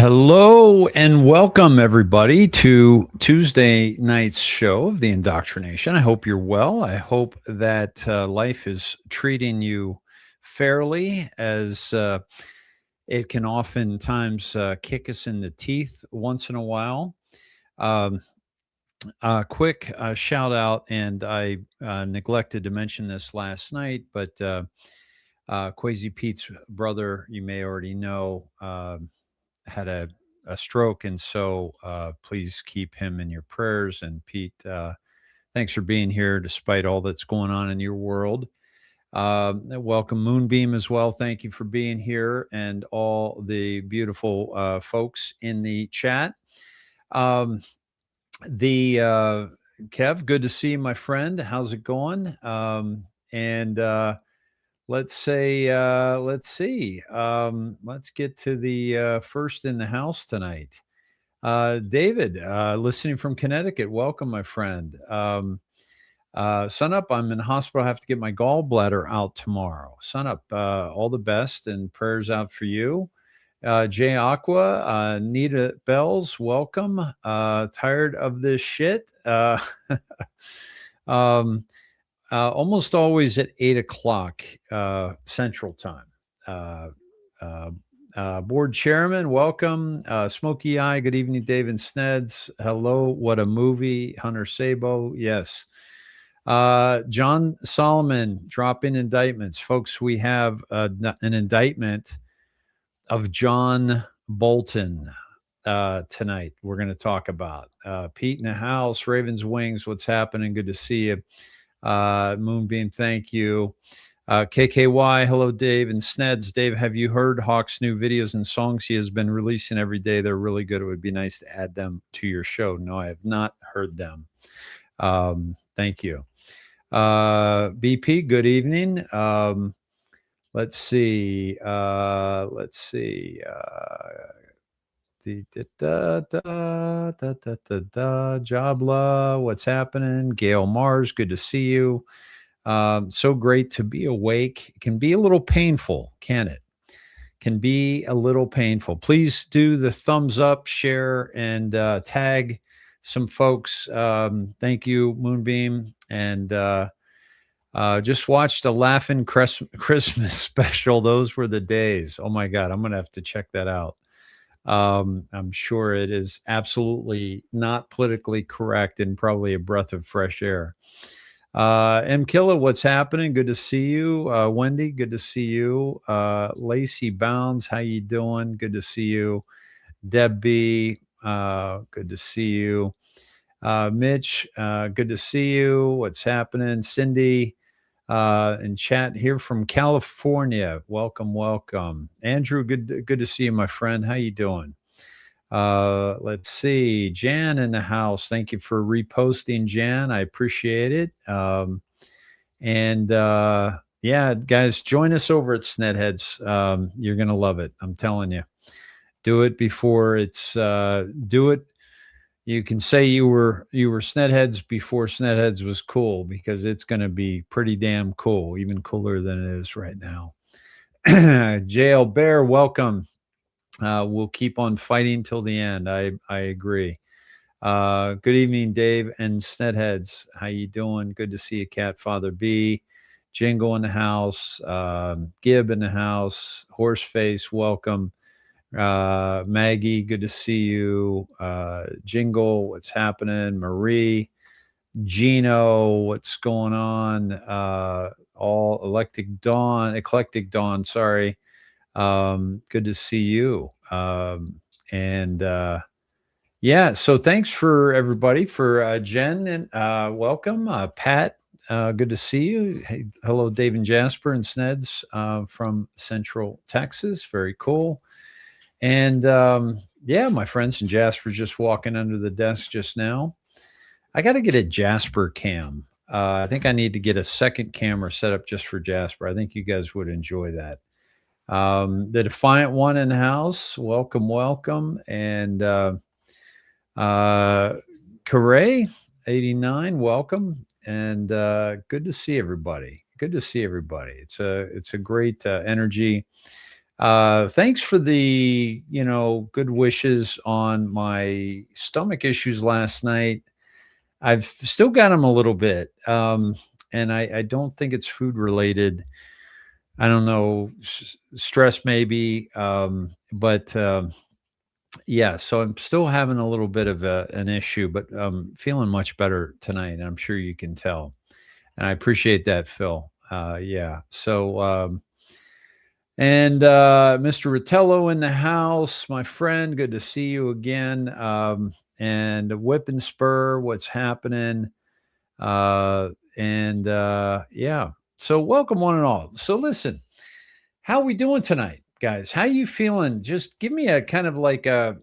Hello and welcome, everybody, to Tuesday night's show of the Indoctrination. I hope you're well. I hope that life is treating you fairly, as it can oftentimes kick us in the teeth once in a while. Um, quick shout out, and I neglected to mention this last night, but Quasi Pete's brother, you may already know, had a stroke, and so please keep him in your prayers. And Pete, thanks for being here despite all that's going on in your world. Welcome, Moonbeam, as well. Thank you for being here, and all the beautiful folks in the chat. Kev, good to see you, my friend. How's it going? And let's see. Let's get to the first in the house tonight. David, listening from Connecticut. Welcome, my friend. Sun up. I'm in the hospital. I have to get my gallbladder out tomorrow. Sun up. All the best and prayers out for you. Jay Aqua, Nita Bells, welcome. Tired of this shit. Almost always at 8 o'clock Central Time. Board Chairman, welcome. Smoky Eye, good evening, DaveSned. Hello, what a movie. Hunter Sabo, yes. John Solomon, drop in indictments. Folks, we have an indictment of John Bolton tonight. We're going to talk about Pete in the house, Ravens Wings, what's happening? Good to see you. Moonbeam, thank you. KKY, hello, Dave and Sneds. Dave, have you heard Hawk's new videos and songs he has been releasing every day? They're really good. It would be nice to add them to your show. No, I have not heard them. Thank you. BP, good evening. Let's see. Jabla, what's happening? Gail Mars, good to see you. So great to be awake. It can be a little painful, can it? Can be a little painful. Please do the thumbs up, share, and tag some folks. Thank you, Moonbeam. And just watched a Laughing Christmas special. Those were the days. Oh my God, I'm going to have to check that out. I'm sure it is absolutely not politically correct and probably a breath of fresh air. M. Killa, what's happening? Good to see you. Wendy, good to see you. Lacey Bounds, how you doing? Good to see you. Deb B, good to see you. Mitch, good to see you. What's happening? Cindy, in chat here from California. Welcome. Andrew, good to see you, my friend. How you doing? Let's see. Jan in the house. Thank you for reposting, Jan. I appreciate it. Yeah, guys, join us over at Snedheads. You're going to love it. I'm telling you. Do it before it's do it. You can say you were Snedheads before Snedheads was cool, because it's going to be pretty damn cool, even cooler than it is right now. JL Bear, welcome. We'll keep on fighting till the end. I agree. Good evening, Dave and Snedheads. How you doing? Good to see you, Cat Father B. Jingle in the house. Gib in the house. Horseface, welcome. Maggie, good to see you. Jingle, what's happening? Marie, Gino, what's going on? All Eclectic Dawn, sorry. Good to see you. Yeah, so thanks for everybody, for Jen, and welcome. Pat, good to see you. Hey, hello, Dave and Jasper and Sneds from Central Texas. Very cool. And yeah, my friends, and Jasper just walking under the desk just now. I got to get a Jasper cam. I think I need to get a second camera set up just for Jasper. I think you guys would enjoy that. The Defiant One in the house. Welcome. And Corey 89, welcome. And good to see everybody. It's a great energy. Thanks for the, good wishes on my stomach issues last night. I've still got them a little bit. And I don't think it's food related. I don't know, stress maybe. But yeah, so I'm still having a little bit of an issue, but feeling much better tonight. And I'm sure you can tell. And I appreciate that, Phil. Yeah. So, and Mr. Rottello in the house, my friend, good to see you again. And Whip and Spur, what's happening? And yeah, so welcome one and all. So listen, how we doing tonight, guys? How you feeling? Just give me a kind of like a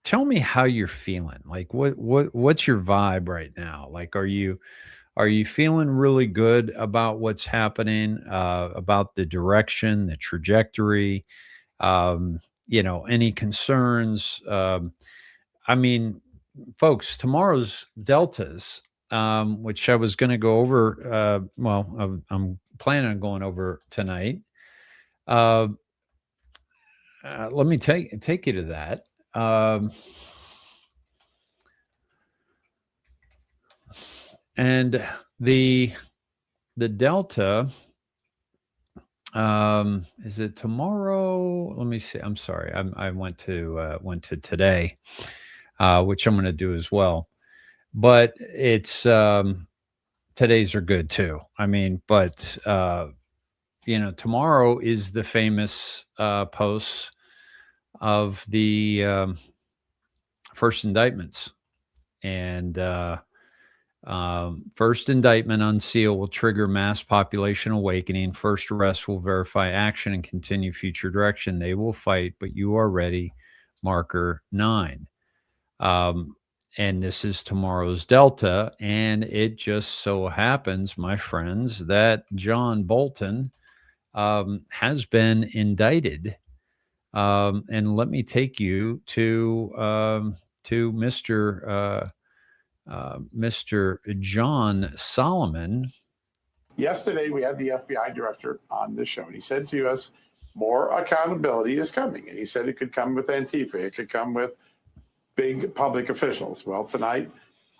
tell me how you're feeling. Like what's your vibe right now? Like are you feeling really good about what's happening, about the direction, the trajectory? Any concerns? I mean, folks, tomorrow's deltas, which I was going to go over. Well, I'm planning on going over tonight. Uh, Let me take you to that. And the delta, is it tomorrow? Let me see. I'm sorry. I went to today, which I'm going to do as well. But it's today's are good too. I mean, but tomorrow is the famous posts of the first indictments, and first indictment unseal will trigger mass population awakening. First arrest will verify action and continue future direction. They will fight, but you are ready. Marker 9. And this is tomorrow's Delta. And it just so happens, my friends, that John Bolton has been indicted. And let me take you to Mr. John Solomon. Yesterday, we had the FBI director on the show, and he said to us, more accountability is coming. And he said it could come with Antifa. It could come with big public officials. Well, tonight,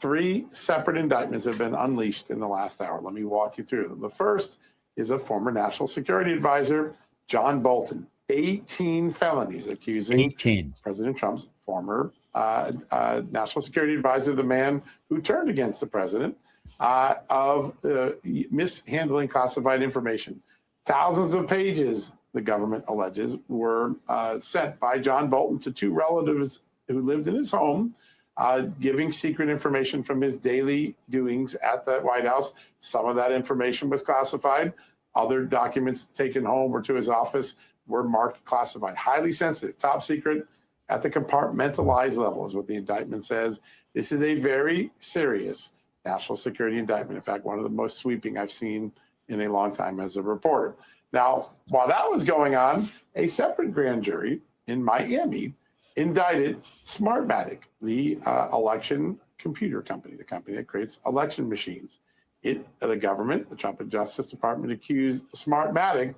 3 separate indictments have been unleashed in the last hour. Let me walk you through them. The first is a former national security advisor, John Bolton. 18 felonies accusing President Trump's former national security advisor, the man who turned against the president, of mishandling classified information. Thousands of pages, the government alleges, were sent by John Bolton to 2 relatives who lived in his home, giving secret information from his daily doings at the White House. Some of that information was classified. Other documents taken home or to his office were marked classified. Highly sensitive, top secret, at the compartmentalized level is what the indictment says. This is a very serious national security indictment. In fact, one of the most sweeping I've seen in a long time as a reporter. Now, while that was going on, a separate grand jury in Miami indicted Smartmatic, the election computer company, the company that creates election machines. The government, the Trump Justice Department, accused Smartmatic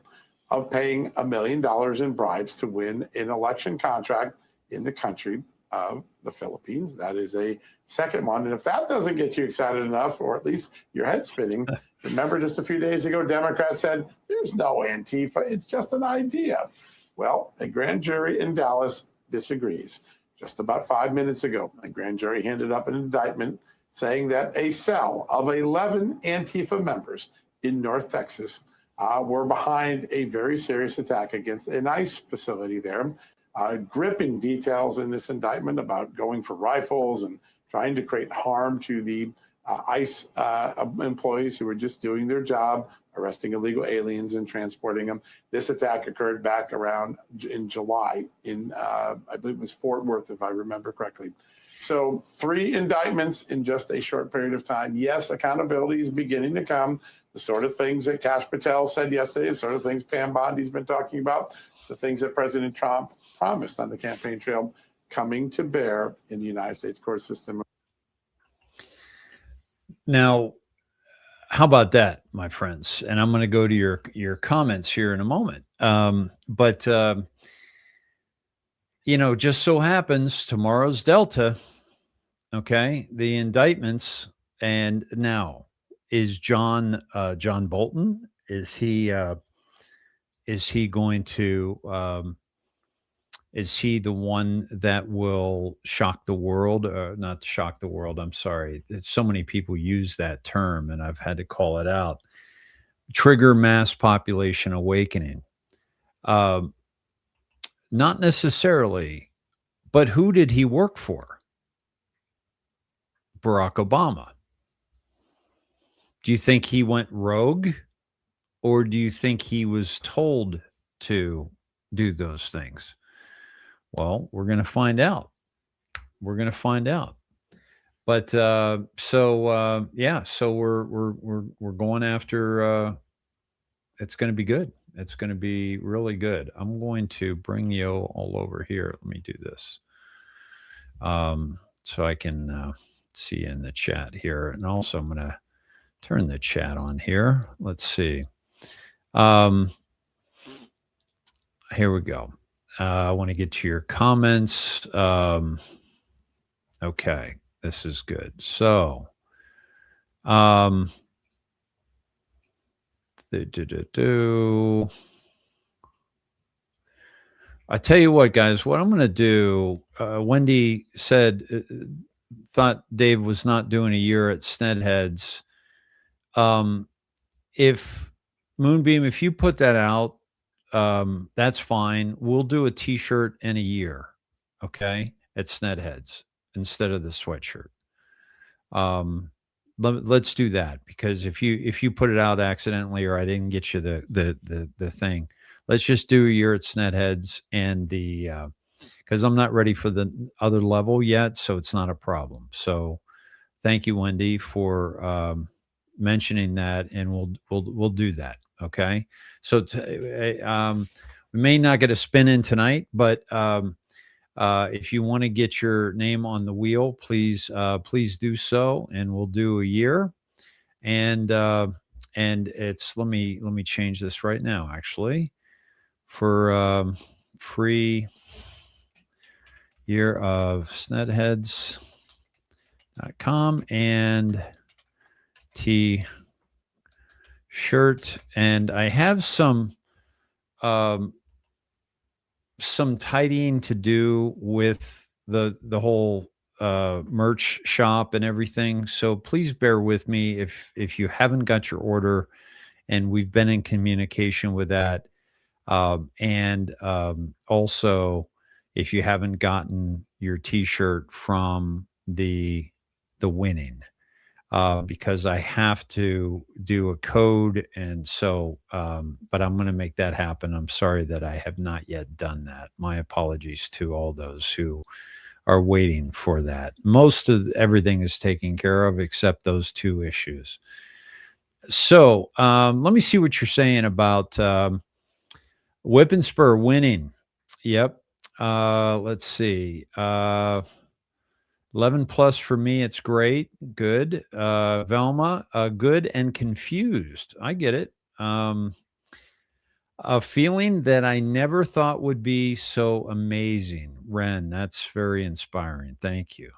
of paying $1 million in bribes to win an election contract in the country of the Philippines. That is a second one. And if that doesn't get you excited enough, or at least your head spinning, remember just a few days ago, Democrats said, there's no Antifa, it's just an idea. Well, a grand jury in Dallas disagrees. Just about 5 minutes ago, a grand jury handed up an indictment saying that a cell of 11 Antifa members in North Texas were behind a very serious attack against an ICE facility there. Gripping details in this indictment about going for rifles and trying to create harm to the ICE employees who were just doing their job, arresting illegal aliens and transporting them. This attack occurred back around in July in, I believe it was Fort Worth, if I remember correctly. So 3 indictments in just a short period of time. Yes, accountability is beginning to come. The sort of things that Kash Patel said yesterday, the sort of things Pam Bondi's been talking about, the things that President Trump promised on the campaign trail coming to bear in the United States court system. Now, How about that, my friends? And I'm going to go to your comments here in a moment. But just so happens tomorrow's Delta. Okay, the indictments, and now is John Bolton? Is he going to? Is he the one that will shock the world? Not shock the world. I'm sorry. So many people use that term, and I've had to call it out. Trigger mass population awakening. Um, Not necessarily, but who did he work for? Barack Obama. Do you think he went rogue, or do you think he was told to do those things? Well, we're going to find out. We're going to find out. But so we're going after. It's going to be good. It's going to be really good. I'm going to bring you all over here. Let me do this, so I can see in the chat here, and also I'm going to turn the chat on here. Let's see. Here we go. I want to get to your comments. Okay, this is good. So, I tell you what, guys, what I'm going to do, Wendy said, thought Dave was not doing a year at Snedheads. If Moonbeam, if you put that out, that's fine. We'll do a t-shirt in a year. Okay. At Snedheads instead of the sweatshirt. Let's do that, because if you put it out accidentally, or I didn't get you the thing, let's just do a year at Snedheads, and because I'm not ready for the other level yet, so it's not a problem. So thank you, Wendy, for mentioning that, and we'll do that. Okay. So we may not get a spin in tonight, but if you want to get your name on the wheel, please do so, and we'll do a year. And it's let me change this right now, actually, for free year of snedheads.com and t-shirt. And I have some tidying to do with the whole merch shop and everything. So please bear with me if you haven't got your order, and we've been in communication with that. And also, if you haven't gotten your t-shirt from the winning, because I have to do a code. And so, but I'm going to make that happen. I'm sorry that I have not yet done that. My apologies to all those who are waiting for that. Most of everything is taken care of except those two issues. So let me see what you're saying about Whip and Spur winning. Yep. Let's see. 11 plus for me. It's great. Good. Velma, good and confused. I get it. A feeling that I never thought would be so amazing. Ren, that's very inspiring. Thank you.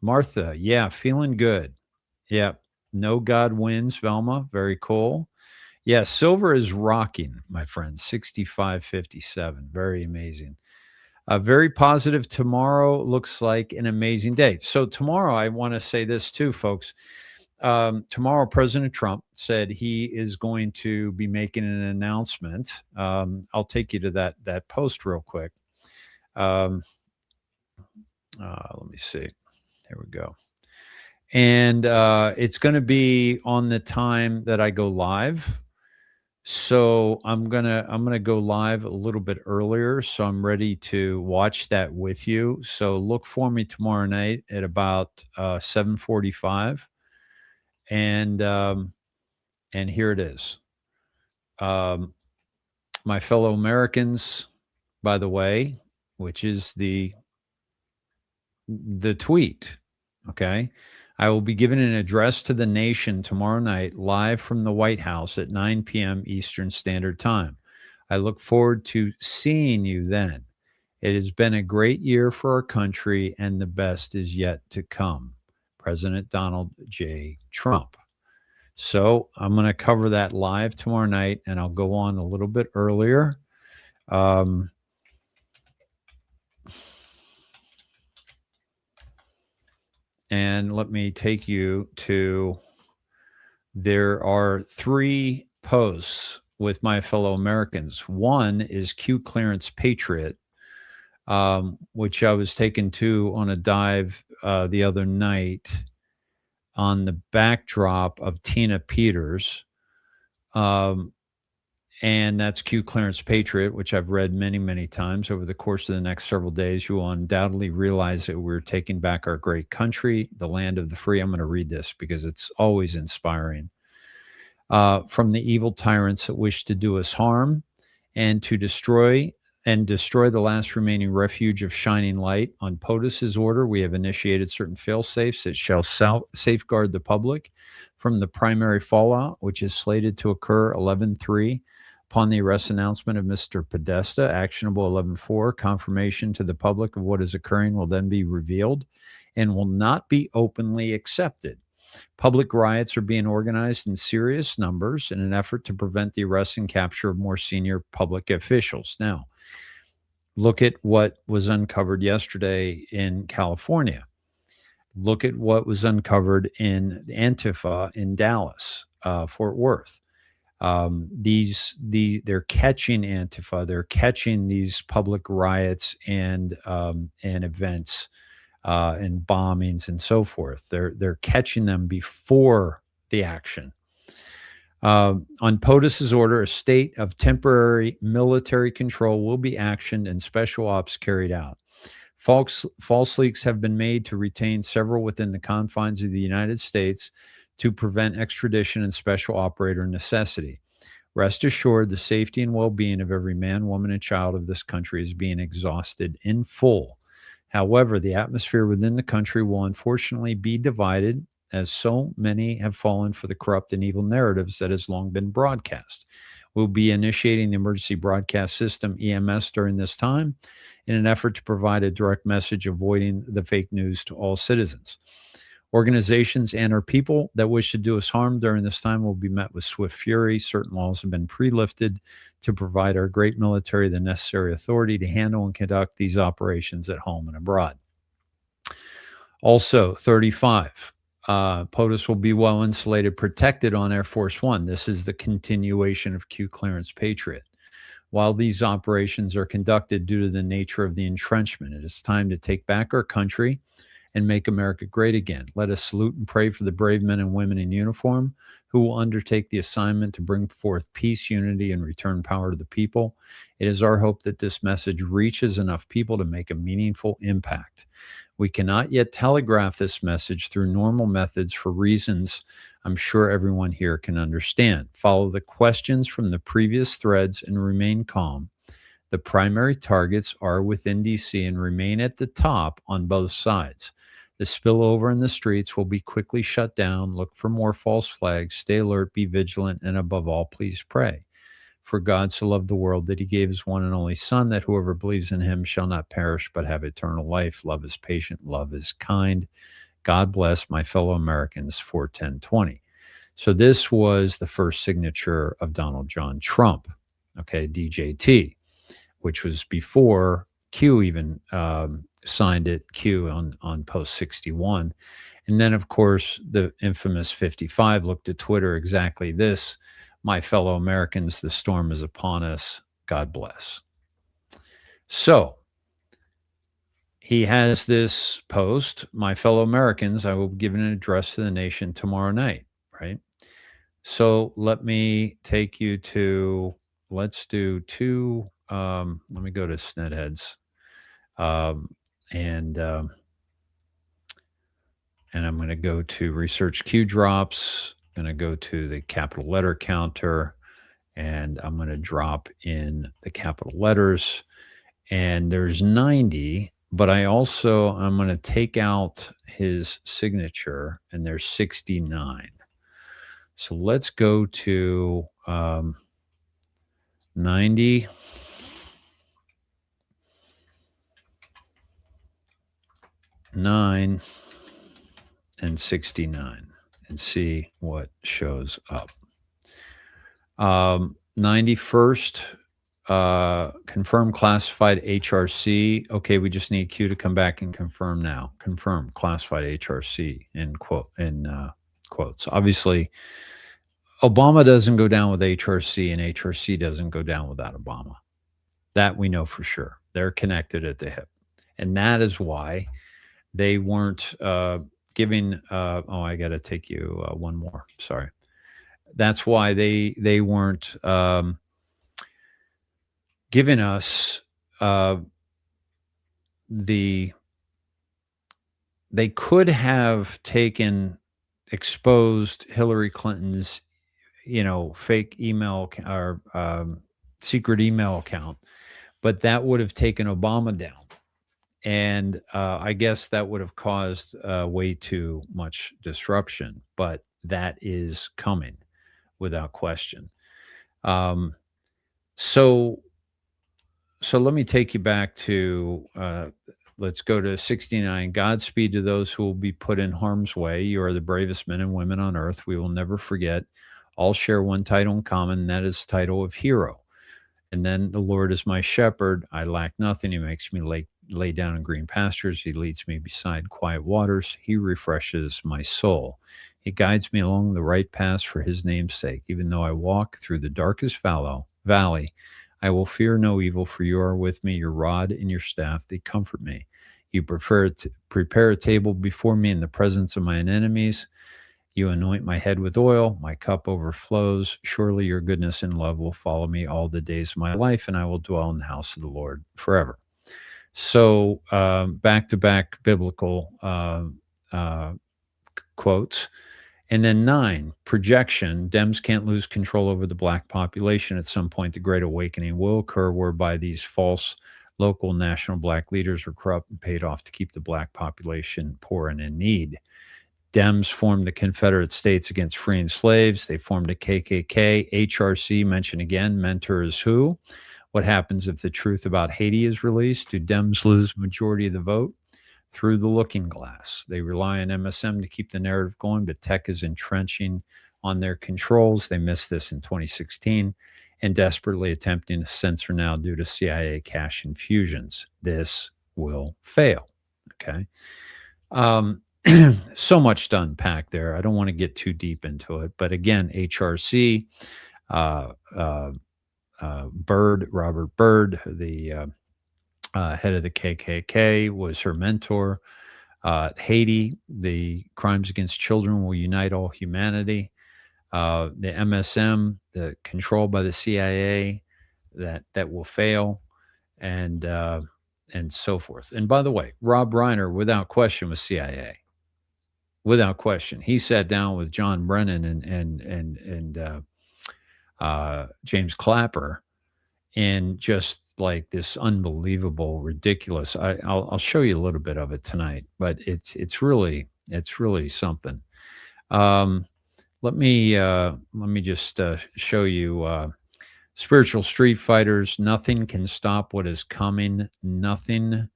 Martha, yeah, feeling good. Yeah. No God wins, Velma. Very cool. Yeah, silver is rocking, my friend. 65.57. Very amazing. Very positive. Tomorrow looks like an amazing day. So tomorrow, I want to say this too, folks. Tomorrow, President Trump said he is going to be making an announcement. I'll take you to that post real quick. Let me see. Here we go. And it's going to be on the time that I go live. So I'm gonna go live a little bit earlier, so I'm ready to watch that with you. So look for me tomorrow night at about 7:45, and here it is. My fellow Americans, by the way, which is the tweet. Okay, I will be giving an address to the nation tomorrow night, live from the White House at 9 p.m. Eastern Standard Time. I look forward to seeing you then. It has been a great year for our country, and the best is yet to come. President Donald J. Trump. So I'm going to cover that live tomorrow night, and I'll go on a little bit earlier. And let me take you to, there are 3 posts with my fellow Americans. One is Q Clearance Patriot, which I was taken to on a dive the other night on the backdrop of Tina Peters. And that's Q Clearance Patriot, which I've read many, many times. Over the course of the next several days, you will undoubtedly realize that we're taking back our great country, the land of the free. I'm going to read this because it's always inspiring. From the evil tyrants that wish to do us harm and to destroy the last remaining refuge of shining light. On POTUS's order, we have initiated certain fail-safes that shall safeguard the public from the primary fallout, which is slated to occur 11/3. Upon the arrest announcement of Mr. Podesta, actionable 11/4, confirmation to the public of what is occurring will then be revealed and will not be openly accepted. Public riots are being organized in serious numbers in an effort to prevent the arrest and capture of more senior public officials. Now, look at what was uncovered yesterday in California. Look at what was uncovered in Antifa in Dallas, Fort Worth. They're catching Antifa. They're catching these public riots and events and bombings and so forth. They're catching them before the action. On POTUS's order, a state of temporary military control will be actioned and special ops carried out. False leaks have been made to retain several within the confines of the United States to prevent extradition and special operator necessity. Rest assured, the safety and well-being of every man, woman, and child of this country is being exhausted in full. However, the atmosphere within the country will unfortunately be divided, as so many have fallen for the corrupt and evil narratives that has long been broadcast. We'll be initiating the emergency broadcast system, EMS, during this time in an effort to provide a direct message avoiding the fake news to all citizens. Organizations and our people that wish to do us harm during this time will be met with swift fury. Certain laws have been pre-lifted to provide our great military the necessary authority to handle and conduct these operations at home and abroad. Also, 35. POTUS will be well insulated, protected on Air Force One. This is the continuation of Q Clearance Patriot. While these operations are conducted due to the nature of the entrenchment, it is time to take back our country and make America great again. Let us salute and pray for the brave men and women in uniform who will undertake the assignment to bring forth peace, unity, and return power to the people. It is our hope that this message reaches enough people to make a meaningful impact. We cannot yet telegraph this message through normal methods for reasons I'm sure everyone here can understand. Follow the questions from the previous threads and remain calm. The primary targets are within DC and remain at the top on both sides. The spillover in the streets will be quickly shut down. Look for more false flags. Stay alert, be vigilant, and above all, please pray. For God so loved the world that he gave his one and only Son, that whoever believes in him shall not perish but have eternal life. Love is patient. Love is kind. God bless my fellow Americans. 4/10/20. So this was the first signature of Donald John Trump, okay, DJT, which was before Q even signed it, Q on post 61. And then, of course, the infamous 55 looked at Twitter, exactly this: my fellow Americans, the storm is upon us. God bless. So he has this post, my fellow Americans, I will be giving an address to the nation tomorrow night, right? So let me take you to, let's do two, let me go to Snedheads. And I'm going to go to research Q drops. I'm going to go to the capital letter counter, and I'm going to drop in the capital letters. And there's 90 but I'm going to take out his signature, and there's 69. So let's go to 90. 9 and 69 and see what shows up. 91st, confirm classified HRC. Okay, we just need Q to come back and confirm now. Confirm classified HRC in quotes. Obviously, Obama doesn't go down with HRC, and HRC doesn't go down without Obama. That we know for sure. They're connected at the hip. And that is why they weren't giving I got to take you one more. Sorry. That's why they weren't giving us they could have exposed Hillary Clinton's fake email or secret email account, but that would have taken Obama down. And I guess that would have caused way too much disruption, but that is coming without question. So let me take you back to, let's go to 69. Godspeed to those who will be put in harm's way. You are the bravest men and women on earth. We will never forget. All share one title in common, and that is the title of hero. And then the Lord is my shepherd. I lack nothing. He makes me lay down in green pastures. He leads me beside quiet waters. He refreshes my soul. He guides me along the right paths for his name's sake. Even though I walk through the darkest valley, I will fear no evil, for you are with me. Your rod and your staff, they comfort me. You prepare a table before me in the presence of mine enemies. You anoint my head with oil, my cup overflows. Surely your goodness and love will follow me all the days of my life, and I will dwell in the house of the Lord forever. So back-to-back biblical quotes. And then 9, projection. Dems can't lose control over the black population. At some point, the Great Awakening will occur, whereby these false local national black leaders are corrupt and paid off to keep the black population poor and in need. Dems formed the Confederate States against freeing slaves. They formed a KKK. HRC, mentioned again, mentor is who? What happens if the truth about Haiti is released? Do Dems lose majority of the vote? Through the looking glass. They rely on MSM to keep the narrative going, but tech is entrenching on their controls. They missed this in 2016 and desperately attempting to censor now due to CIA cash infusions. This will fail. Okay. So much to unpack there. I don't want to get too deep into it, but again, HRC, Robert Byrd, the head of the KKK, was her mentor. Haiti, the crimes against children will unite all humanity. The MSM, the control by the CIA, that will fail, and so forth. And by the way, Rob Reiner, without question, was CIA. Without question, he sat down with John Brennan and James Clapper, and just like this unbelievable, ridiculous. I'll show you a little bit of it tonight, but it's really something. Let me just show you Spiritual Street Fighters. Nothing can stop what is coming. Nothing.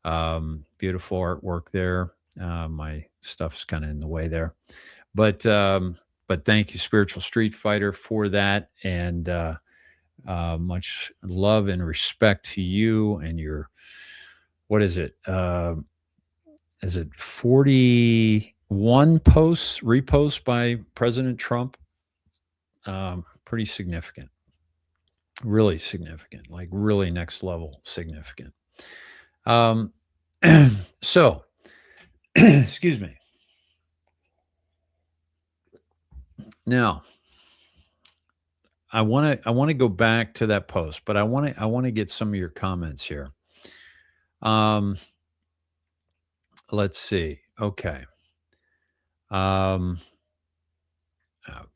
Beautiful artwork there. My stuff's kind of in the way there, but thank you, Spiritual Street Fighter, for that, and much love and respect to you and your, what is it? Is it 41 reposts by President Trump? Pretty significant, really significant, like really next level significant. So, excuse me. Now, I want to go back to that post, but I want to get some of your comments here. Let's see. Okay.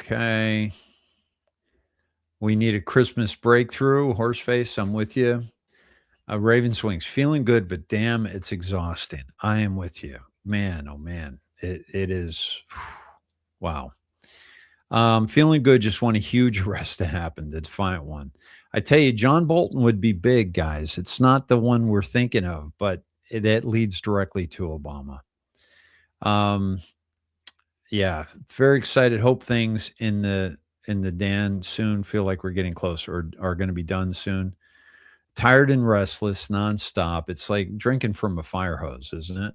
Okay. We need a Christmas breakthrough. Horseface, I'm with you. Ravens Wings, feeling good, but damn, it's exhausting. I am with you, man. Oh man, it is. Wow. Feeling good. Just want a huge arrest to happen. The defiant one. I tell you, John Bolton would be big, guys. It's not the one we're thinking of, but that leads directly to Obama. Yeah, very excited. Hope things in the Dan soon. Feel like we're getting closer or are going to be done soon. Tired and restless, nonstop. It's like drinking from a fire hose, isn't it?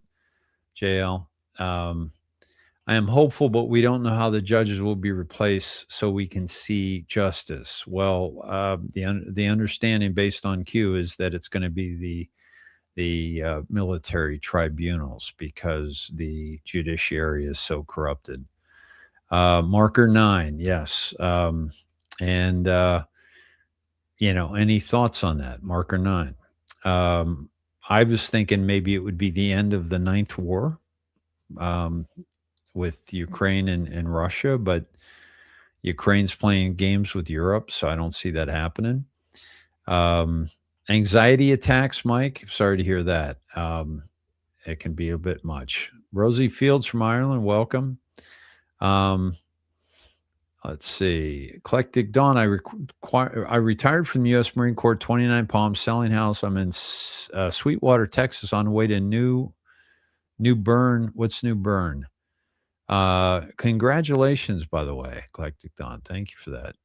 JL. I am hopeful, but we don't know how the judges will be replaced so we can see justice. Well, the understanding based on Q is that it's going to be the military tribunals because the judiciary is so corrupted. Marker 9, yes. And any thoughts on that? Marker 9. I was thinking maybe it would be the end of the Ninth War with Ukraine and Russia, but Ukraine's playing games with Europe, so I don't see that happening. Anxiety attacks, Mike. Sorry to hear that. It can be a bit much. Rosie Fields from Ireland, welcome. Let's see. Eclectic Dawn. I retired from the U.S. Marine Corps, 29 Palms, selling house. I'm in Sweetwater, Texas, on the way to New Bern. What's New Bern? Congratulations, by the way, Eclectic Dawn. Thank you for that.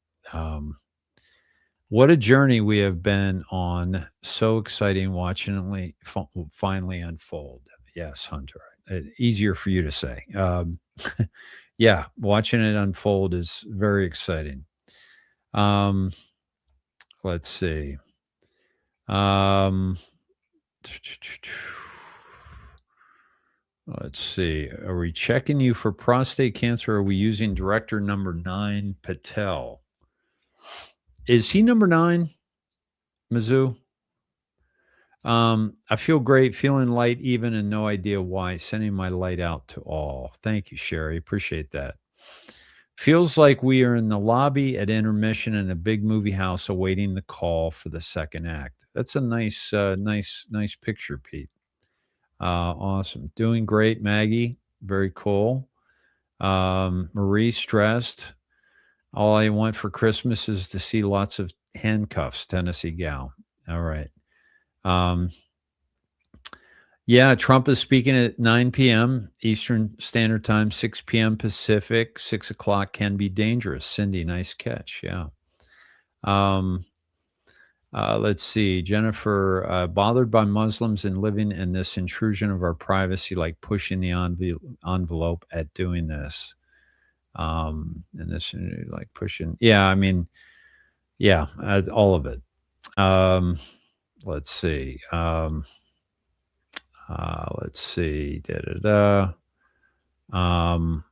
What a journey we have been on. So exciting watching it finally unfold. Yes, Hunter. Easier for you to say. Yeah, watching it unfold is very exciting. Let's see. Let's see. Are we checking you for prostate cancer? Or are we using director number 9, Patel? Is he number 9, Mizzou? I feel great, feeling light even, and no idea why. Sending my light out to all. Thank you, Sherry. Appreciate that. Feels like we are in the lobby at intermission in a big movie house awaiting the call for the second act. That's a nice picture, Pete. Awesome. Doing great, Maggie. Very cool. Marie, stressed. All I want for Christmas is to see lots of handcuffs, Tennessee gal. All right. Yeah, Trump is speaking at 9 p.m. Eastern Standard Time, 6 p.m. Pacific. 6 o'clock can be dangerous. Cindy, nice catch. Yeah. Let's see. Jennifer, bothered by Muslims and living in this intrusion of our privacy, like pushing the envelope at doing this. And this, like pushing. Yeah, I mean, yeah, all of it. Let's see. Let's see. RV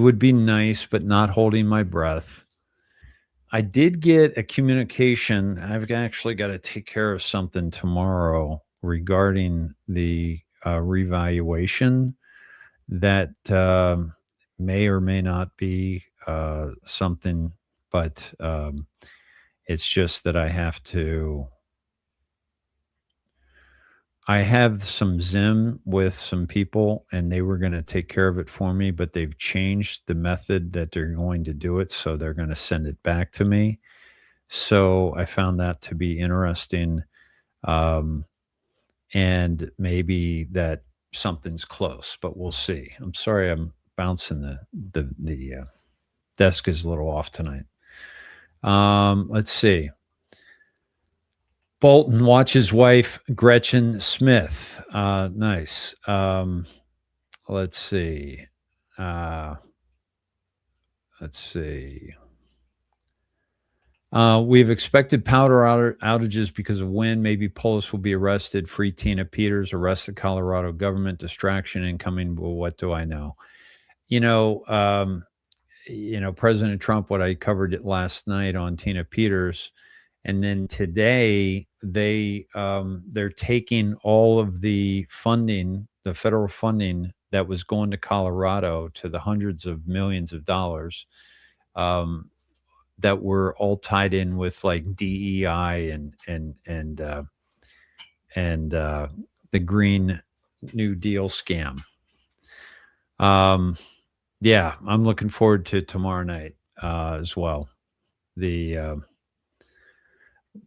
would be nice, but not holding my breath. I did get a communication. I've actually got to take care of something tomorrow regarding the revaluation that may or may not be something, but it's just that I have some Zim with some people, and they were going to take care of it for me, but they've changed the method that they're going to do it, so they're going to send it back to me. So I found that to be interesting, and maybe that something's close, but we'll see. I'm sorry, I'm bouncing. The desk is a little off tonight. Let's see. Bolton watches wife Gretchen Smith. Nice. Let's see. We've expected power outages because of wind. Maybe Polis will be arrested. Free Tina Peters. Arrest the Colorado government. Distraction incoming. Well, what do I know? President Trump. What I covered it last night on Tina Peters. And then today they're taking all of the funding, the federal funding that was going to Colorado, to the hundreds of millions of dollars that were all tied in with like DEI and and the Green New Deal scam. Yeah, I'm looking forward to tomorrow night as well. The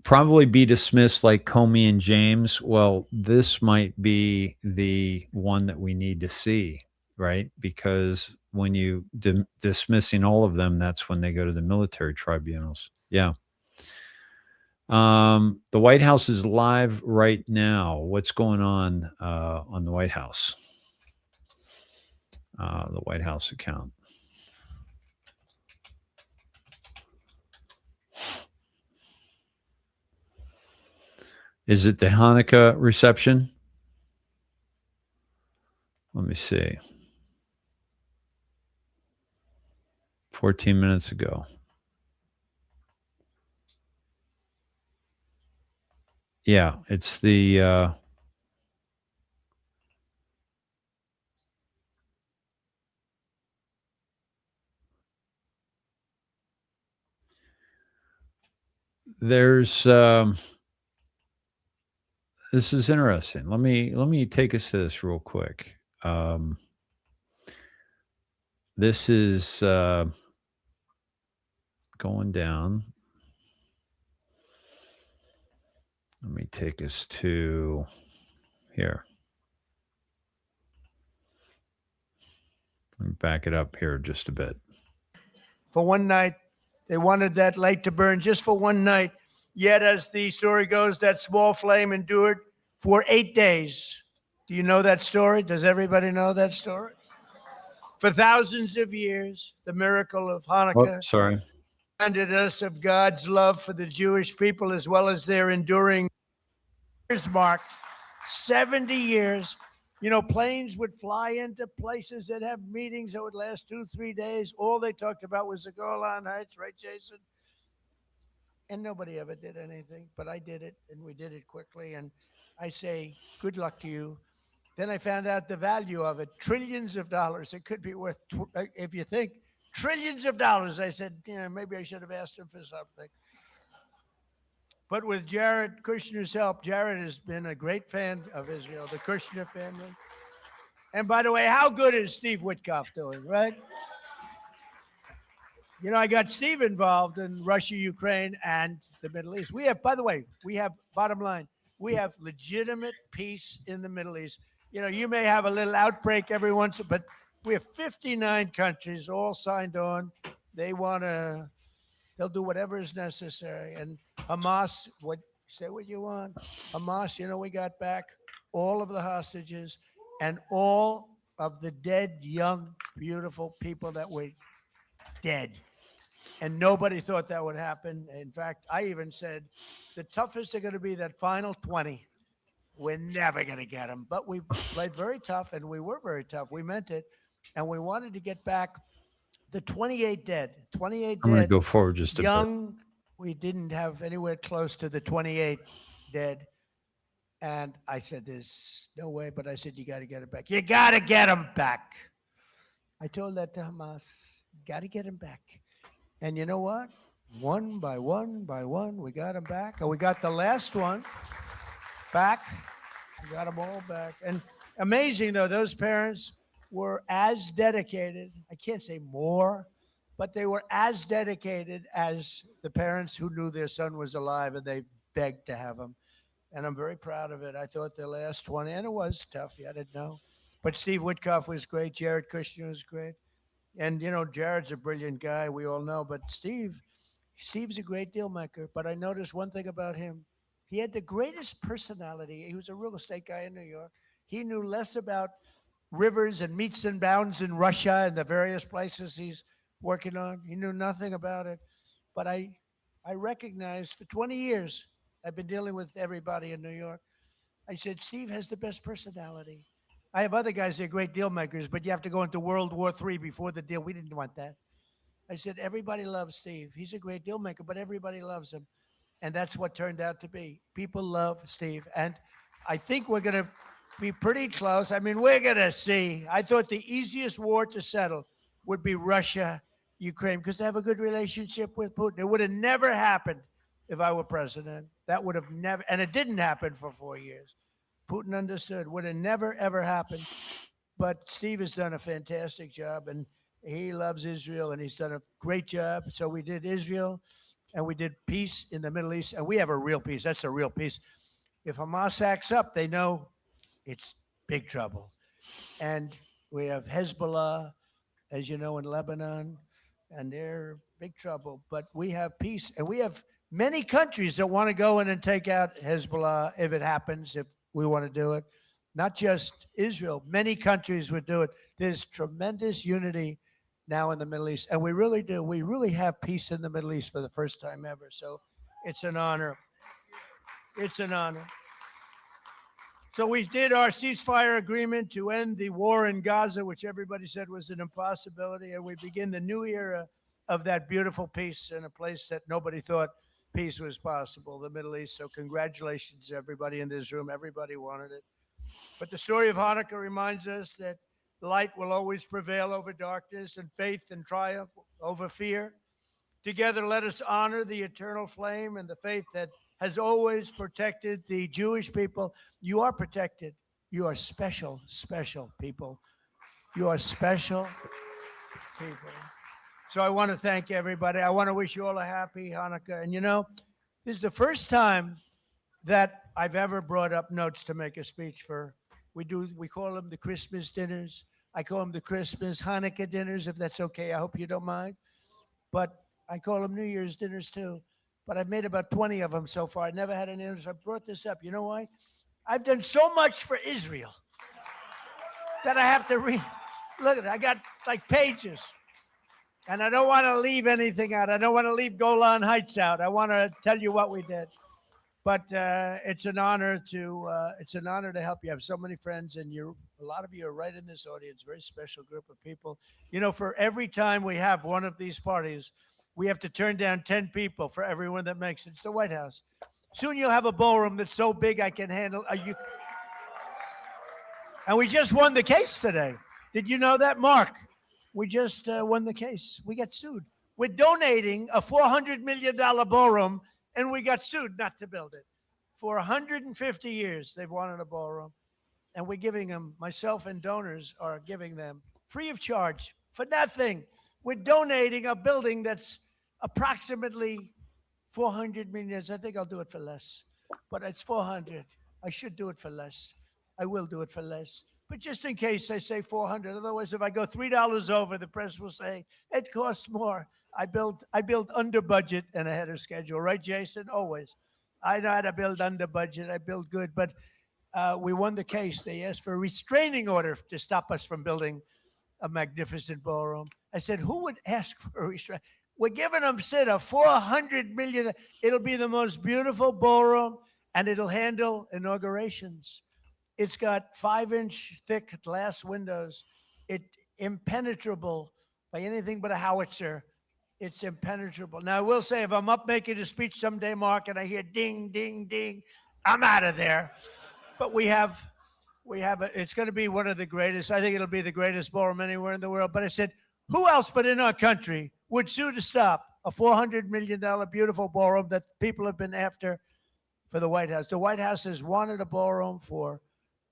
probably be dismissed like Comey and James. Well, this might be the one that we need to see, right? Because when you dismissing all of them, that's when they go to the military tribunals. Yeah. The White House is live right now. What's going on the White House? The White House account. Is it the Hanukkah reception? Let me see. 14 minutes ago. Yeah, it's the there's this is interesting. Let me take us to this real quick. This is going down. Let me take us to here. Let me back it up here just a bit. For one night, they wanted that light to burn just for one night. Yet, as the story goes, that small flame endured for 8 days. Do you know that story? Does everybody know that story? For thousands of years, the miracle of Hanukkah reminded us of God's love for the Jewish people as well as their enduring years mark. 70 years. You know, planes would fly into places that have meetings that would last 2-3 days. All they talked about was the Golan Heights, right, Jason? And nobody ever did anything, but I did it, and we did it quickly. And I say, good luck to you. Then I found out the value of it, trillions of dollars. It could be worth, if you think, trillions of dollars. I said, yeah, maybe I should have asked him for something. But with Jared Kushner's help, Jared has been a great fan of Israel, the Kushner family. And by the way, how good is Steve Witkoff doing, right? You know, I got Steve involved in Russia, Ukraine, and the Middle East. We have, by the way, bottom line, we have legitimate peace in the Middle East. You know, you may have a little outbreak every once, but we have 59 countries all signed on. They'll do whatever is necessary. And Hamas, say what you want. Hamas, you know, we got back all of the hostages and all of the dead, young, beautiful people that were dead. And nobody thought that would happen. In fact, I even said the toughest are going to be that final 20. We're never going to get them. But we played very tough, and we were very tough. We meant it. And we wanted to get back the 28 dead. 28 I'm dead. going to go forward just a bit. Young, we didn't have anywhere close to the 28 dead. And I said, there's no way. But I said, you got to get it back. You got to get them back. I told that to Hamas. Got to get them back. And you know what? One by one, we got them back. And we got the last one back. We got them all back. And amazing, though, those parents were as dedicated. I can't say more, but they were as dedicated as the parents who knew their son was alive, and they begged to have him. And I'm very proud of it. I thought the last 20, and it was tough. Yeah, I didn't know. But Steve Witkoff was great. Jared Kushner was great. And, you know, Jared's a brilliant guy, we all know. But Steve's a great deal maker. But I noticed one thing about him. He had the greatest personality. He was a real estate guy in New York. He knew less about rivers and meets and bounds in Russia and the various places he's working on. He knew nothing about it. But I recognized for 20 years, I've been dealing with everybody in New York. I said, Steve has the best personality. I have other guys that are great deal makers, but you have to go into World War III before the deal. We didn't want that. I said, everybody loves Steve. He's a great deal maker, but everybody loves him. And that's what turned out to be. People love Steve. And I think we're going to be pretty close. I mean, we're going to see. I thought the easiest war to settle would be Russia, Ukraine, because they have a good relationship with Putin. It would have never happened if I were president. That would have never, and it didn't happen for 4 years. Putin understood, would have never, ever happened. But Steve has done a fantastic job, and he loves Israel, and he's done a great job. So we did Israel, and we did peace in the Middle East, and we have a real peace. That's a real peace. If Hamas acts up, they know it's big trouble. And we have Hezbollah, as you know, in Lebanon, and they're big trouble. But we have peace, and we have many countries that want to go in and take out Hezbollah if it happens, if we want to do it. Not just Israel. Many countries would do it. There's tremendous unity now in the Middle East, and we really do. We really have peace in the Middle East for the first time ever. So it's an honor. It's an honor. So we did our ceasefire agreement to end the war in Gaza, which everybody said was an impossibility, and we begin the new era of that beautiful peace in a place that nobody thought peace was possible, the Middle East. So congratulations, everybody in this room. Everybody wanted it. But the story of Hanukkah reminds us that light will always prevail over darkness, and faith and triumph over fear. Together, let us honor the eternal flame and the faith that has always protected the Jewish people. You are protected. You are special, special people. You are special people. So I want to thank everybody. I want to wish you all a happy Hanukkah. And you know, this is the first time that I've ever brought up notes to make a speech for. We call them the Christmas dinners. I call them the Christmas Hanukkah dinners, if that's okay. I hope you don't mind. But I call them New Year's dinners too. But I've made about 20 of them so far. I never had any others. I brought this up. You know why? I've done so much for Israel that I have to read. Look at it. I got like pages. And I don't want to leave anything out. I don't want to leave Golan Heights out. I want to tell you what we did. But it's an honor to help you. I have so many friends, and a lot of you are right in this audience. Very special group of people. You know, for every time we have one of these parties, we have to turn down 10 people for everyone that makes it. It's the White House. Soon you'll have a ballroom that's so big I can handle. And we just won the case today. Did you know that, Mark? We just won the case. We got sued. We're donating a $400 million ballroom, and we got sued not to build it. For 150 years, they've wanted a ballroom, and we're giving them, myself and donors are giving them, free of charge, for nothing. We're donating a building that's approximately 400 million. I think I'll do it for less, but it's 400. I should do it for less. I will do it for less. But just in case I say 400, otherwise if I go $3 over, the press will say it costs more. I build under budget and ahead of schedule, right, Jason? Always. I know how to build under budget. I build good, but we won the case. They asked for a restraining order to stop us from building a magnificent ballroom. I said, who would ask for a restraint? We're giving them, Sid, a $400 million. It'll be the most beautiful ballroom, and it'll handle inaugurations. It's got 5-inch thick glass windows. It's impenetrable by anything but a howitzer. It's impenetrable. Now, I will say, if I'm up making a speech someday, Mark, and I hear ding, ding, ding, I'm out of there. But it's going to be one of the greatest. I think it'll be the greatest ballroom anywhere in the world. But I said, who else but in our country would sue to stop a $400 million beautiful ballroom that people have been after for the White House? The White House has wanted a ballroom for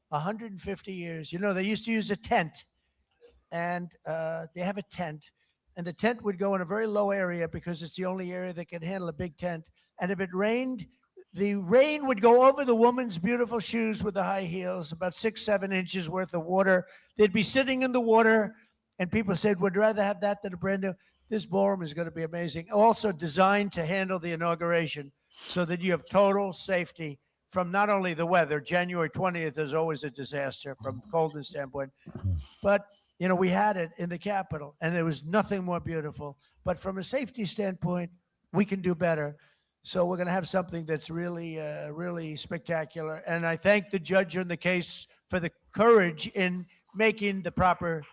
150 years. You know, they used to use a tent, and they have a tent, and the tent would go in a very low area because it's the only area that can handle a big tent. And if it rained, the rain would go over the woman's beautiful shoes with the high heels, about 6-7 inches worth of water. They'd be sitting in the water, and people said, would rather have that than a brand new. This ballroom is going to be amazing. Also designed to handle the inauguration so that you have total safety from not only the weather. January 20th is always a disaster from coldness standpoint, but you know, we had it in the Capitol, and there was nothing more beautiful. But from a safety standpoint, we can do better. So we're going to have something that's really, really spectacular. And I thank the judge in the case for the courage in making the proper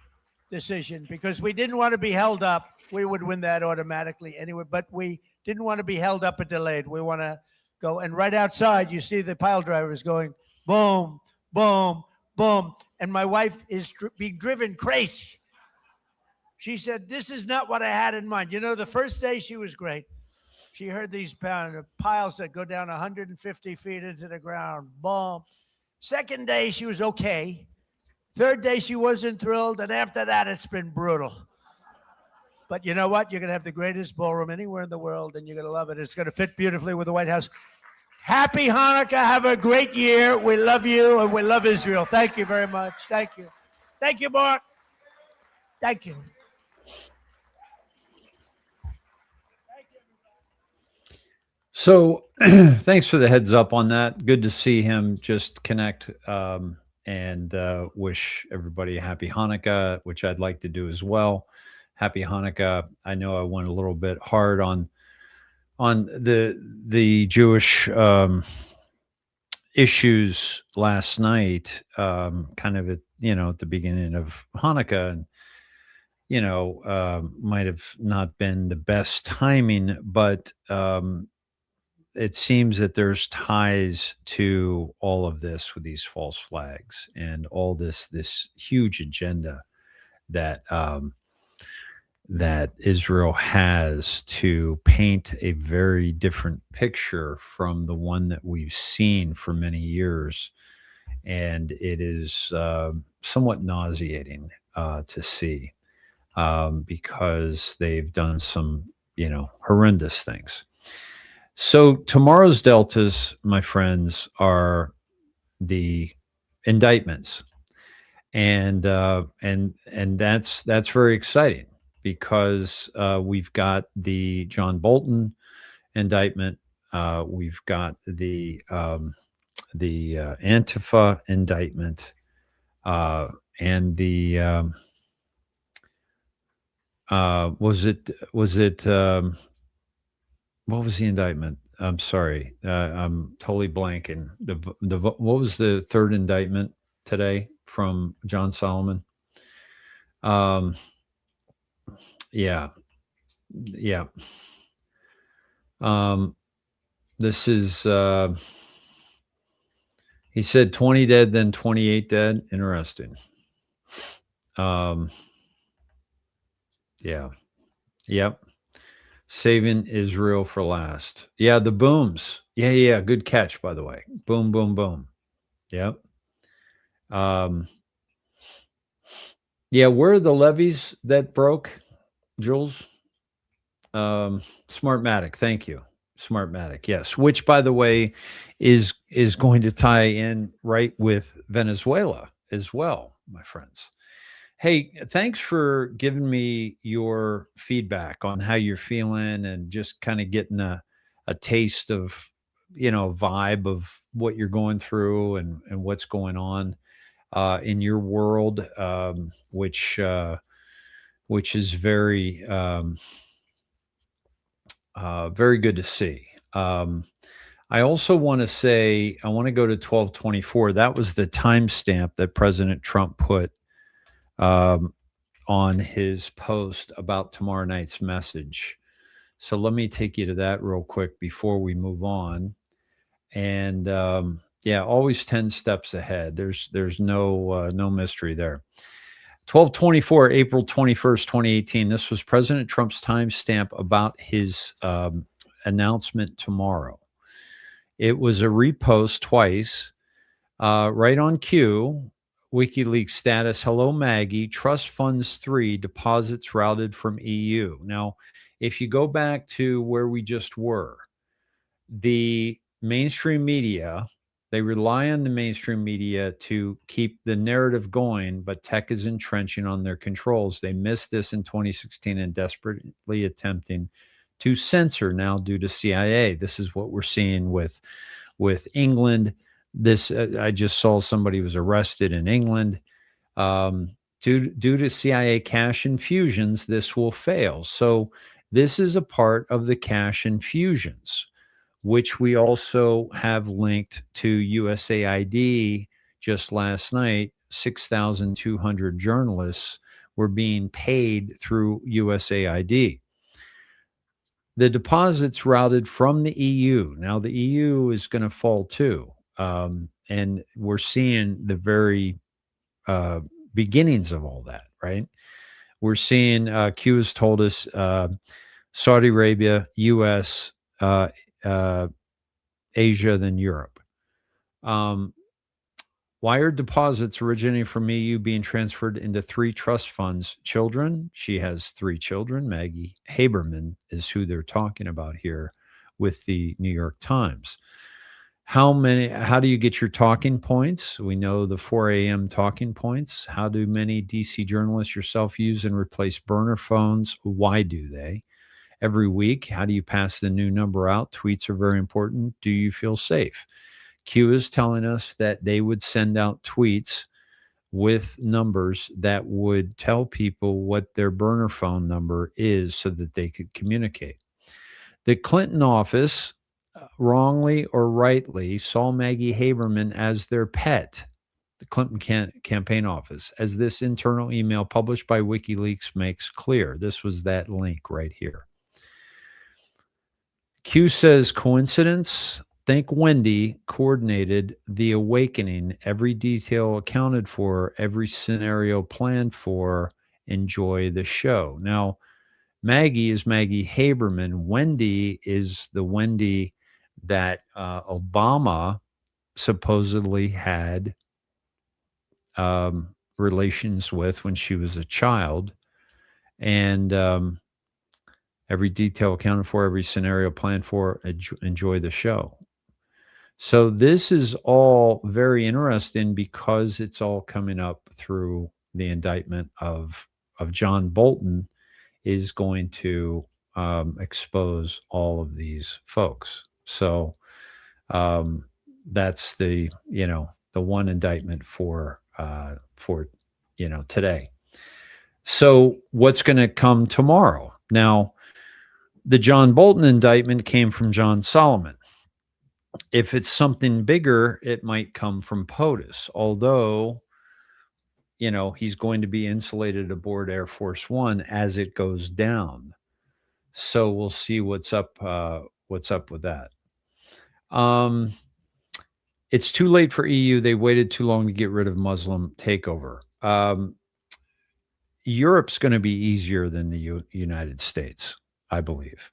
decision, because we didn't want to be held up. We would win that automatically anyway, but we didn't want to be held up or delayed. We want to go. And right outside, you see the pile drivers going boom, boom, boom. And my wife is being driven crazy. She said, this is not what I had in mind. You know, the first day she was great. She heard these piles that go down 150 feet into the ground. Boom. Second day, she was okay. Third day, she wasn't thrilled. And after that, it's been brutal. But you know what? You're going to have the greatest ballroom anywhere in the world, and you're going to love it. It's going to fit beautifully with the White House. Happy Hanukkah. Have a great year. We love you, and we love Israel. Thank you very much. Thank you. Thank you, Mark. Thank you. So thanks for the heads up on that. Good to see him just connect and wish everybody a happy Hanukkah, which I'd like to do as well. Happy Hanukkah. I know I went a little bit hard on the Jewish issues last night, kind of at the beginning of Hanukkah, and might have not been the best timing, but it seems that there's ties to all of this with these false flags and all this huge agenda that that Israel has to paint a very different picture from the one that we've seen for many years. And it is somewhat nauseating to see because they've done some, horrendous things. So tomorrow's deltas, my friends, are the indictments, and that's very exciting because we've got the John Bolton indictment, we've got the Antifa indictment, and the what was the indictment? I'm sorry. I'm totally blanking. What was the third indictment today from John Solomon? Yeah. This is, he said 20 dead, then 28 dead. Interesting. Yeah. Yep. Saving Israel for last. Yeah, the booms. Yeah. Good catch, by the way. Boom, boom, boom. Yep. Yeah, where are the levees that broke, Jules? Smartmatic. Thank you. Smartmatic. Yes. Which, by the way, is going to tie in right with Venezuela as well, my friends. Hey, thanks for giving me your feedback on how you're feeling and just kind of getting a taste of, vibe of what you're going through and what's going on in your world, which is very, very good to see. I also want to say, I want to go to 1224. That was the timestamp that President Trump put on his post about tomorrow night's message. So let me take you to that real quick before we move on. And always 10 steps ahead. There's no mystery there. 1224, April 21st, 2018. This was President Trump's timestamp about his announcement tomorrow. It was a repost twice, right on cue. WikiLeaks status, hello Maggie, trust funds 3, deposits routed from EU. Now, if you go back to where we just were, the mainstream media, they rely on the mainstream media to keep the narrative going, but tech is entrenching on their controls. They missed this in 2016 and desperately attempting to censor now due to CIA. This is what we're seeing with England. This I just saw somebody was arrested in England. Due to CIA cash infusions, this will fail. So this is a part of the cash infusions, which we also have linked to USAID. Just last night, 6,200 journalists were being paid through USAID. The deposits routed from the EU. Now the EU is going to fall too. And we're seeing the very beginnings of all that, right? We're seeing, Q has told us, Saudi Arabia, U.S., Asia than Europe. Wired deposits originating from EU being transferred into 3 trust funds. Children, she has 3 children. Maggie Haberman is who they're talking about here with the New York Times. How do you get your talking points? We know the 4 a.m. talking points. How do many DC journalists yourself use and replace burner phones? Why do they? Every week, how do you pass the new number out? Tweets are very important. Do you feel safe? Q is telling us that they would send out tweets with numbers that would tell people what their burner phone number is so that they could communicate. The Clinton office, wrongly or rightly, saw Maggie Haberman as their pet. The Clinton campaign office, as this internal email published by WikiLeaks makes clear. This was that link right here. Q says, coincidence? Think Wendy coordinated the awakening, every detail accounted for, every scenario planned for. Enjoy the show. Now, Maggie is Maggie Haberman. Wendy is the Wendy that Obama supposedly had relations with when she was a child. And every detail accounted for, every scenario planned for. Enjoy the show. So this is all very interesting because it's all coming up through the indictment of John Bolton is going to expose all of these folks. So that's the one indictment for today. So what's going to come tomorrow? Now, the John Bolton indictment came from John Solomon. If it's something bigger, it might come from POTUS, although, he's going to be insulated aboard Air Force One as it goes down. So we'll see what's up with that. It's too late for EU. They waited too long to get rid of Muslim takeover. Europe's going to be easier than the United States, I believe.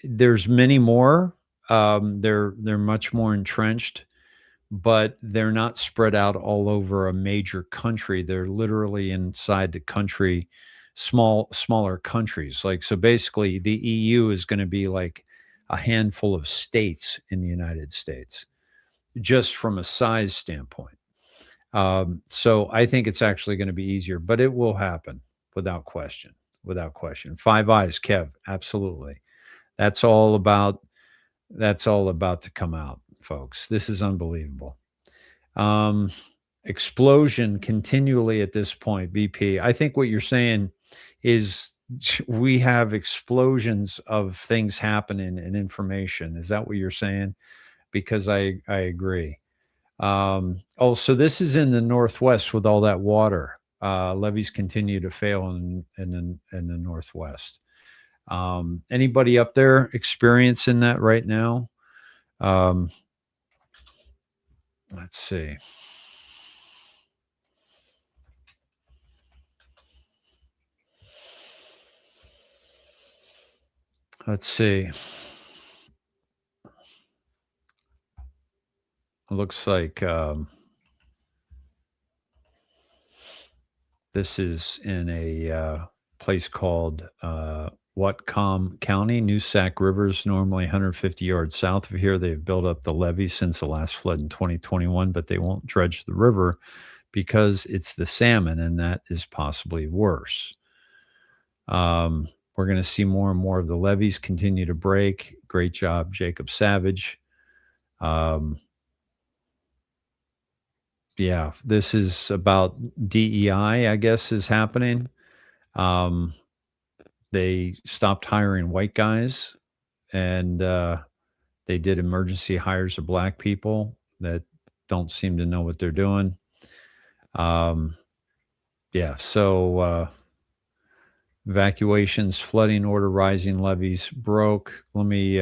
There's many more. They're much more entrenched, but they're not spread out all over a major country. They're literally inside the country, smaller countries. So basically the EU is going to be like a handful of states in the United States, just from a size standpoint. So I think it's actually going to be easier, but it will happen without question. Five Eyes, Kev, absolutely. That's all about to come out, folks. This is unbelievable. Explosion continually at this point, BP. I think what you're saying is we have explosions of things happening and information. Is that what you're saying? Because I agree. So this is in the Northwest with all that water. Levees continue to fail in the Northwest. Anybody up there experiencing that right now? Let's see. It looks like this is in a place called Whatcom County. Noosack River is normally 150 yards south of here. They've built up the levee since the last flood in 2021, but they won't dredge the river because it's the salmon, and that is possibly worse. We're going to see more and more of the levees continue to break. Great job, Jacob Savage. Yeah, this is about DEI, I guess, is happening. They stopped hiring white guys, and they did emergency hires of black people that don't seem to know what they're doing. So evacuations, flooding order, rising levees broke. Let me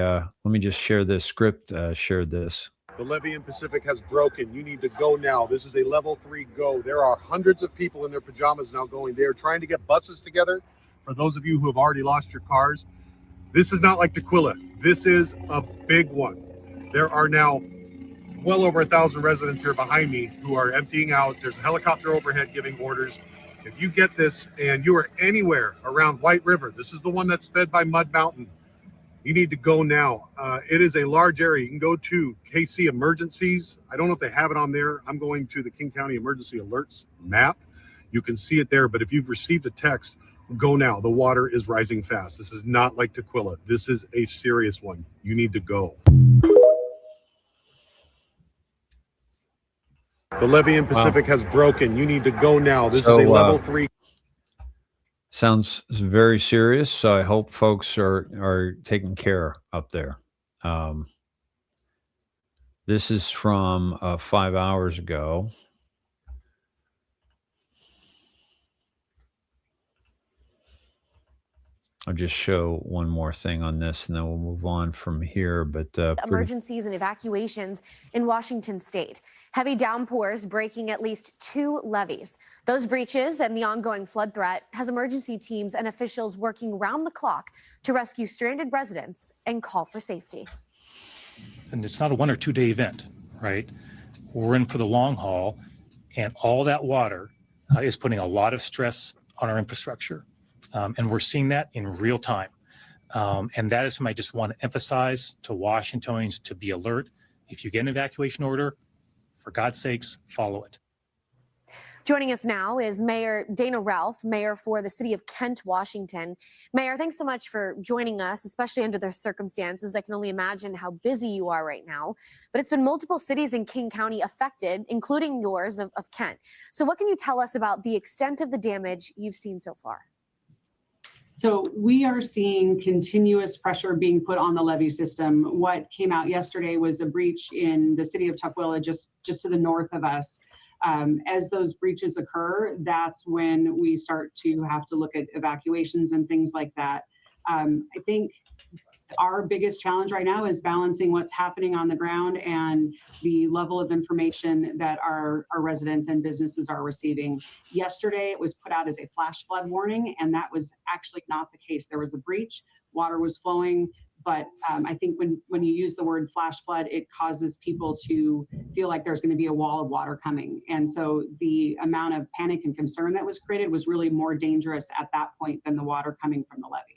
just share this script. Shared this. The levee in Pacific has broken. You need to go now. This is a level 3 go. There are hundreds of people in their pajamas now going. They are trying to get buses together. For those of you who have already lost your cars, this is not like Tequila. This is a big one. There are now well over 1,000 residents here behind me who are emptying out. There's a helicopter overhead giving orders. If you get this and you are anywhere around White River, this is the one that's fed by Mud Mountain, you need to go now. It is a large area. You can go to KC Emergencies. I don't know if they have it on there. I'm going to the King County Emergency Alerts map. You can see it there, but if you've received a text, go now. The water is rising fast. This is not like Tequila. This is a serious one. You need to go. The levee in Pacific has broken. You need to go now. This is a level 3. Sounds very serious. So I hope folks are taken care up there. This is from 5 hours ago. I'll just show one more thing on this and then we'll move on from here. But emergencies and evacuations in Washington state. Heavy downpours breaking at least 2 levees. Those breaches and the ongoing flood threat has emergency teams and officials working round the clock to rescue stranded residents and call for safety. And it's not a 1 or 2 day event, right? We're in for the long haul, and all that water is putting a lot of stress on our infrastructure. And we're seeing that in real time. And that is something I just want to emphasize to Washingtonians to be alert. If you get an evacuation order, for God's sakes, follow it. Joining us now is Mayor Dana Ralph, mayor for the city of Kent, Washington. Mayor, thanks so much for joining us, especially under the circumstances. I can only imagine how busy you are right now. But it's been multiple cities in King County affected, including yours of Kent. So what can you tell us about the extent of the damage you've seen so far? So we are seeing continuous pressure being put on the levee system. What came out yesterday was a breach in the city of Tukwila, just to the north of us. As those breaches occur, that's when we start to have to look at evacuations and things like that. I think our biggest challenge right now is balancing what's happening on the ground and the level of information that our residents and businesses are receiving. Yesterday, it was put out as a flash flood warning, and that was actually not the case. There was a breach, water was flowing, but I think when you use the word flash flood, it causes people to feel like there's going to be a wall of water coming. And so the amount of panic and concern that was created was really more dangerous at that point than the water coming from the levee.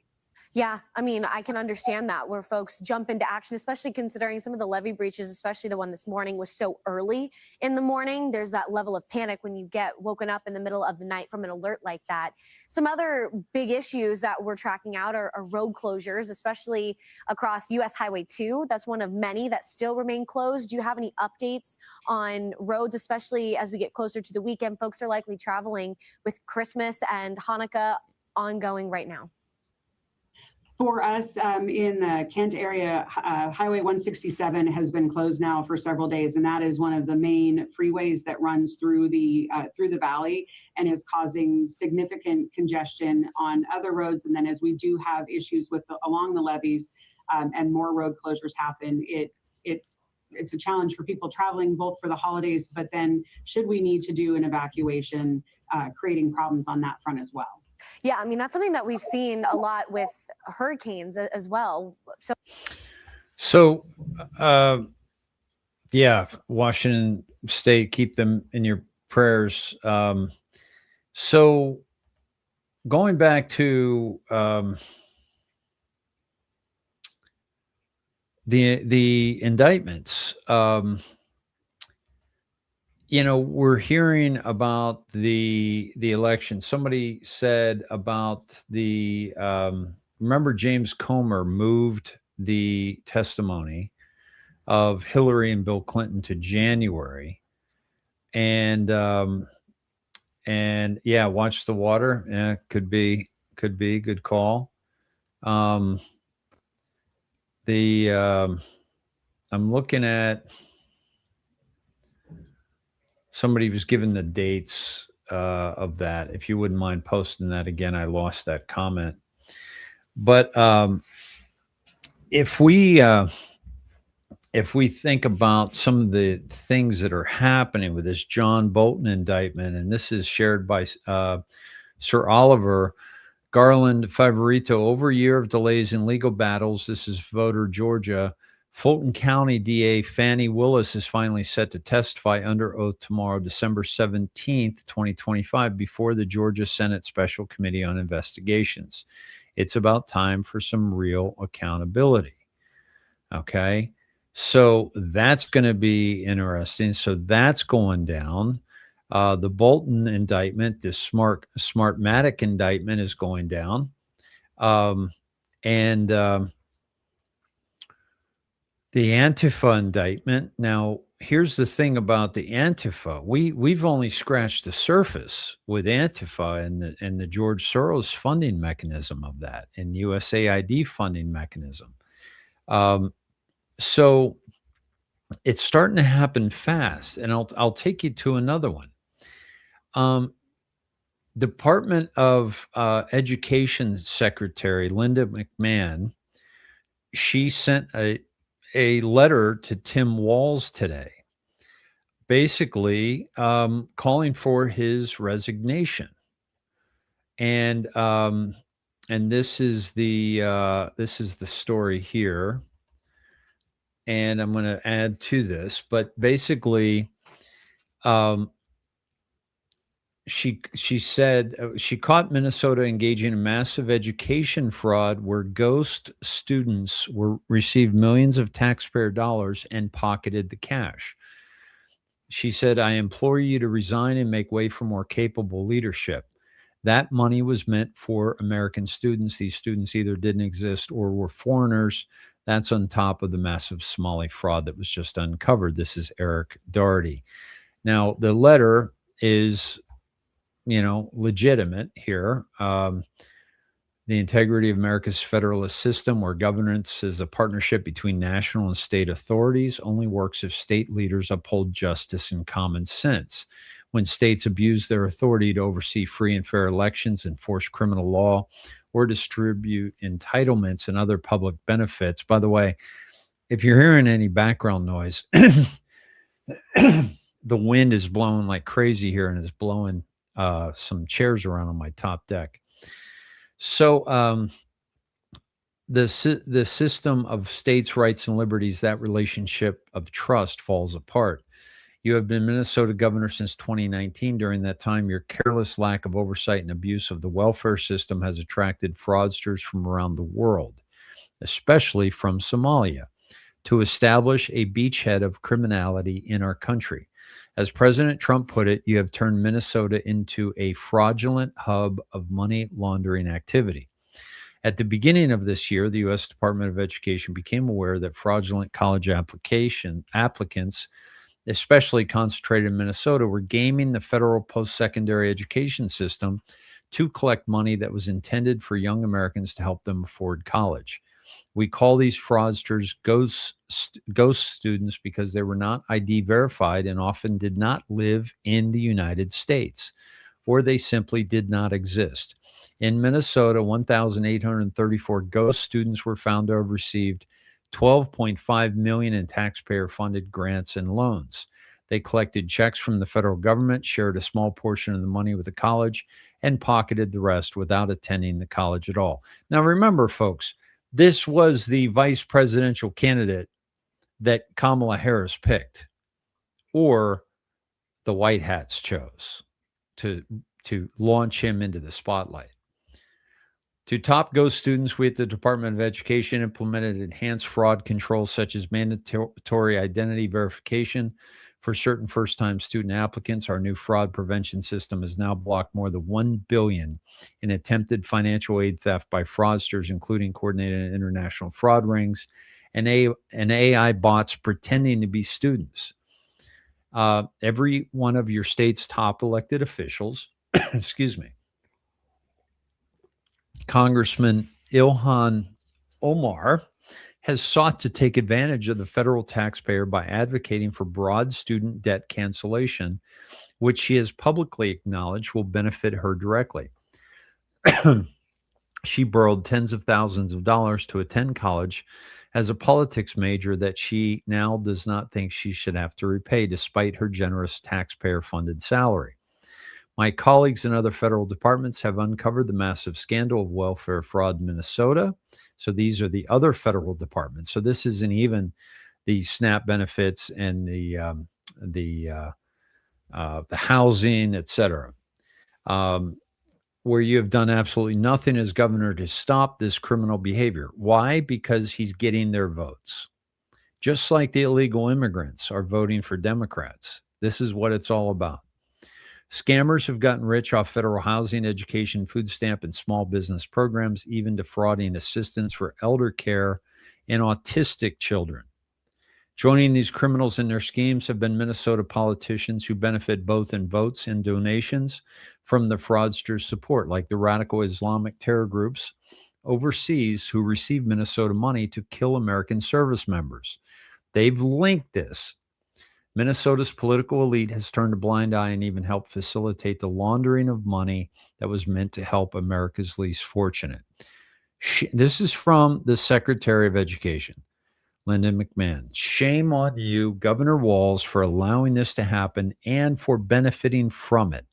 Yeah, I mean, I can understand that where folks jump into action, especially considering some of the levee breaches, especially the one this morning, was so early in the morning. There's that level of panic when you get woken up in the middle of the night from an alert like that. Some other big issues that we're tracking out are road closures, especially across US Highway 2. That's one of many that still remain closed. Do you have any updates on roads, especially as we get closer to the weekend? Folks are likely traveling with Christmas and Hanukkah ongoing right now. For us in the Kent area, Highway 167 has been closed now for several days, and that is one of the main freeways that runs through the valley and is causing significant congestion on other roads. And then as we do have issues with along the levees and more road closures happen, it's a challenge for people traveling both for the holidays, but then should we need to do an evacuation, creating problems on that front as well. Yeah, I mean, that's something that we've seen a lot with hurricanes as well. So yeah, Washington State, keep them in your prayers. So going back to the indictments, you know, we're hearing about the election. Somebody said about the remember James Comer moved the testimony of Hillary and Bill Clinton to January, and yeah, watch the water. Yeah, could be good call. I'm looking at. Somebody was given the dates of that. If you wouldn't mind posting that again, I lost that comment. But if we think about some of the things that are happening with this John Bolton indictment, and this is shared by Sir Oliver, Garland Favorito, over a year of delays in legal battles. This is voter Georgia. Fulton County DA Fannie Willis is finally set to testify under oath tomorrow, December 17th, 2025, before the Georgia Senate Special Committee on Investigations. It's about time for some real accountability. Okay. So that's going to be interesting. So that's going down. The Bolton indictment, this Smartmatic indictment is going down. And the Antifa indictment. Now, here's the thing about the Antifa. We've only scratched the surface with Antifa and the George Soros funding mechanism of that, and USAID funding mechanism. So it's starting to happen fast, and I'll take you to another one. Department of Education Secretary Linda McMahon, she sent a letter to Tim Walz today, basically calling for his resignation. And this is the story here. And I'm going to add to this, but basically, she said she caught Minnesota engaging in massive education fraud where ghost students received millions of taxpayer dollars and pocketed the cash. She said, I implore you to resign and make way for more capable leadership. That money was meant for American students. These students either didn't exist or were foreigners. That's on top of the massive Somali fraud that was just uncovered. This is Eric Doherty. Now, the letter is, legitimate here. The integrity of America's federalist system, where governance is a partnership between national and state authorities, only works if state leaders uphold justice and common sense. When states abuse their authority to oversee free and fair elections, enforce criminal law, or distribute entitlements and other public benefits. By the way, if you're hearing any background noise, the wind is blowing like crazy here and is blowing some chairs around on my top deck. So the system of states' rights and liberties, that relationship of trust falls apart. You have been Minnesota governor since 2019. During that time, your careless lack of oversight and abuse of the welfare system has attracted fraudsters from around the world, especially from Somalia, to establish a beachhead of criminality in our country. As President Trump put it, you have turned Minnesota into a fraudulent hub of money laundering activity. At the beginning of this year, the U.S. Department of Education became aware that fraudulent college applicants, especially concentrated in Minnesota, were gaming the federal post-secondary education system to collect money that was intended for young Americans to help them afford college. We call these fraudsters ghost students because they were not ID verified and often did not live in the United States, or they simply did not exist. In Minnesota, 1,834 ghost students were found to have received $12.5 million in taxpayer-funded grants and loans. They collected checks from the federal government, shared a small portion of the money with the college, and pocketed the rest without attending the college at all. Now, remember, folks, this was the vice presidential candidate that Kamala Harris picked, or the White Hats chose to launch him into the spotlight. To top ghost students, we at the Department of Education implemented enhanced fraud controls such as mandatory identity verification for certain first-time student applicants. Our new fraud prevention system has now blocked more than $1 billion in attempted financial aid theft by fraudsters, including coordinated international fraud rings and AI bots pretending to be students. Every one of your state's top elected officials, excuse me, Congressman Ilhan Omar, has sought to take advantage of the federal taxpayer by advocating for broad student debt cancellation, which she has publicly acknowledged will benefit her directly. She borrowed tens of thousands of dollars to attend college as a politics major that she now does not think she should have to repay, despite her generous taxpayer-funded salary. My colleagues in other federal departments have uncovered the massive scandal of welfare fraud in Minnesota. So these are the other federal departments. So this isn't even the SNAP benefits and the housing, et cetera, where you have done absolutely nothing as governor to stop this criminal behavior. Why? Because he's getting their votes. Just like the illegal immigrants are voting for Democrats. This is what it's all about. Scammers have gotten rich off federal housing, education, food stamp, and small business programs, even defrauding assistance for elder care and autistic children. Joining these criminals in their schemes have been Minnesota politicians who benefit both in votes and donations from the fraudsters' support, like the radical Islamic terror groups overseas who receive Minnesota money to kill American service members. They've linked this. Minnesota's political elite has turned a blind eye and even helped facilitate the laundering of money that was meant to help America's least fortunate. This is from the Secretary of Education, Linda McMahon. Shame on you, Governor Walz, for allowing this to happen and for benefiting from it.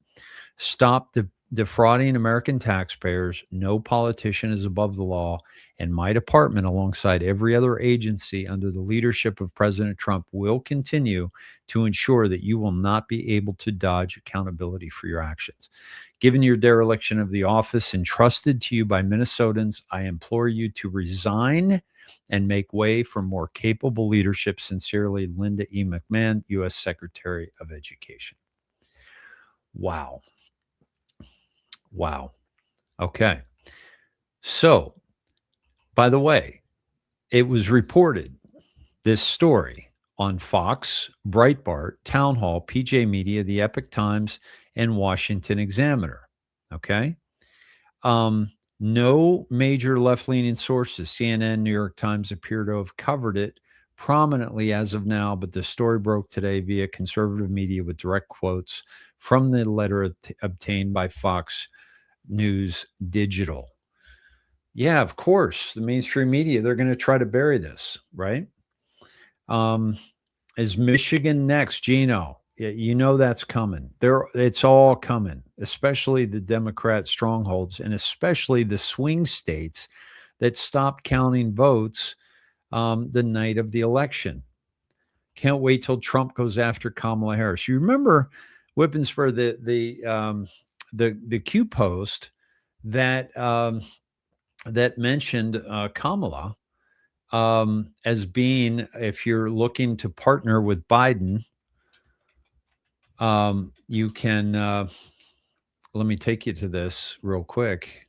Stop defrauding American taxpayers. No politician is above the law, and my department, alongside every other agency under the leadership of President Trump, will continue to ensure that you will not be able to dodge accountability for your actions. Given your dereliction of the office entrusted to you by Minnesotans, I implore you to resign and make way for more capable leadership. Sincerely, Linda E. McMahon, U.S. Secretary of Education. Wow. Wow. Okay. So, by the way, it was reported, this story, on Fox, Breitbart, Town Hall, PJ Media, the Epoch Times, and Washington Examiner. Okay. No major left-leaning sources, CNN, New York Times, appear to have covered it prominently as of now, but the story broke today via conservative media with direct quotes from the letter obtained by Fox News Digital. Yeah, of course, the mainstream media, they're going to try to bury this, right? Is Michigan next, Gino? You know that's coming. It's all coming, especially the Democrat strongholds and especially the swing states that stopped counting votes the night of the election. Can't wait till Trump goes after Kamala Harris. You remember, Whippensper, the Q post that that mentioned Kamala as being, if you're looking to partner with Biden, you can, let me take you to this real quick.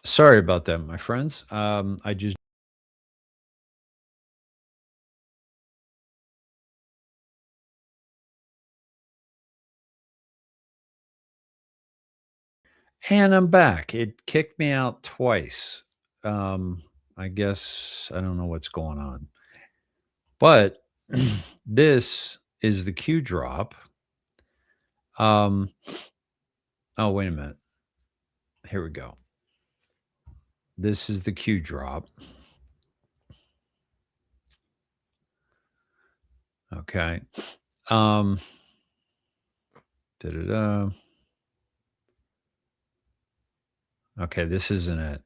Sorry about that, my friends. I just, and I'm back. It kicked me out twice. I guess I don't know what's going on. But this is the Q drop. Oh, wait a minute. Here we go. This is the Q drop. Okay. Okay, this isn't it.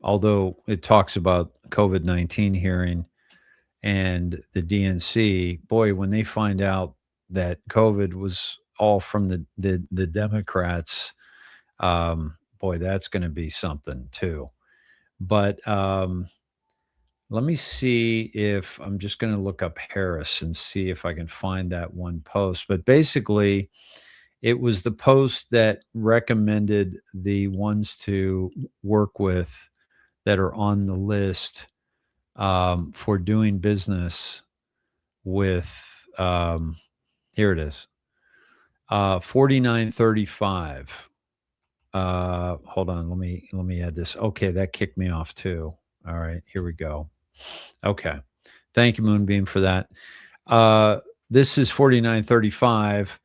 Although it talks about COVID-19 hearing and the DNC, boy, when they find out that COVID was all from the Democrats, boy, that's going to be something too. But let me see if I'm just going to look up Harris and see if I can find that one post. But basically, it was the post that recommended the ones to work with that are on the list for doing business with, here it is, 4935. Hold on, let me add this. Okay, that kicked me off too. All right, here we go. Okay. Thank you, Moonbeam, for that. This is 4935.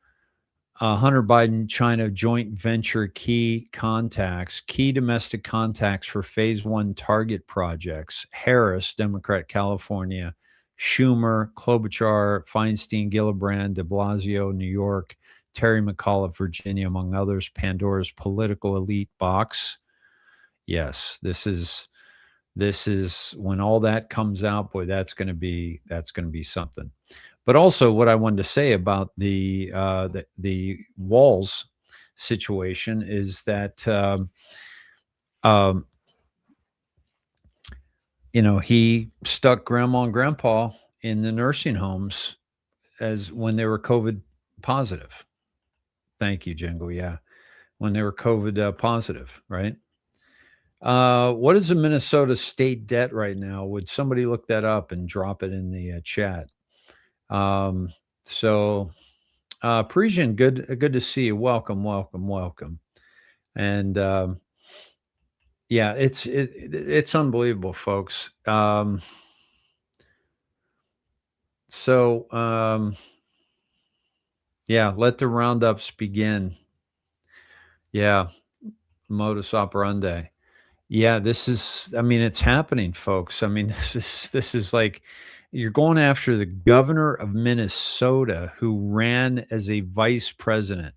Hunter Biden, China joint venture key domestic contacts for phase 1 target projects. Harris, Democrat, California. Schumer, Klobuchar, Feinstein, Gillibrand, de Blasio, New York. Terry McAuliffe, Virginia, among others. Pandora's political elite box. Yes, this is when all that comes out, boy, that's going to be something. But also, what I wanted to say about the Walls situation is that he stuck grandma and grandpa in the nursing homes as when they were COVID positive. Thank you, Jingle. Yeah, when they were COVID positive, right? What is the Minnesota state debt right now? Would somebody look that up and drop it in the chat? Parisian, good to see you. Welcome. And yeah, it's unbelievable, folks. Yeah, let the roundups begin. Yeah, modus operandi. Yeah, it's happening, folks. This is like you're going after the governor of Minnesota who ran as a vice president,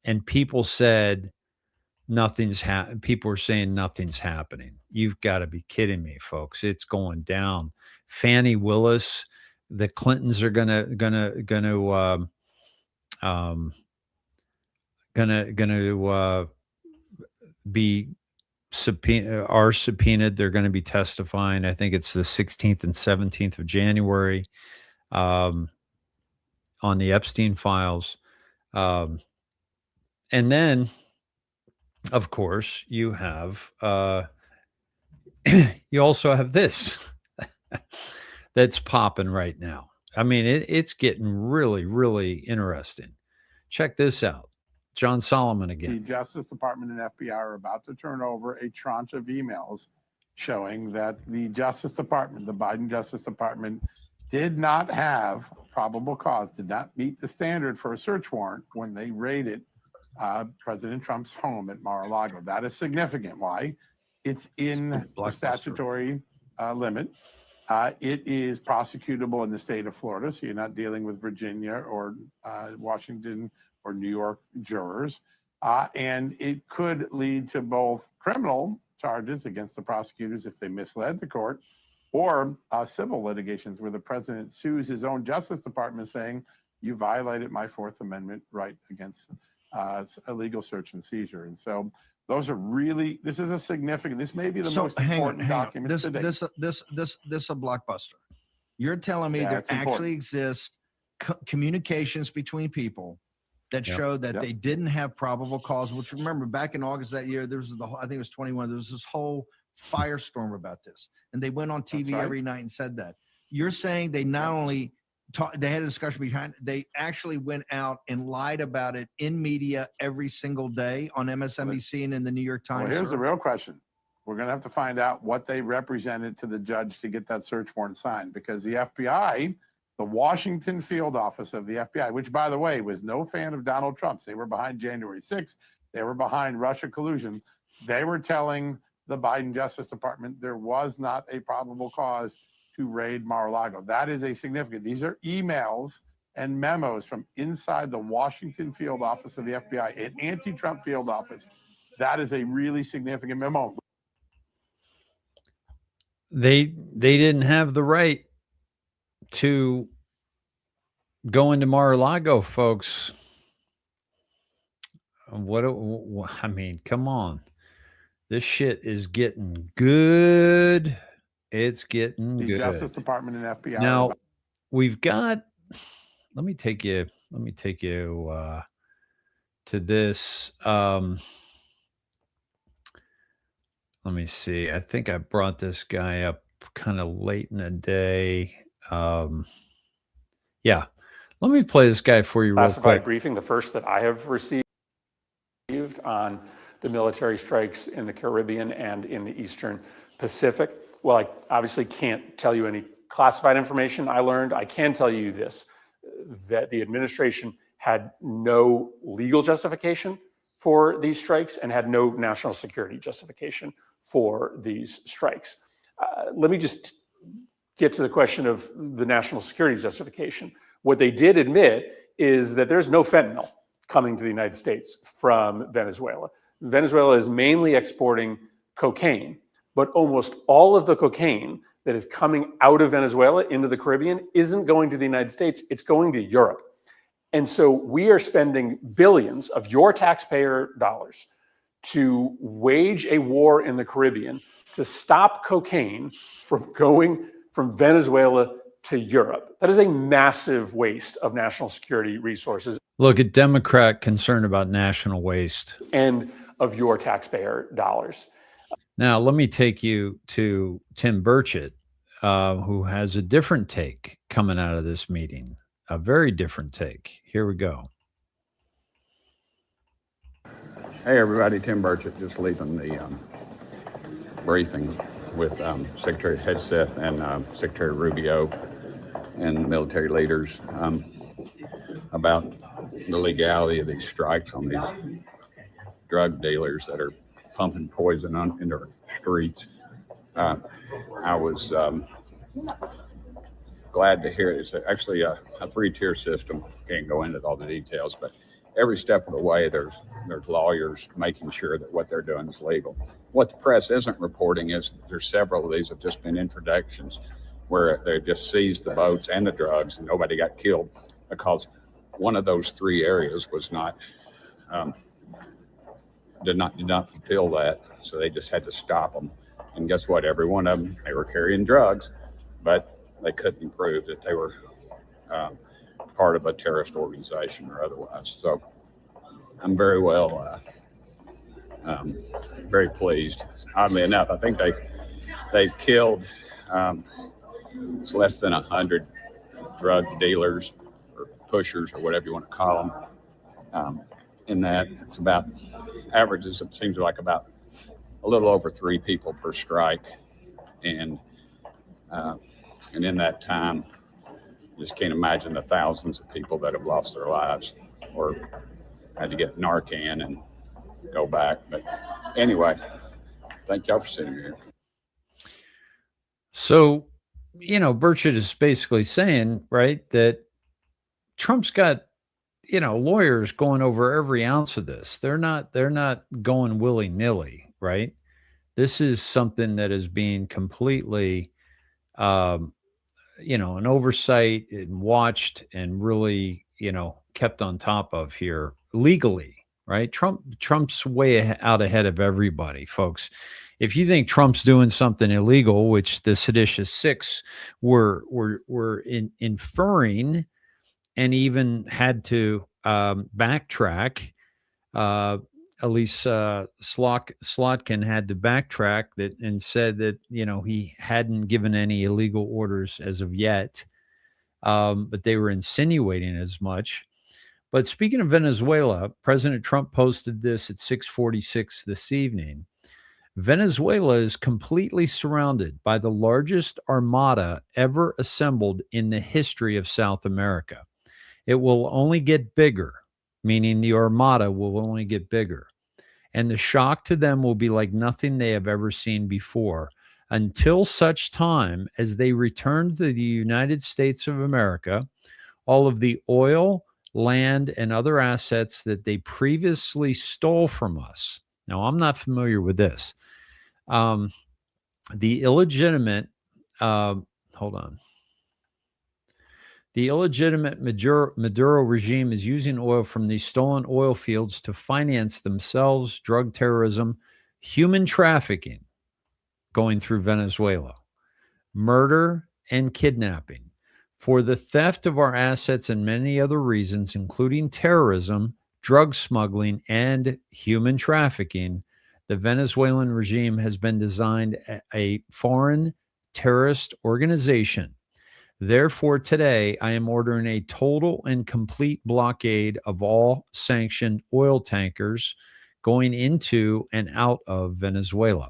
and people said people are saying nothing's happening. You've got to be kidding me, folks. It's going down. Fannie Willis, the Clintons are gonna be subpoenaed. They're going to be testifying. I think it's the 16th and 17th of January on the Epstein files. And then, of course, you have you also have this that's popping right now. It's getting really, really interesting. Check this out. John Solomon again. The Justice Department and FBI are about to turn over a tranche of emails showing that the Justice Department, the Biden Justice Department, did not have probable cause, did not meet the standard for a search warrant when they raided President Trump's home at Mar-a-Lago. That is significant. Why? It's in the statutory limit. It is prosecutable in the state of Florida, so you're not dealing with Virginia or Washington or New York jurors. And it could lead to both criminal charges against the prosecutors if they misled the court, or civil litigations where the president sues his own Justice Department saying, you violated my Fourth Amendment right against illegal search and seizure. And so those are really, this is a significant, this may be the most important document today. This a blockbuster. You're telling me there actually exists communications between people that showed that they didn't have probable cause, which, remember, back in August that year, there was I think it was 21, there was this whole firestorm about this. And they went on TV every night and said that. You're saying they not only they had a discussion behind, they actually went out and lied about it in media every single day on MSNBC and in the New York Times. Well, here's the real question. We're going to have to find out what they represented to the judge to get that search warrant signed, because the FBI, the Washington field office of the FBI, which, by the way, was no fan of Donald Trump's. They were behind January 6th. They were behind Russia collusion. They were telling the Biden Justice Department there was not a probable cause to raid Mar-a-Lago. That is a significant. These are emails and memos from inside the Washington field office of the FBI, an anti-Trump field office. That is a really significant memo. They didn't have the right to go into Mar-a-Lago, folks. Come on. This shit is getting good. It's getting good. The Justice Department and FBI. Now, we've got, let me take you to this. Let me see. I think I brought this guy up kind of late in the day. Yeah. Let me play this guy for you real quick. Classified briefing, the first that I have received on the military strikes in the Caribbean and in the Eastern Pacific. Well, I obviously can't tell you any classified information I learned. I can tell you this, that the administration had no legal justification for these strikes and had no national security justification for these strikes. Let me just get to the question of the national security justification. What they did admit is that there's no fentanyl coming to the United States from Venezuela. Venezuela is mainly exporting cocaine, but almost all of the cocaine that is coming out of Venezuela into the Caribbean isn't going to the United States, it's going to Europe. And so we are spending billions of your taxpayer dollars to wage a war in the Caribbean to stop cocaine from going from Venezuela to Europe. That is a massive waste of national security resources. Look, a Democrat concerned about national waste. And of your taxpayer dollars. Now, let me take you to Tim Burchett, who has a different take coming out of this meeting, a very different take. Here we go. Hey, everybody. Tim Burchett, just leaving the briefing with Secretary Hegseth and Secretary Rubio and military leaders about the legality of these strikes on these drug dealers that are pumping poison into our streets. I was glad to hear it. It's actually a three-tier system. Can't go into all the details, but every step of the way, there's lawyers making sure that what they're doing is legal. What the press isn't reporting is there's several of these have just been introductions where they just seized the boats and the drugs and nobody got killed because one of those three areas was not did not fulfill that, so they just had to stop them. And guess what? Every one of them, they were carrying drugs, but they couldn't prove that they were part of a terrorist organization or otherwise. So I'm very very pleased. Oddly enough, I think they've killed it's less than 100 drug dealers or pushers or whatever you want to call them. In that, it's about averages. It seems like about a little over 3 people per strike, and in that time, you just can't imagine the thousands of people that have lost their lives or had to get Narcan and go back. But anyway, thank y'all for sitting here. So, Burchett is basically saying, right, that Trump's got, lawyers going over every ounce of this. They're not going willy-nilly, right? This is something that is being completely, an oversight and watched and really, kept on top of here legally, right? Trump's way out ahead of everybody, folks. If you think Trump's doing something illegal, which the seditious six were inferring, and even had to backtrack. At least Slotkin had to backtrack that and said that he hadn't given any illegal orders as of yet, but they were insinuating as much. But speaking of Venezuela, President Trump posted this at 6:46 this evening. Venezuela is completely surrounded by the largest armada ever assembled in the history of South America. It will only get bigger, meaning the armada will only get bigger. And the shock to them will be like nothing they have ever seen before until such time as they return to the United States of America, all of the oil, land, and other assets that they previously stole from us. Now, I'm not familiar with this. The illegitimate, The illegitimate Maduro regime is using oil from these stolen oil fields to finance themselves, drug terrorism, human trafficking going through Venezuela, murder, and kidnapping. For the theft of our assets and many other reasons, including terrorism, drug smuggling, and human trafficking, the Venezuelan regime has been designed a foreign terrorist organization. Therefore, today, I am ordering a total and complete blockade of all sanctioned oil tankers going into and out of Venezuela.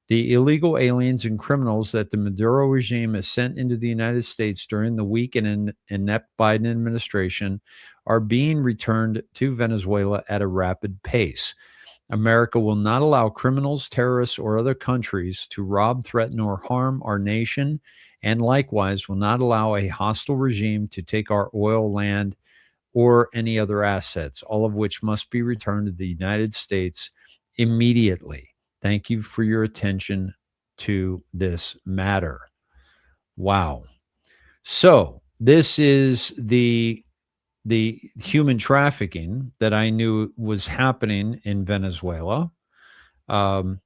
The illegal aliens and criminals that the Maduro regime has sent into the United States during the weak and inept Biden administration are being returned to Venezuela at a rapid pace. America will not allow criminals, terrorists, or other countries to rob, threaten, or harm our nation, and likewise will not allow a hostile regime to take our oil, land, or any other assets, all of which must be returned to the United States immediately. Thank you for your attention to this matter. Wow. So this is the human trafficking that I knew was happening in Venezuela. And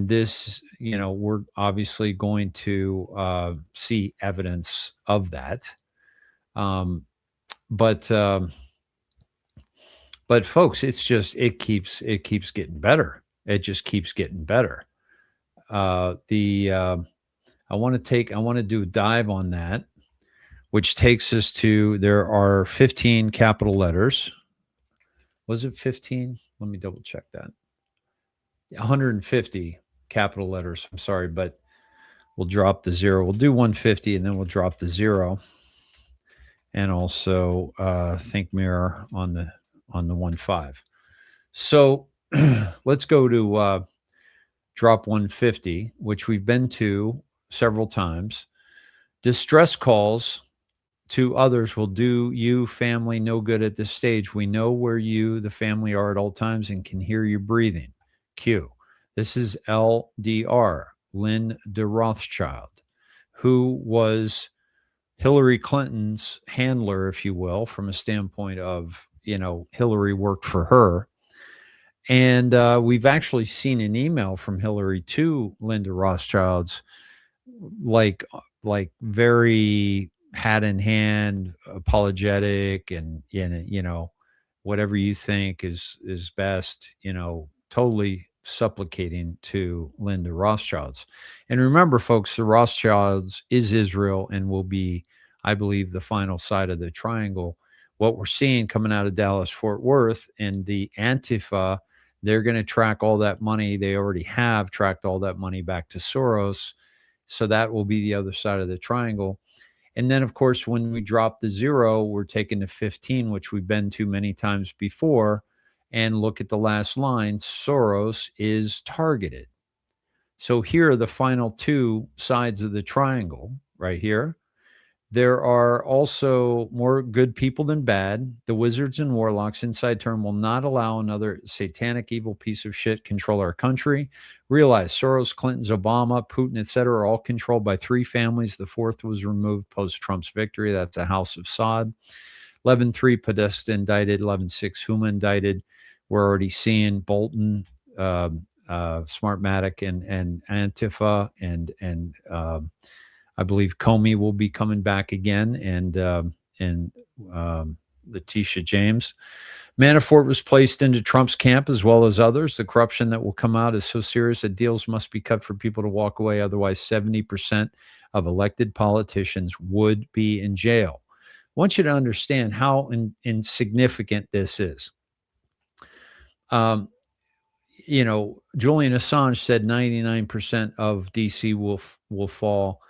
this, we're obviously going to see evidence of that. But folks, it keeps getting better. It just keeps getting better. I want to do a dive on that, which takes us to, there are 15 capital letters. Was it 15? Let me double check that. 150 capital letters. I'm sorry, but we'll drop the zero. We'll do 150 and then we'll drop the zero. And also think mirror on the 1.5. So let's go to drop 150, which we've been to several times. Distress calls to others will do you, family, no good at this stage. We know where you, the family, are at all times and can hear you breathing. Q. This is LDR, Linda Rothschild, who was Hillary Clinton's handler, if you will, from a standpoint of, Hillary worked for her. And we've actually seen an email from Hillary to Linda Rothschild's, like very hat in hand, apologetic, and whatever you think is best, totally supplicating to Linda Rothschild's. And remember, folks, the Rothschilds is Israel and will be, I believe, the final side of the triangle. What we're seeing coming out of Dallas, Fort Worth, and the Antifa, they're going to track all that money. They already have tracked all that money back to Soros. So that will be the other side of the triangle. And then, of course, when we drop the zero, we're taking to 15, which we've been to many times before. And look at the last line, Soros is targeted. So here are the final two sides of the triangle right here. There are also more good people than bad. The wizards and warlocks, inside term, will not allow another satanic evil piece of shit control our country. Realize Soros, Clinton's, Obama, Putin, etc. are all controlled by three families. The fourth was removed post-Trump's victory. That's the House of Saud. 11-3 Podesta indicted. 11-6 Huma indicted. We're already seeing Bolton, Smartmatic, and Antifa, and I believe Comey will be coming back again, and Letitia James. Manafort was placed into Trump's camp as well as others. The corruption that will come out is so serious that deals must be cut for people to walk away. Otherwise, 70% of elected politicians would be in jail. I want you to understand how insignificant this is. Julian Assange said 99% of DC will fall.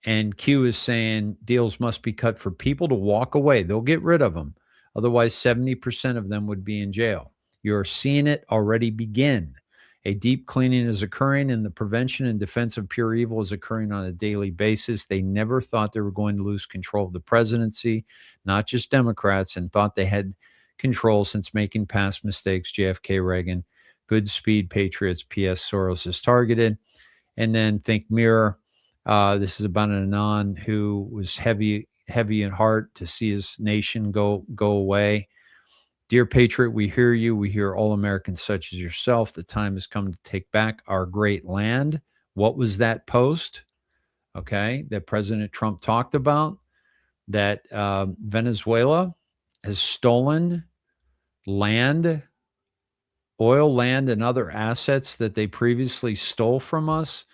And Q is saying deals must be cut for people to walk away. They'll get rid of them. Otherwise, 70% of them would be in jail. You're seeing it already begin. A deep cleaning is occurring, and the prevention and defense of pure evil is occurring on a daily basis. They never thought they were going to lose control of the presidency, not just Democrats, and thought they had control since making past mistakes. JFK, Reagan, good speed, Patriots, PS, Soros is targeted. And then think mirror. This is about an Anon who was heavy in heart to see his nation go away. Dear Patriot, we hear you. We hear all Americans such as yourself. The time has come to take back our great land. What was that post? Okay, that President Trump talked about, that Venezuela has stolen land, oil, land, and other assets that they previously stole from us.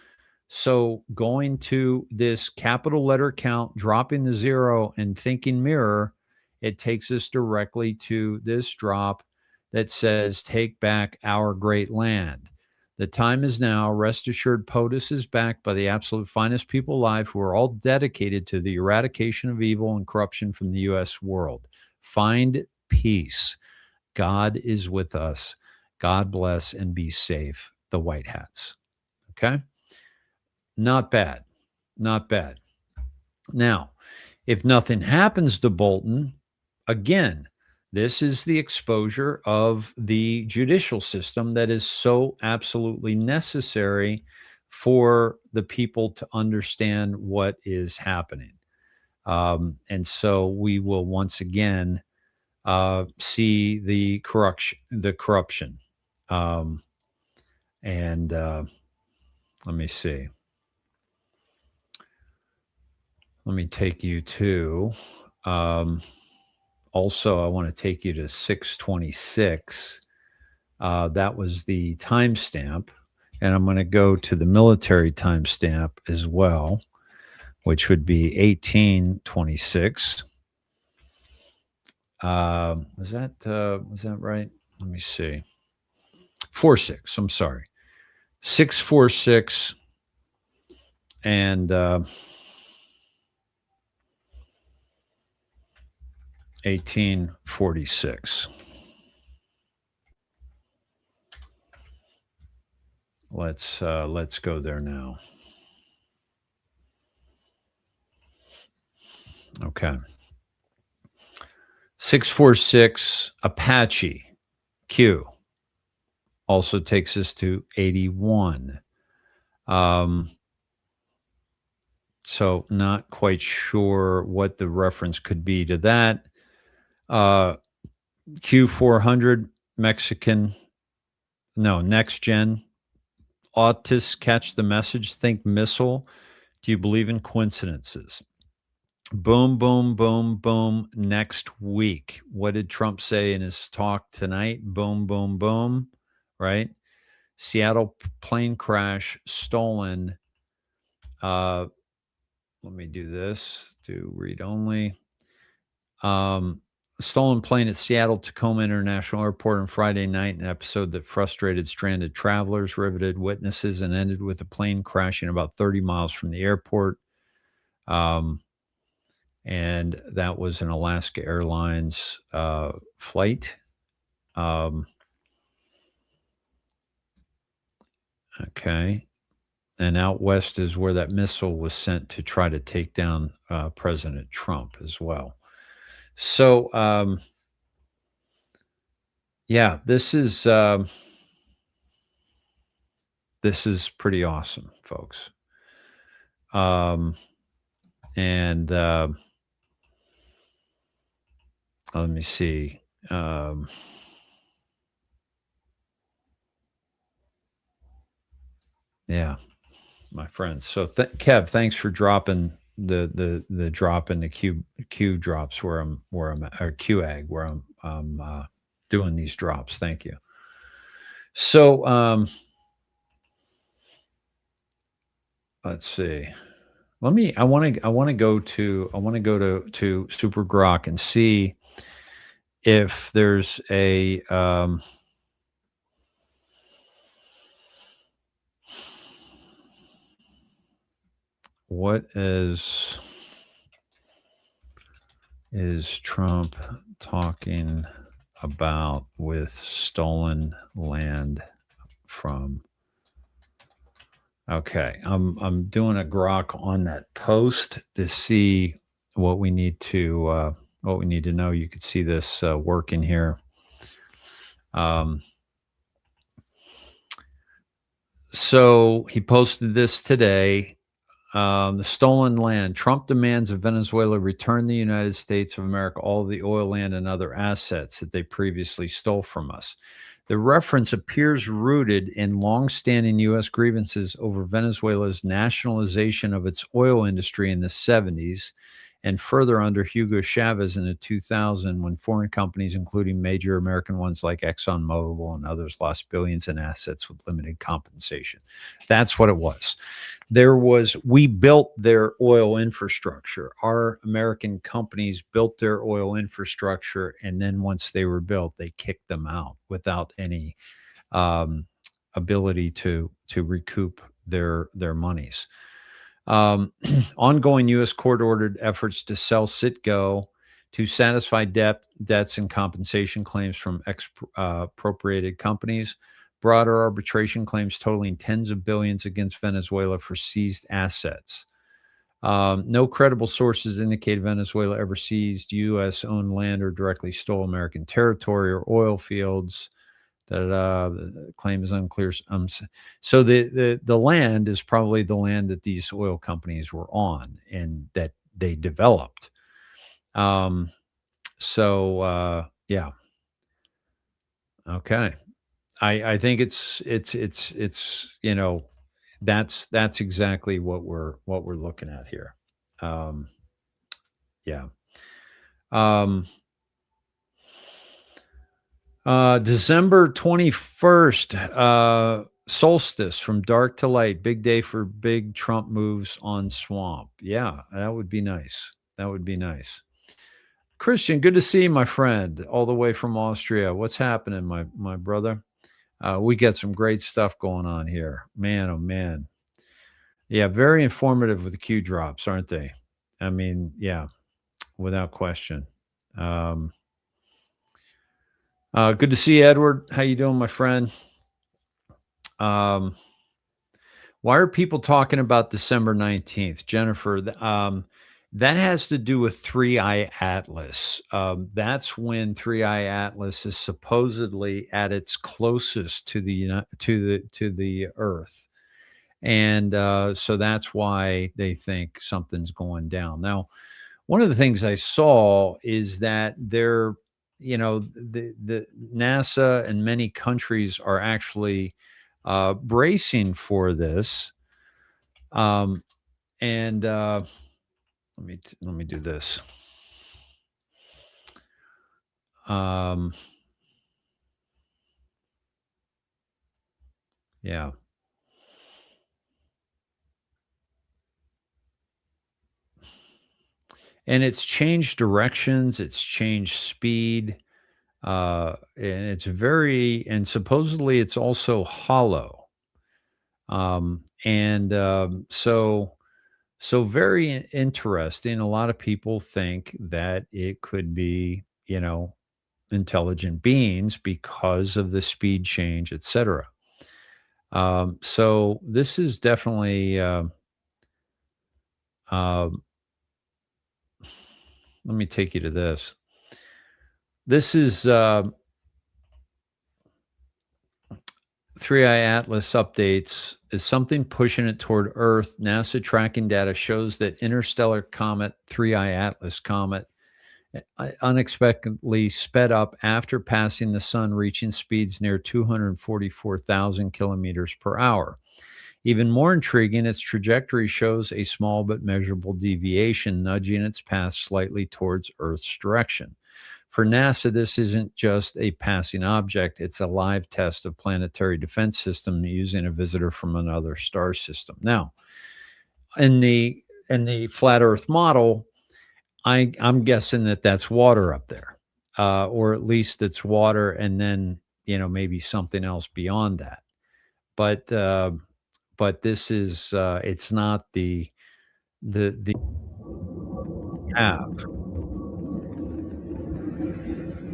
So going to this capital letter count, dropping the zero, and thinking mirror, it takes us directly to this drop that says, take back our great land. The time is now. Rest assured, POTUS is backed by the absolute finest people alive who are all dedicated to the eradication of evil and corruption from the U.S. world. Find peace. God is with us. God bless and be safe. The White Hats. Okay? Not bad. Not bad. Now, if nothing happens to Bolton, again, this is the exposure of the judicial system that is so absolutely necessary for the people to understand what is happening. And so we will once again see the corruption. And let me see. Let me take you to, also, I want to take you to 626. That was the timestamp. And I'm going to go to the military timestamp as well, which would be 1826. Was that right? Let me see. 46. I'm sorry. 646 and 1846. Let's go there now. Okay. 646 Apache Q also takes us to 81. So not quite sure what the reference could be to that. Q400 Mexican, no, next gen. Autists catch the message, think missile. Do you believe in coincidences? Boom, boom, boom, boom. Next week. What did Trump say in his talk tonight? Boom, boom, boom. Right? Seattle plane crash stolen. Let me do this. Do read only. Stolen plane at Seattle Tacoma International Airport on Friday night, an episode that frustrated stranded travelers, riveted witnesses, and ended with the plane crashing about 30 miles from the airport. And that was an Alaska Airlines flight. Okay. And out west is where that missile was sent to try to take down President Trump as well. So, yeah, this is pretty awesome, folks. And let me see. Yeah, my friends. So, Kev, thanks for dropping the drop in the Q drops where I'm at, or QAG where I'm doing these drops. Thank you. So let's see. I want to go to Super Grok and see if there's a what is Trump talking about with stolen land from? Okay, I'm doing a grok on that post to see what we need to know. You could see this working here. So he posted this today. The stolen land. Trump demands of Venezuela return the United States of America all the oil, land, and other assets that they previously stole from us. The reference appears rooted in longstanding U.S. grievances over Venezuela's nationalization of its oil industry in the 70s, and further under Hugo Chavez in the 2000s, when foreign companies, including major American ones like ExxonMobil and others, lost billions in assets with limited compensation. That's what it was. We built their oil infrastructure. Our American companies built their oil infrastructure, and then once they were built, they kicked them out without any ability to recoup their monies. Ongoing U.S. court-ordered efforts to sell Citgo to satisfy debts and compensation claims from expropriated companies. Broader arbitration claims totaling tens of billions against Venezuela for seized assets. No credible sources indicate Venezuela ever seized U.S.-owned land or directly stole American territory or oil fields. The claim is unclear. So the land is probably the land that these oil companies were on and that they developed. Yeah. Okay. I think it's that's exactly what we're looking at here. Yeah. December 21st, solstice, from dark to light, big day for big Trump moves on swamp. Yeah, that would be nice. That would be nice. Christian, good to see you, my friend, all the way from Austria. What's happening, my brother? We got some great stuff going on here. Man, oh man. Yeah, very informative with the Q drops, aren't they? I mean, yeah, without question. Good to see you, Edward. How you doing, my friend? Why are people talking about December 19th? Jennifer, that has to do with 3i Atlas. That's when 3i Atlas is supposedly at its closest to the Earth. And so that's why they think something's going down. Now, one of the things I saw is that the NASA and many countries are actually bracing for this. And let me do this. Yeah. And it's changed directions, it's changed speed, and it's and supposedly it's also hollow. So very interesting. A lot of people think that it could be, intelligent beings because of the speed change, etc. So this is definitely, let me take you to this. This is 3i Atlas updates. Is something pushing it toward Earth? NASA tracking data shows that interstellar comet 3i Atlas comet unexpectedly sped up after passing the sun, reaching speeds near 244,000 kilometers per hour. Even more intriguing, its trajectory shows a small but measurable deviation, nudging its path slightly towards Earth's direction. For NASA, this isn't just a passing object. It's a live test of planetary defense system using a visitor from another star system. Now, in the flat Earth model, I'm guessing that that's water up there, or at least it's water, and then maybe something else beyond that. But this is it's not the have.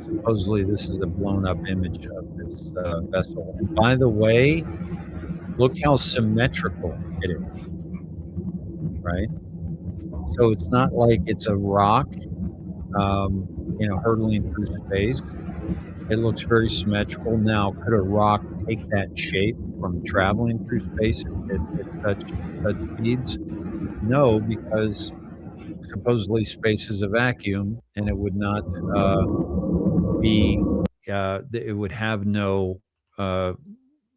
Supposedly, this is a blown up image of this vessel. And by the way, look how symmetrical it is, right? So it's not like it's a rock, hurtling through space. It looks very symmetrical. Now, could a rock take that shape from traveling through space at such speeds? No, because supposedly space is a vacuum, and it would not it would have no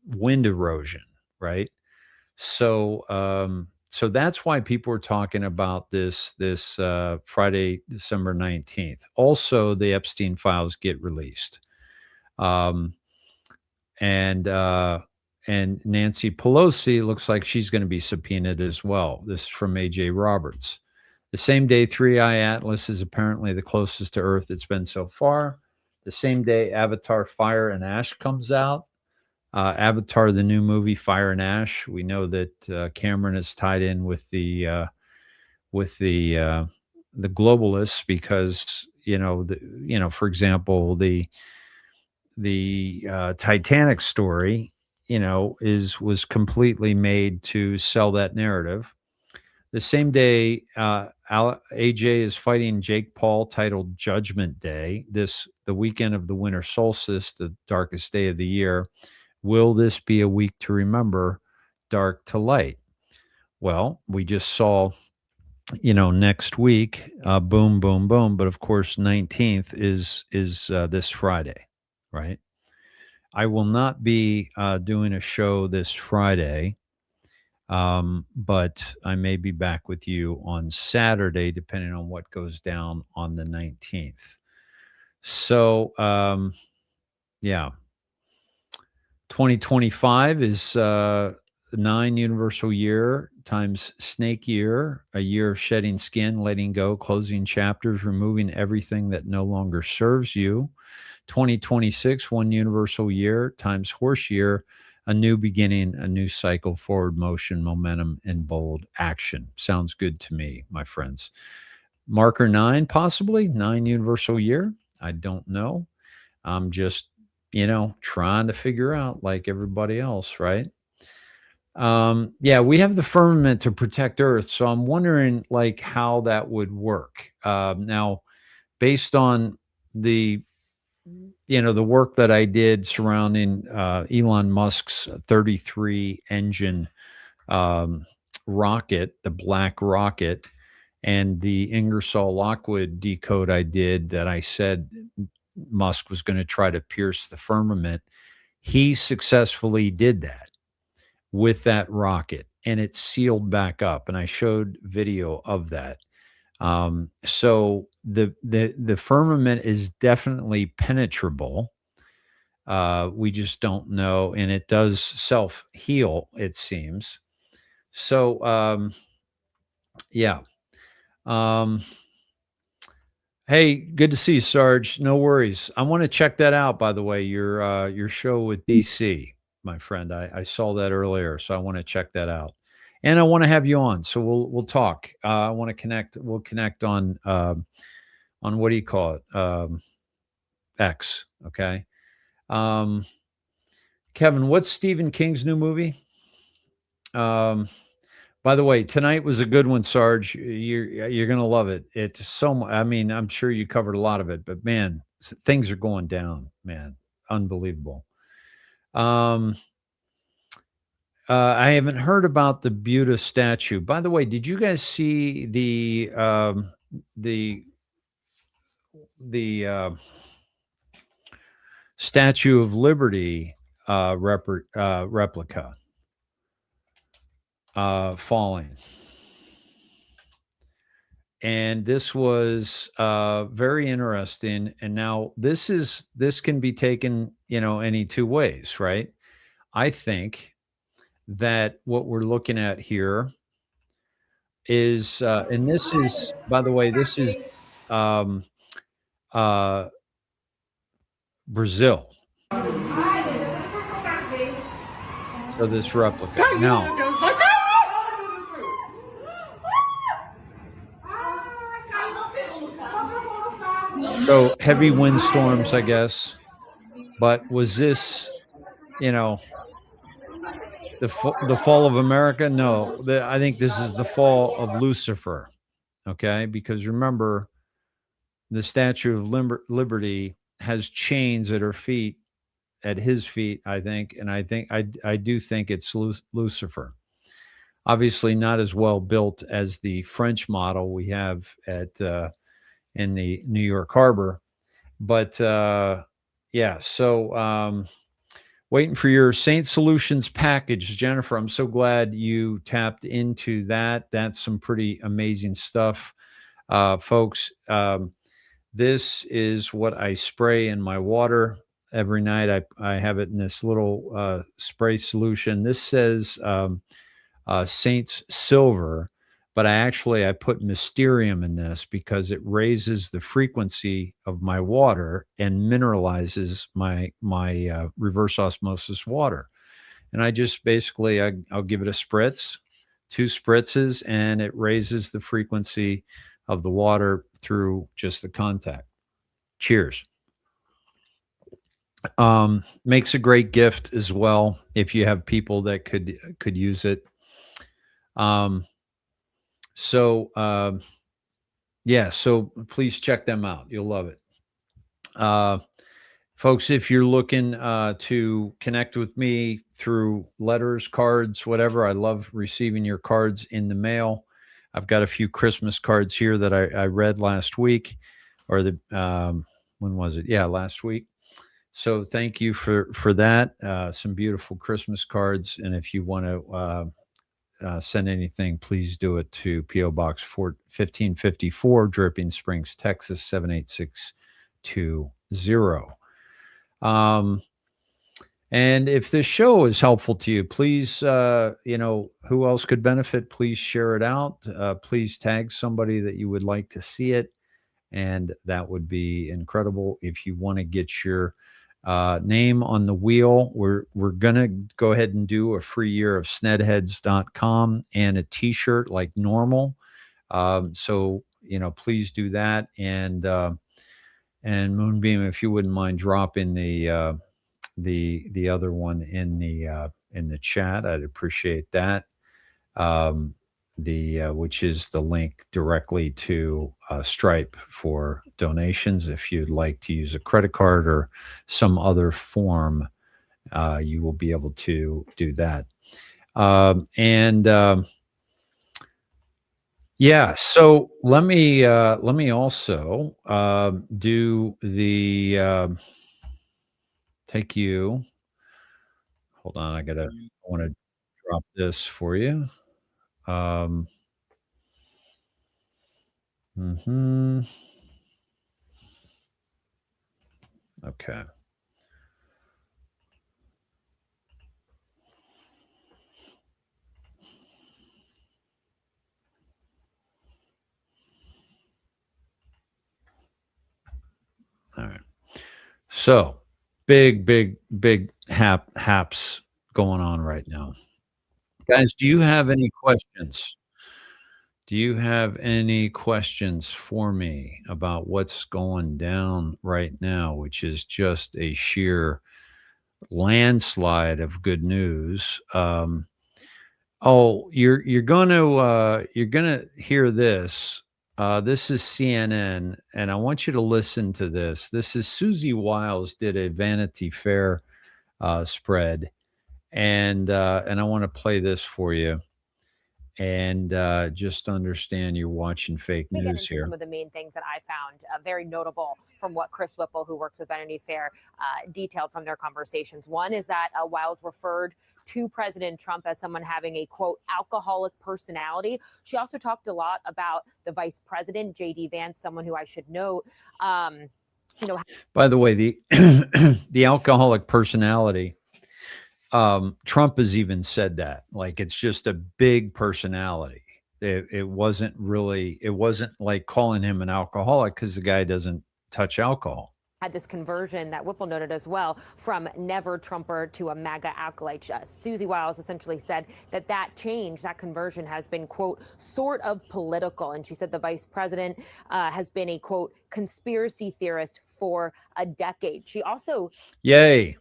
wind erosion, right? So that's why people are talking about this Friday, December 19th. Also, the Epstein files get released. And Nancy Pelosi looks like she's going to be subpoenaed as well. This is from AJ Roberts. The same day 3i Atlas is apparently the closest to Earth it's been so far. The same day Avatar Fire and Ash comes out. Avatar, the new movie, Fire and Ash. We know that Cameron is tied in with the globalists because for example, the Titanic story, was completely made to sell that narrative. The same day, AJ is fighting Jake Paul, titled Judgment Day. The weekend of the winter solstice, the darkest day of the year. Will this be a week to remember, dark to light? Well, we just saw, next week, boom, boom, boom. But of course, 19th is this Friday, right? I will not be doing a show this Friday, but I may be back with you on Saturday, depending on what goes down on the 19th. So, yeah. 2025 is 9 universal year times snake year, a year of shedding skin, letting go, closing chapters, removing everything that no longer serves you. 2026, 1 universal year times horse year, a new beginning, a new cycle, forward motion, momentum, and bold action. Sounds good to me, my friends. Marker 9, possibly 9 universal year. I don't know. I'm just trying to figure out like everybody else, right? Yeah, we have the firmament to protect Earth. So I'm wondering like how that would work. Now, based on the work that I did surrounding Elon Musk's 33 engine rocket, the Black Rocket, and the Ingersoll Lockwood decode I did that I said Musk was going to try to pierce the firmament. He successfully did that with that rocket, and it sealed back up. And I showed video of that. So the firmament is definitely penetrable. We just don't know, and it does self-heal, it seems. So yeah. Hey, good to see you, Sarge. No worries. I want to check that out, by the way, your show with DC, my friend. I saw that earlier, so I want to check that out. And I want to have you on, so we'll talk. I want to connect. We'll connect on what do you call it? X. Okay. Kevin, what's Stephen King's new movie? By the way, tonight was a good one, Sarge. You're gonna love it. It's so. I mean, I'm sure you covered a lot of it, but man, things are going down. Man, unbelievable. I haven't heard about the Buddha statue. By the way, did you guys see the Statue of Liberty replica falling? And this was very interesting. And now this can be taken, any two ways, right? I think that what we're looking at here is, and this is, by the way, this is Brazil. So this replica. Now, so heavy windstorms, I guess. But was this, the fall of America? No, I think this is the fall of Lucifer. Okay, because remember, the Statue of Liberty has chains at his feet, I think, and I do think it's Lucifer. Obviously, not as well built as the French model we have in the New York Harbor, but yeah. So waiting for your Saint Solutions package, Jennifer. I'm so glad you tapped into that. That's some pretty amazing stuff, folks. This is what I spray in my water every night. I have it in this little spray solution. This says Saints Silver, but I put Mysterium in this because it raises the frequency of my water and mineralizes my reverse osmosis water. And I just basically, I'll give it a spritz, 2 spritzes, and it raises the frequency of the water through just the contact. Cheers. Makes a great gift as well if you have people that could use it. Yeah, so please check them out. You'll love it. Folks, if you're looking to connect with me through letters, cards, whatever, I love receiving your cards in the mail. I've got a few Christmas cards here that I read last week, or when was it? Yeah, last week. So thank you for that. Some beautiful Christmas cards. And if you want to send anything, please do it to P.O. Box 1554, Dripping Springs, Texas, 78620. And if this show is helpful to you, please, who else could benefit? Please share it out. Please tag somebody that you would like to see it. And that would be incredible. If you want to get your name on the wheel, we're going to go ahead and do a free year of snedheads.com and a t-shirt like normal. So, please do that. And Moonbeam, if you wouldn't mind dropping the other one in the chat, I'd appreciate that. Which is the link directly to Stripe for donations. If you'd like to use a credit card or some other form, you will be able to do that. Yeah, so let me also do the take you. Hold on, I want to drop this for you. Okay. All right. So big haps going on right now. Guys, do you have any questions? Do you have any questions for me about what's going down right now, which is just a sheer landslide of good news? You're gonna hear this. This is CNN, and I want you to listen to this. This is Susie Wiles did a Vanity Fair spread, and I want to play this for you, and just understand you're watching fake news here. Some of the main things that I found very notable from what Chris Whipple, who worked with Vanity Fair, detailed from their conversations. One is that Wiles referred to President Trump as someone having a, quote, alcoholic personality. She also talked a lot about the vice president, J.D. Vance, someone who I should note, By the way, the alcoholic personality, Trump has even said that, like, it's just a big personality. It wasn't like calling him an alcoholic because the guy doesn't touch alcohol. Had this conversion that Whipple noted as well from never Trumper to a MAGA acolyte. Susie Wiles essentially said that change, that conversion has been, quote, sort of political. And she said the vice president has been a, quote, conspiracy theorist for a decade. She also. Yay.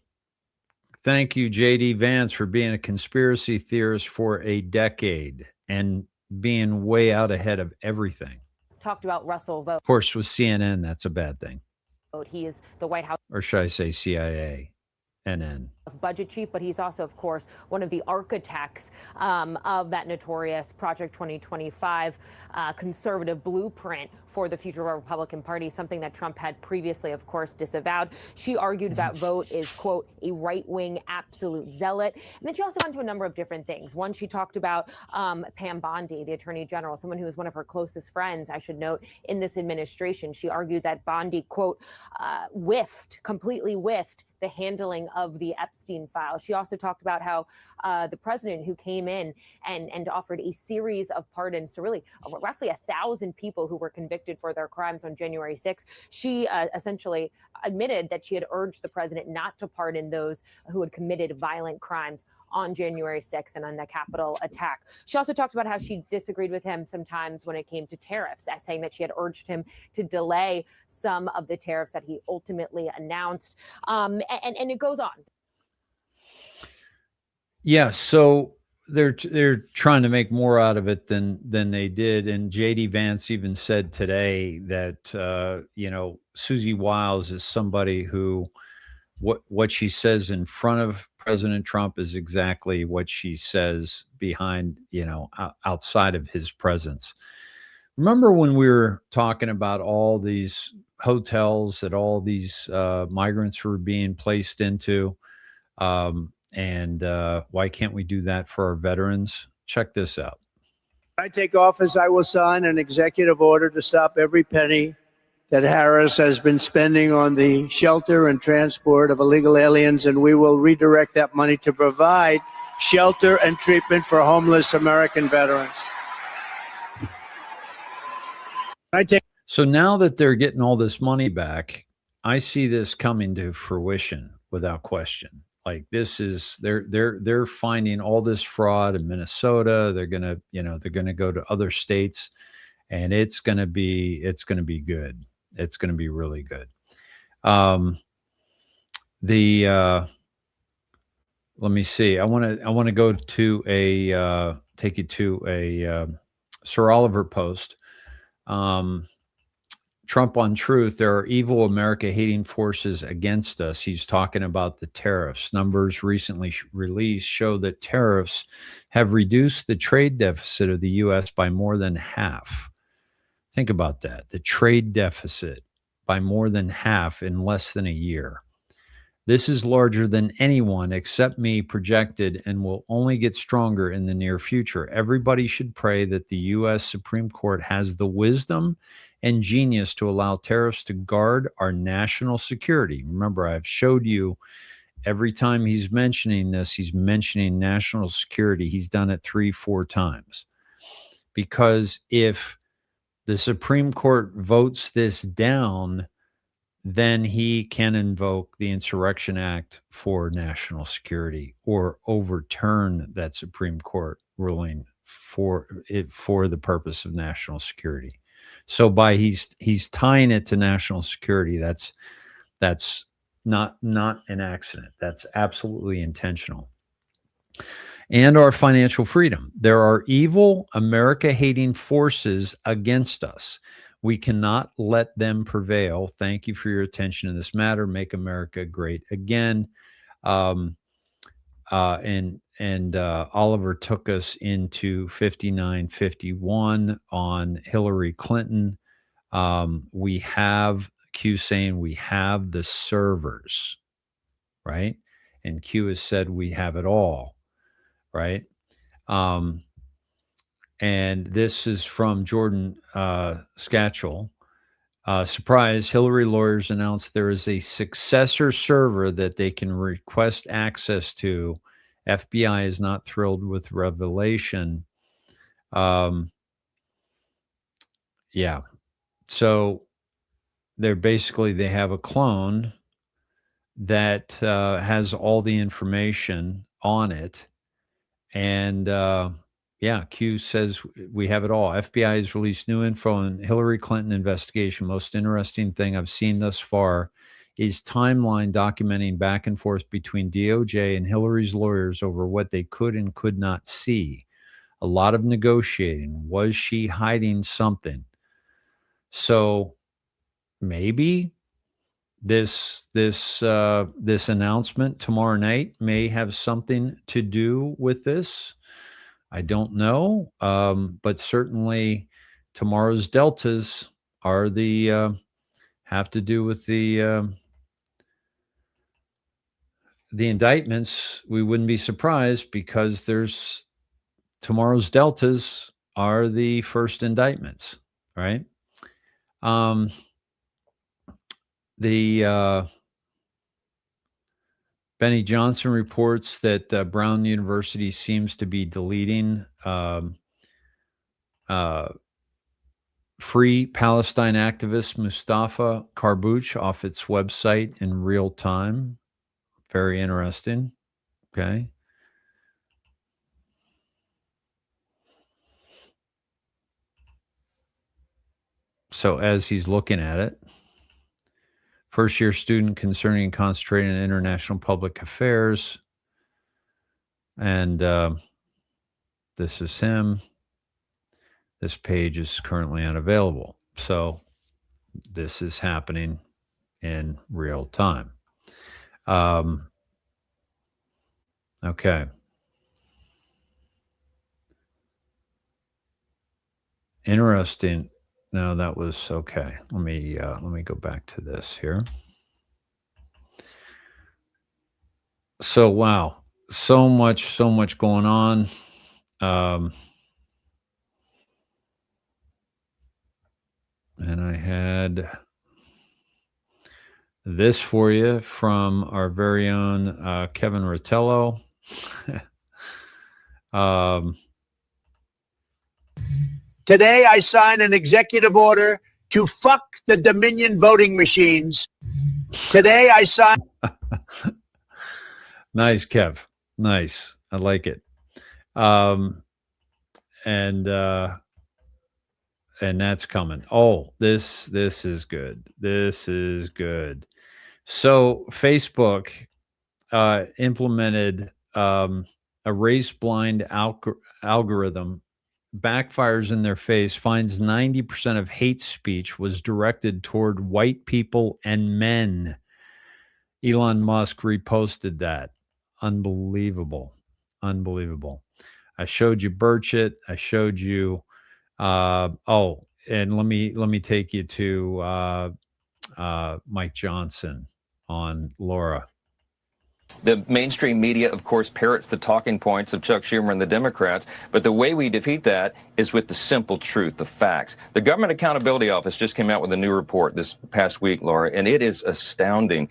Thank you, J.D. Vance, for being a conspiracy theorist for a decade and being way out ahead of everything. Talked about Russell Vogt. Of course, with CNN, that's a bad thing. He is the White House. Or should I say CIA, NN. Budget chief, but he's also, of course, one of the architects of that notorious Project 2025 conservative blueprint for the future Republican Party, something that Trump had previously, of course, disavowed. She argued that Vogt is, quote, a right-wing absolute zealot. And then she also went into a number of different things. One, she talked about Pam Bondi, the attorney general, someone who was one of her closest friends, I should note, in this administration. She argued that Bondi, quote, completely whiffed the handling of the Epstein Epstein files. She also talked about how the president who came in and offered a series of pardons to really roughly 1,000 people who were convicted for their crimes on January 6th. She essentially admitted that she had urged the president not to pardon those who had committed violent crimes on January 6th and on the Capitol attack. She also talked about how she disagreed with him sometimes when it came to tariffs, saying that she had urged him to delay some of the tariffs that he ultimately announced. And it goes on. Yeah, so they're trying to make more out of it than they did. And JD Vance even said today that Susie Wiles is somebody who what she says in front of President Trump is exactly what she says behind, outside of his presence. Remember when we were talking about all these hotels that all these migrants were being placed into? And why can't we do that for our veterans? Check this out. When I take office, I will sign an executive order to stop every penny that Harris has been spending on the shelter and transport of illegal aliens, and we will redirect that money to provide shelter and treatment for homeless American veterans. So now that they're getting all this money back, I see this coming to fruition without question. Like this is they're finding all this fraud in Minnesota. They're gonna go to other states, and it's gonna be good. It's gonna be really good. Let me see. I want to go to take you to a Sir Oliver post. Trump on Truth, there are evil America-hating forces against us. He's talking about the tariffs. Numbers recently released show that tariffs have reduced the trade deficit of the U.S. by more than half. Think about that. The trade deficit by more than half in less than a year. This is larger than anyone except me projected and will only get stronger in the near future. Everybody should pray that the U.S. Supreme Court has the wisdom and genius to allow tariffs to guard our national security. Remember, I've showed you every time he's mentioning this, he's mentioning national security. He's done it 3-4 times. Because if the Supreme Court votes this down, then he can invoke the Insurrection Act for national security or overturn that Supreme Court ruling for the purpose of national security. So by he's tying it to national security, that's not an accident. That's absolutely intentional. And our financial freedom. There are evil America-hating forces against us. We cannot let them prevail. Thank you for your attention in this matter. Make America great again. Oliver took us into 59-51 on Hillary Clinton. We have Q saying we have the servers, right? And Q has said we have it all, right? And this is from Jordan Scatchell. Surprise, Hillary lawyers announced there is a successor server that they can request access to. FBI is not thrilled with revelation. Yeah. So they have a clone that has all the information on it. And Q says we have it all. FBI has released new info on Hillary Clinton investigation. Most interesting thing I've seen thus far is timeline documenting back and forth between DOJ and Hillary's lawyers over what they could and could not see. A lot of negotiating. Was she hiding something? So maybe this announcement tomorrow night may have something to do with this. I don't know, but certainly tomorrow's deltas are have to do with the indictments. We wouldn't be surprised because tomorrow's deltas are the first indictments, right? Benny Johnson reports that Brown University seems to be deleting Free Palestine activist Mustafa Karbouch off its website in real time. Very interesting. Okay. So as he's looking at it, first-year student concerning and concentrating on international public affairs. And this is him. This page is currently unavailable. So this is happening in real time. Okay. Interesting. No, that was okay. Let me go back to this here. So wow, so much going on. And I had this for you from our very own Kevin Rotello. Today, I sign an executive order to fuck the Dominion voting machines. Today, I sign. Nice, Kev. Nice. I like it. And that's coming. Oh, this is good. This is good. So Facebook implemented a race blind algorithm, backfires in their face, finds 90% of hate speech was directed toward white people and men. Elon Musk reposted that. Unbelievable. I showed you Burchett. I showed you and let me take you to Mike Johnson on Laura. The mainstream media, of course, parrots the talking points of Chuck Schumer and the Democrats, but the way we defeat that is with the simple truth, the facts. The Government Accountability Office just came out with a new report this past week, Laura, and it is astounding.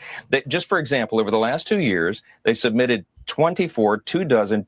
Just for example, over the last 2 years, they submitted 24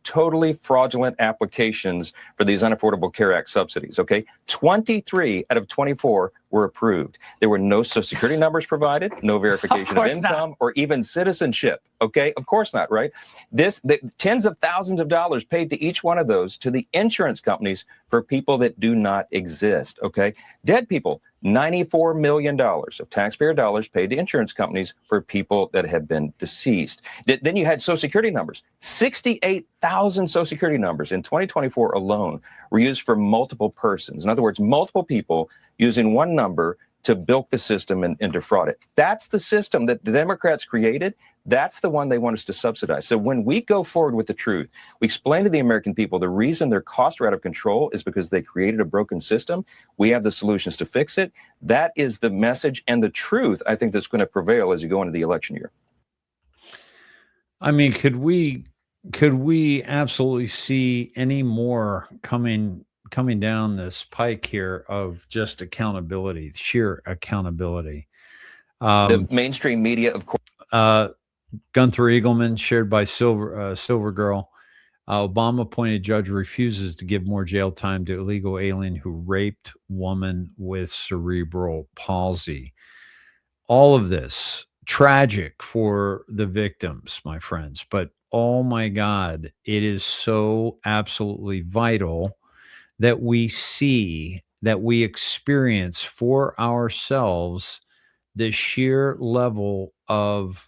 totally fraudulent applications for these Unaffordable Care Act subsidies, okay? 23 out of 24 were approved. There were no Social Security numbers provided, no verification of income, or even citizenship, okay? Of course not, right? The tens of thousands of dollars paid to each one of those to the insurance companies for people that do not exist, okay? Dead people, $94 million of taxpayer dollars paid to insurance companies for people that have been deceased. Then you had Social Security numbers. 68,000 Social Security numbers in 2024 alone were used for multiple persons. In other words, multiple people using one number to bilk the system and defraud it. That's the system that the Democrats created. That's the one they want us to subsidize. So when we go forward with the truth, we explain to the American people the reason their costs are out of control is because they created a broken system. We have the solutions to fix it. That is the message and the truth, I think, that's going to prevail as you go into the election year. I mean, could we absolutely see any more coming down this pike here of just accountability, sheer accountability? The mainstream media, of course. Gunther Eagleman, shared by Silver Girl. Obama appointed judge refuses to give more jail time to illegal alien who raped woman with cerebral palsy. All of this tragic for the victims, my friends, but oh my God, it is so absolutely vital that we see, that we experience for ourselves the sheer level of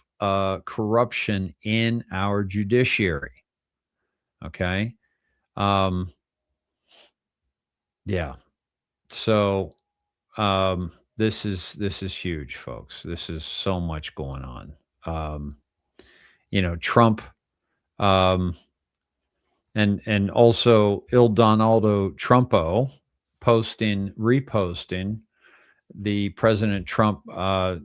corruption in our judiciary. Okay. Yeah. So this is huge, folks. This is so much going on. Trump and also Il Donaldo Trumpo reposting the President Trump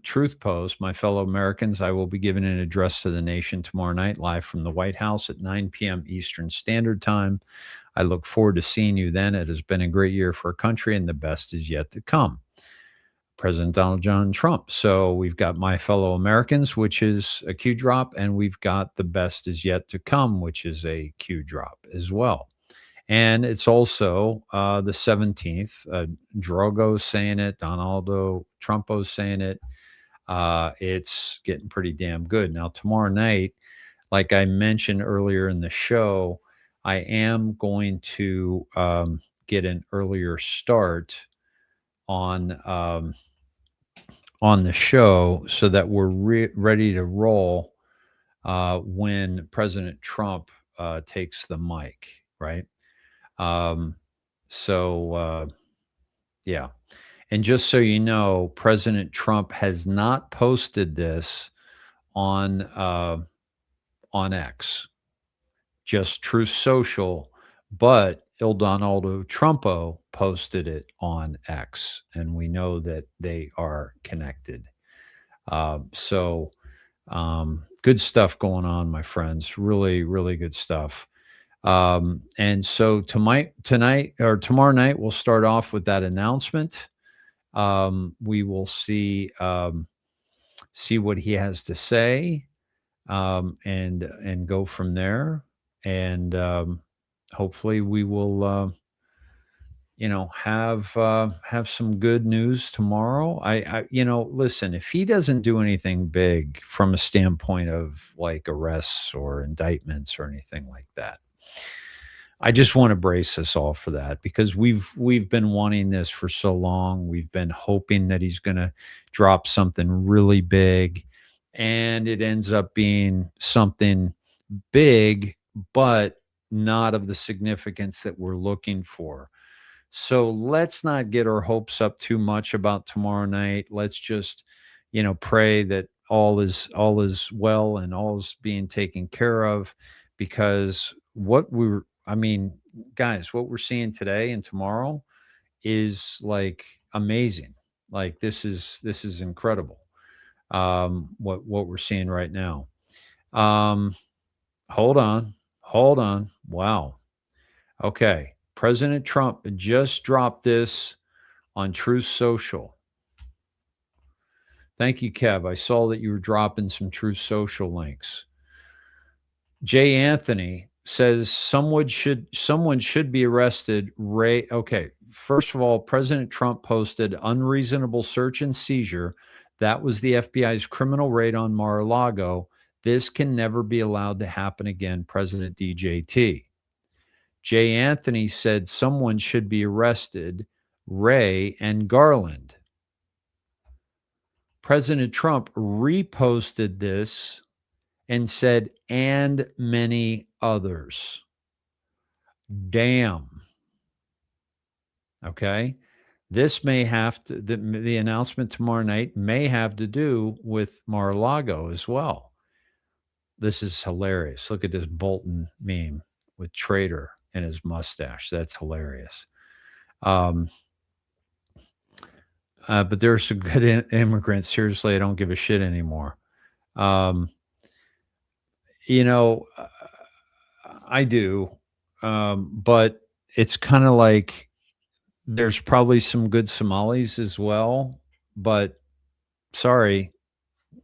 truth post. My fellow Americans, I will be giving an address to the nation tomorrow night, live from the White House at 9 p.m. Eastern Standard Time. I look forward to seeing you then. It has been a great year for our country, and the best is yet to come. President Donald John Trump. So we've got My Fellow Americans, which is a Q drop, and we've got The Best Is Yet to Come, which is a Q drop as well. And it's also the 17th. Drogo's saying it. Donaldo Trumpo's saying it. It's getting pretty damn good. Now, tomorrow night, like I mentioned earlier in the show, I am going to get an earlier start on the show so that we're ready to roll when President Trump takes the mic, right? Yeah. And just so you know, President Trump has not posted this on X, just Truth Social, but Il Donaldo Trumpo posted it on X, and we know that they are connected. Good stuff going on, my friends. Really, really good stuff. And so tonight or tomorrow night, we'll start off with that announcement. We will see what he has to say, and go from there. And hopefully we will, have some good news tomorrow. Listen, if he doesn't do anything big from a standpoint of like arrests or indictments or anything like that, I just want to brace us all for that, because we've been wanting this for so long. We've been hoping that he's going to drop something really big, and it ends up being something big, but not of the significance that we're looking for. So let's not get our hopes up too much about tomorrow night. Let's just, pray that all is well and all is being taken care of, because what we're seeing today and tomorrow is like amazing. Like this is incredible. What we're seeing right now. Hold on. Wow. Okay. President Trump just dropped this on Truth Social. Thank you, Kev. I saw that you were dropping some Truth Social links. Jay Anthony says someone should be arrested. Okay. First of all, President Trump posted unreasonable search and seizure. That was the FBI's criminal raid on Mar-a-Lago. This can never be allowed to happen again, President DJT. Jay Anthony said someone should be arrested, Ray and Garland. President Trump reposted this and said, and many others. Damn. Okay. This may have to, the announcement tomorrow night may have to do with Mar-a-Lago as well. This is hilarious. Look at this Bolton meme with Trader and his mustache. That's hilarious. But there are some good immigrants. Seriously, I don't give a shit anymore. I do. But it's kind of like there's probably some good Somalis as well. But sorry,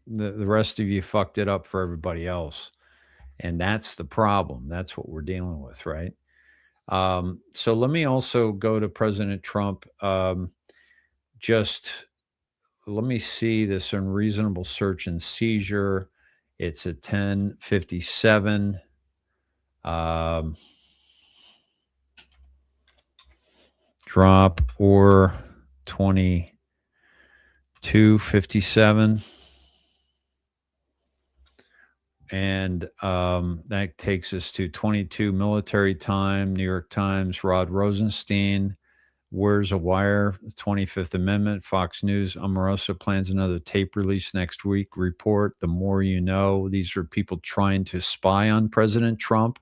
the rest of you fucked it up for everybody else. And that's the problem. That's what we're dealing with, right? So let me also go to President Trump. Just let me see this unreasonable search and seizure. It's at 10:57. Drop or 22:57. And that takes us to 22 military time. New York Times, Rod Rosenstein, Where's a Wire, the 25th Amendment, Fox News, Omarosa plans another tape release next week. Report, The More You Know. These are people trying to spy on President Trump,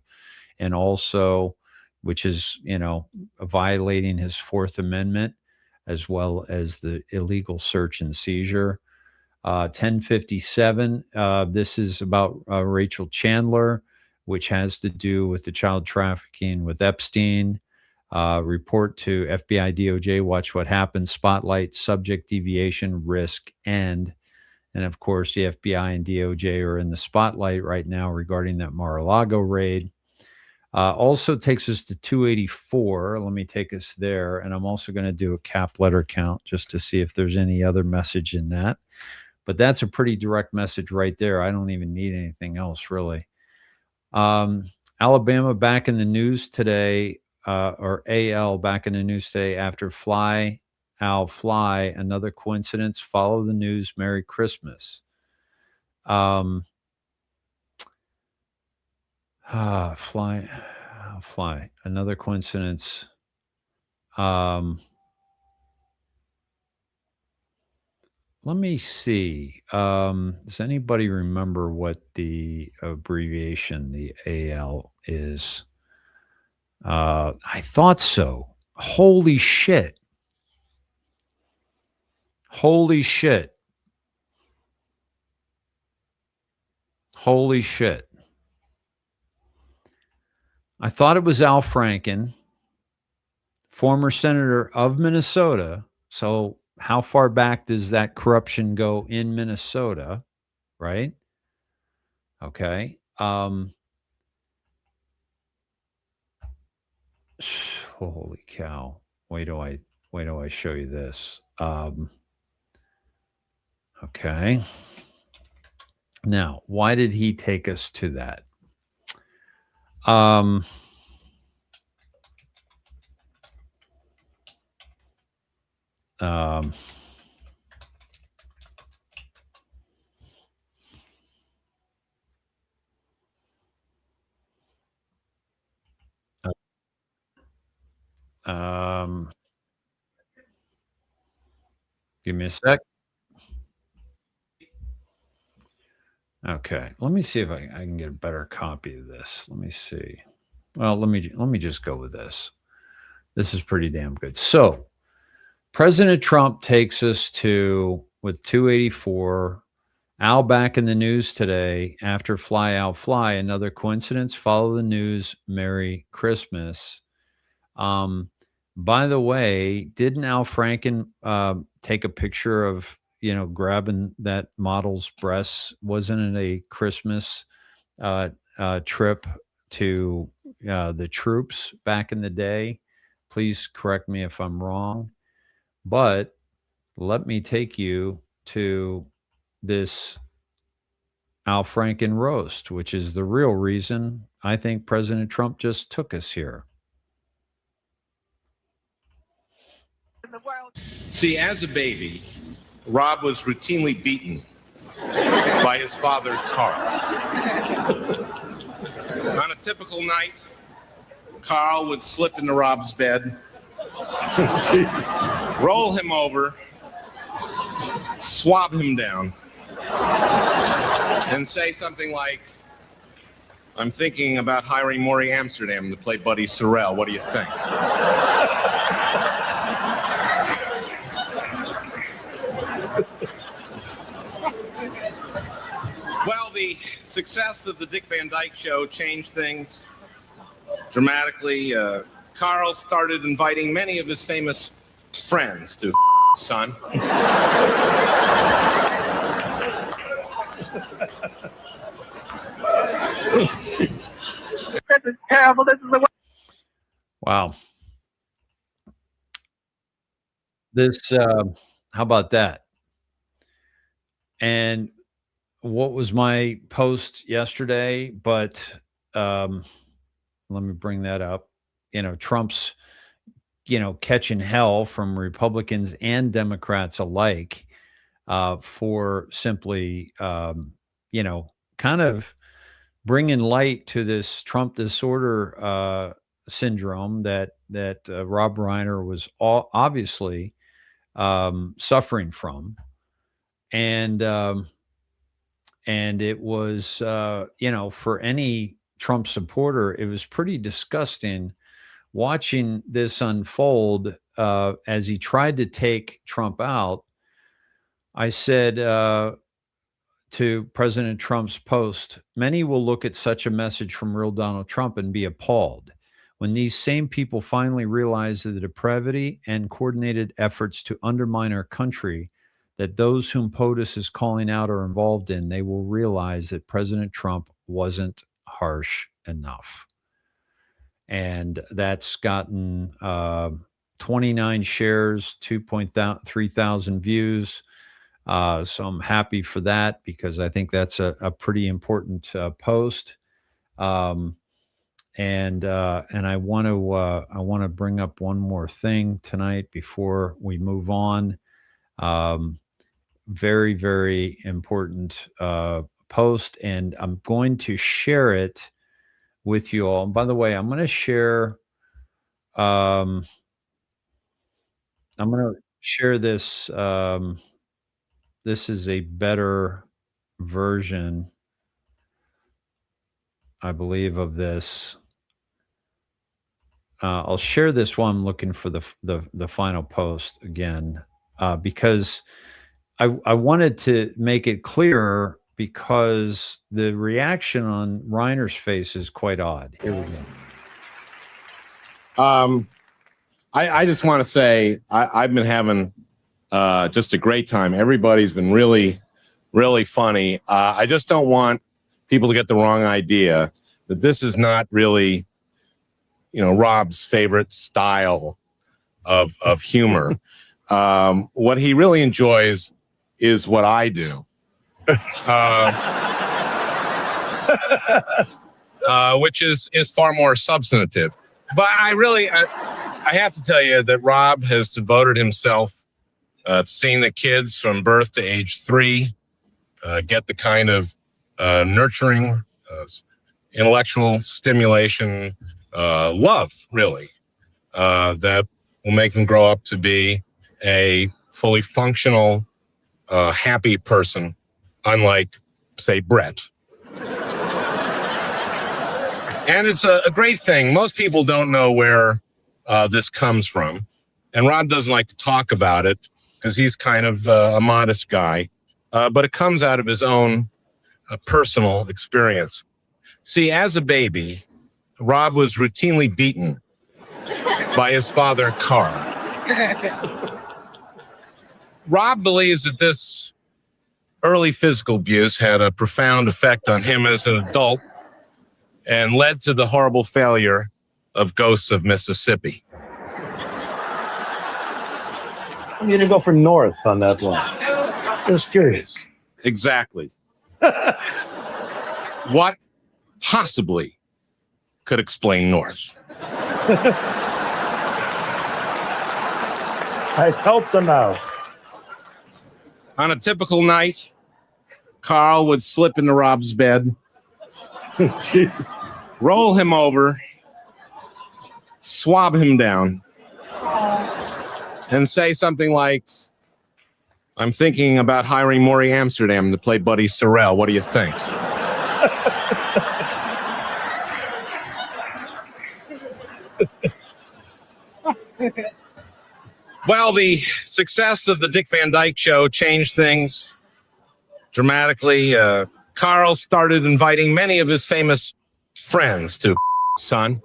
and also, which is, violating his Fourth Amendment, as well as the illegal search and seizure. 10:57. This is about Rachel Chandler, which has to do with the child trafficking with Epstein. Report to FBI, DOJ, watch what happens, spotlight, subject deviation, risk, end. And of course, the FBI and DOJ are in the spotlight right now regarding that Mar-a-Lago raid. Also takes us to 284. Let me take us there. And I'm also going to do a cap letter count just to see if there's any other message in that. But that's a pretty direct message right there. I don't even need anything else, really. Alabama back in the news today, or AL back in the news today after Fly, Al Fly. Another coincidence. Follow the news. Merry Christmas. Fly. Another coincidence. Let me see. Does anybody remember what the abbreviation, the AL, is? I thought so. Holy shit. Holy shit. Holy shit. I thought it was Al Franken, former senator of Minnesota. So how far back does that corruption go in Minnesota, right? Okay. Holy cow. Wait till I show you this. Okay. Now, why did he take us to that? Give me a sec. Okay, let me see if I can get a better copy of this. Let me see. Well, let me just go with this. This is pretty damn good. So, President Trump takes us to with 284. Al back in the news today after Fly Al Fly. Another coincidence. Follow the news. Merry Christmas. By the way, didn't Al Franken take a picture of, grabbing that model's breasts? Wasn't it a Christmas trip to the troops back in the day? Please correct me if I'm wrong. But let me take you to this Al Franken roast, which is the real reason I think President Trump just took us here. See, as a baby, Rob was routinely beaten by his father, Carl. On a typical night, Carl would slip into Rob's bed, roll him over, swab him down, and say something like, "I'm thinking about hiring Maury Amsterdam to play Buddy Sorrell. What do you think?" Well, the success of the Dick Van Dyke Show changed things dramatically. Carl started inviting many of his famous friends to son. This is terrible. This is the worst. Wow. This, how about that? And what was my post yesterday? But let me bring that up. Trump's, catching hell from Republicans and Democrats alike for simply, kind of bringing light to this Trump disorder syndrome that Rob Reiner was obviously suffering from. And it was, for any Trump supporter, it was pretty disgusting watching this unfold as he tried to take Trump out. I said to President Trump's post, many will look at such a message from real Donald Trump and be appalled. when these same people finally realize that the depravity and coordinated efforts to undermine our country that those whom POTUS is calling out are involved in, they will realize that President Trump wasn't harsh enough. And that's gotten 29 shares, 2.3 thousand views. So I'm happy for that because I think that's a pretty important post. And I want to bring up one more thing tonight before we move on. Very, very important post, and I'm going to share it with you all. And by the way, I'm going to share. I'm going to share this. This is a better version, I believe, of this. I'll share this while I'm looking for the final post again, because I wanted to make it clearer because the reaction on Reiner's face is quite odd. Here we go. I just want to say I've been having just a great time. Everybody's been really, really funny. I just don't want people to get the wrong idea that this is not really, Rob's favorite style of humor. What he really enjoys is what I do, which is far more substantive. But I have to tell you that Rob has devoted himself to seeing the kids from birth to age 3 get the kind of nurturing, intellectual stimulation, love, really, that will make them grow up to be a fully functional, happy person, unlike, say, Brett. And it's a great thing. Most people don't know where this comes from. And Rob doesn't like to talk about it because he's kind of a modest guy. But it comes out of his own personal experience. See, as a baby, Rob was routinely beaten by his father, Carl. Rob believes that this early physical abuse had a profound effect on him as an adult and led to the horrible failure of Ghosts of Mississippi. I'm going to go for North on that one. Just curious. Exactly. What possibly could explain North? I helped them out. On a typical night, Carl would slip into Rob's bed, Jesus. Roll him over, swab him down, and say something like, "I'm thinking about hiring Maury Amsterdam to play Buddy Sorrell. What do you think?" Well, the success of the Dick Van Dyke Show changed things dramatically. Carl started inviting many of his famous friends to son.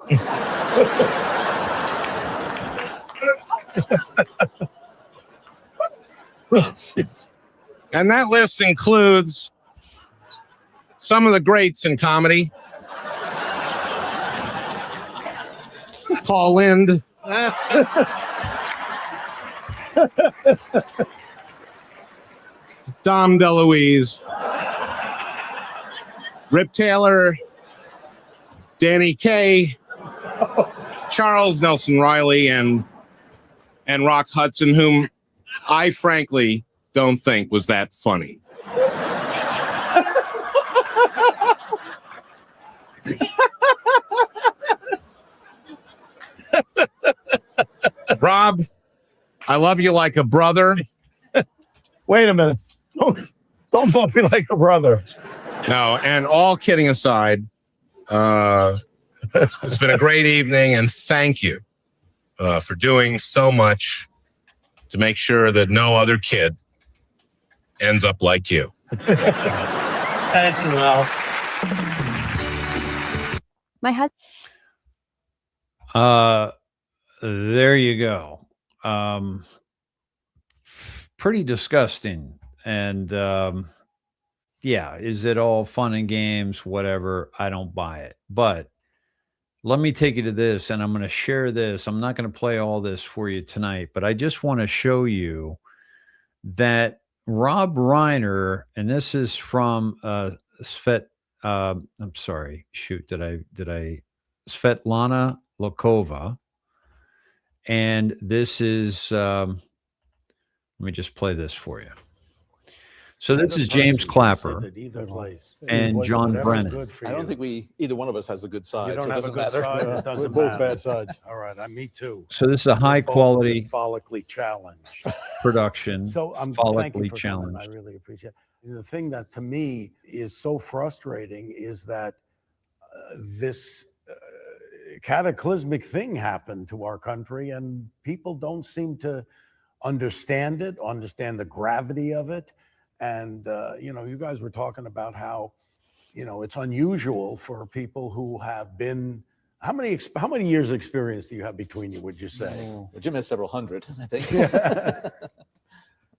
And that list includes some of the greats in comedy. Paul Lynde. Dom DeLuise. Rip Taylor. Danny Kaye. Charles Nelson Riley and Rock Hudson, whom I frankly don't think was that funny. Rob, I love you like a brother. Wait a minute. Don't love me like a brother. No, and all kidding aside, it's been a great evening, and thank you for doing so much to make sure that no other kid ends up like you. Thank you, Al. My husband. There you go. Pretty disgusting. And yeah, is it all fun and games? Whatever. I don't buy it. But let me take you to this, and I'm going to share this. I'm not going to play all this for you tonight, but I just want to show you that Rob Reiner, and this is from Svet. I'm sorry. Shoot, did I Svetlana Lokova, and this is. Let me just play this for you. So this is James Clapper and John Brennan. I don't think either one of us has a good side. You don't so it have a doesn't good matter. side. It doesn't We're matter. both bad sides. All right, me too. So this is a high quality follically challenged production. So I'm thank you follically for challenged. coming. I really appreciate it. And the thing that to me is so frustrating is that this cataclysmic thing happened to our country, and people don't seem to understand it, understand the gravity of it. And you guys were talking about how, it's unusual for people who have been. How many years experience do you have between you? Would you say? Well, Jim has several hundred, I think.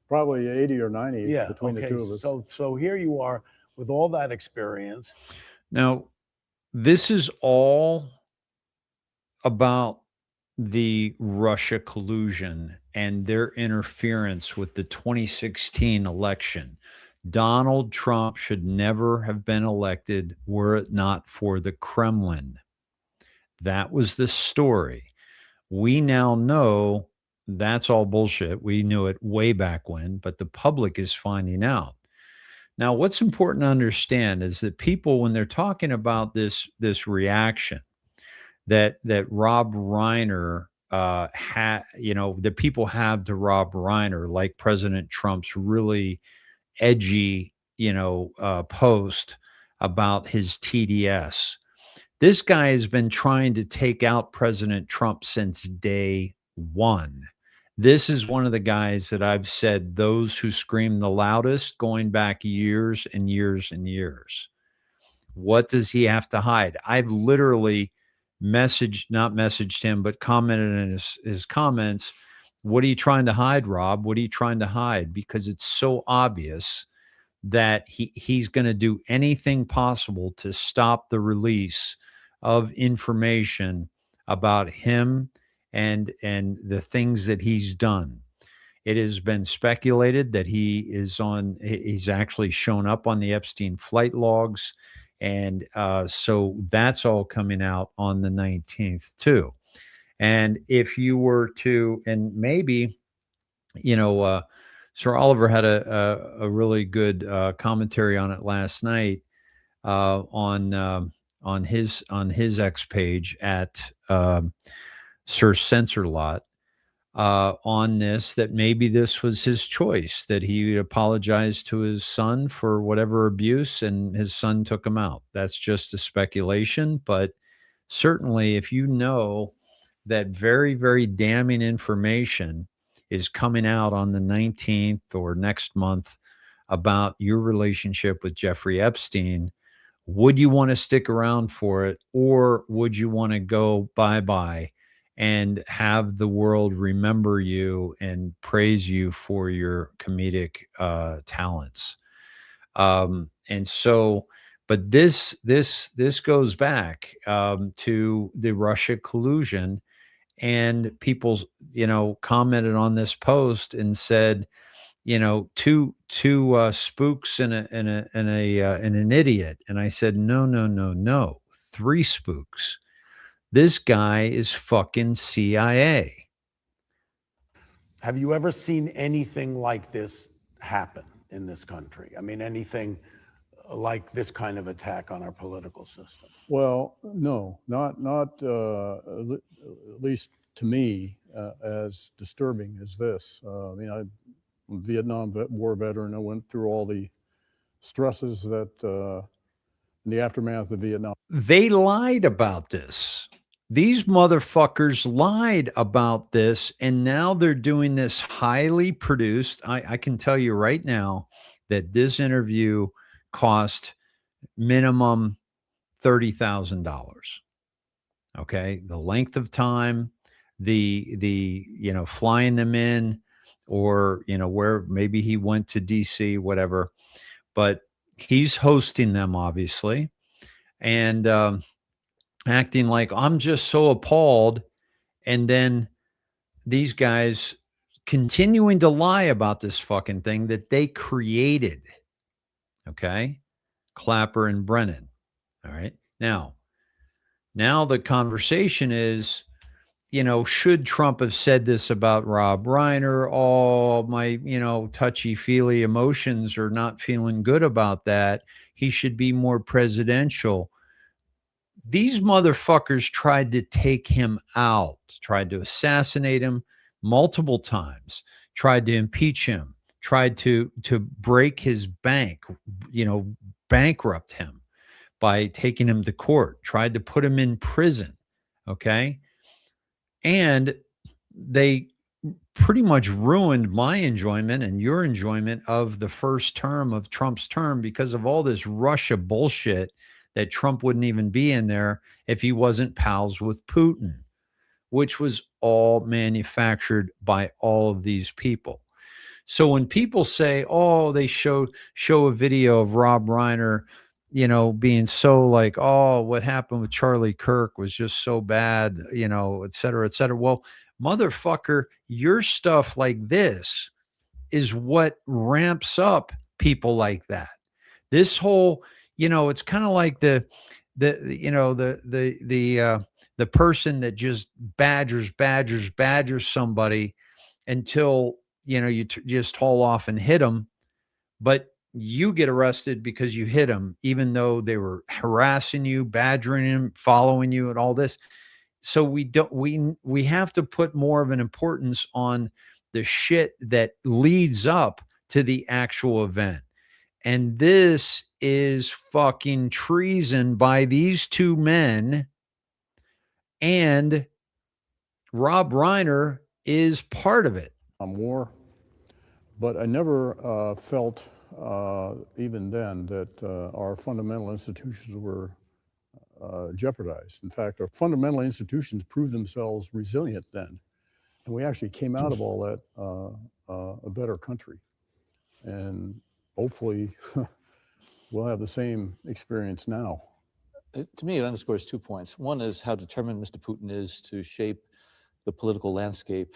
Probably 80 or 90 between the two of us. So here you are with all that experience. Now, this is all about the Russia collusion and their interference with the 2016 election. Donald Trump should never have been elected were it not for the Kremlin. That was the story. We now know that's all bullshit. We knew it way back when, but the public is finding out. Now, what's important to understand is that people, when they're talking about this reaction that Rob Reiner that people have to Rob Reiner, like President Trump's really edgy, post about his TDS. This guy has been trying to take out President Trump since day one. This is one of the guys that I've said those who scream the loudest going back years and years and years. What does he have to hide? I've literally not messaged him, but commented in his comments. What are you trying to hide, Rob? What are you trying to hide? Because it's so obvious that he's going to do anything possible to stop the release of information about him and the things that he's done. It has been speculated that he's actually shown up on the Epstein flight logs. And so that's all coming out on the 19th too. And if you were to, and maybe, Sir Oliver had a really good commentary on it last night on his X page at Sir Censorlot on this, that maybe this was his choice, that he apologized to his son for whatever abuse and his son took him out. That's just a speculation. But certainly if you know that very, very damning information is coming out on the 19th or next month about your relationship with Jeffrey Epstein, would you want to stick around for it, or would you want to go bye-bye and have the world remember you and praise you for your comedic talents? And so, but this goes back to the Russia collusion, and people, commented on this post and said, two spooks and an idiot. And I said, no, 3 spooks. This guy is fucking CIA. Have you ever seen anything like this happen in this country? I mean, anything like this kind of attack on our political system? Well, no, not at least to me, as disturbing as this. I'm a Vietnam War veteran. I went through all the stresses that in the aftermath of Vietnam. They lied about this. These motherfuckers lied about this, and now they're doing this highly produced. I can tell you right now that this interview cost minimum $30,000. Okay. The length of time, you know, flying them in, or, you know, where maybe he went to DC, whatever, but he's hosting them, obviously, and acting like I'm just so appalled. And then these guys continuing to lie about this fucking thing that they created. Okay. Clapper and Brennan. All right. Now the conversation is, you know, should Trump have said this about Rob Reiner? Oh, my, you know, touchy-feely emotions are not feeling good about that. He should be more presidential. These motherfuckers tried to take him out, tried to assassinate him multiple times, tried to impeach him, tried to break his bank, you know, bankrupt him by taking him to court, tried to put him in prison. Okay. And they pretty much ruined my enjoyment and your enjoyment of the first term of Trump's term because of all this Russia bullshit that Trump wouldn't even be in there if he wasn't pals with Putin, which was all manufactured by all of these people. So when people say, oh, they show a video of Rob Reiner, you know, being so like, oh, what happened with Charlie Kirk was just so bad, you know, et cetera, et cetera. Well, motherfucker, your stuff like this is what ramps up people like that. This whole, you know, it's kind of like the person that just badgers somebody until, you know, you just haul off and hit them, but you get arrested because you hit them, even though they were harassing you, badgering him, following you, and all this. So we have to put more of an importance on the shit that leads up to the actual event. And this is fucking treason by these two men. And Rob Reiner is part of it. War, but I never felt even then that our fundamental institutions were jeopardized. In fact, our fundamental institutions proved themselves resilient then, and we actually came out of all that a better country. And hopefully, we'll have the same experience now. To me, it underscores 2 points. One is how determined Mr. Putin is to shape the political landscape,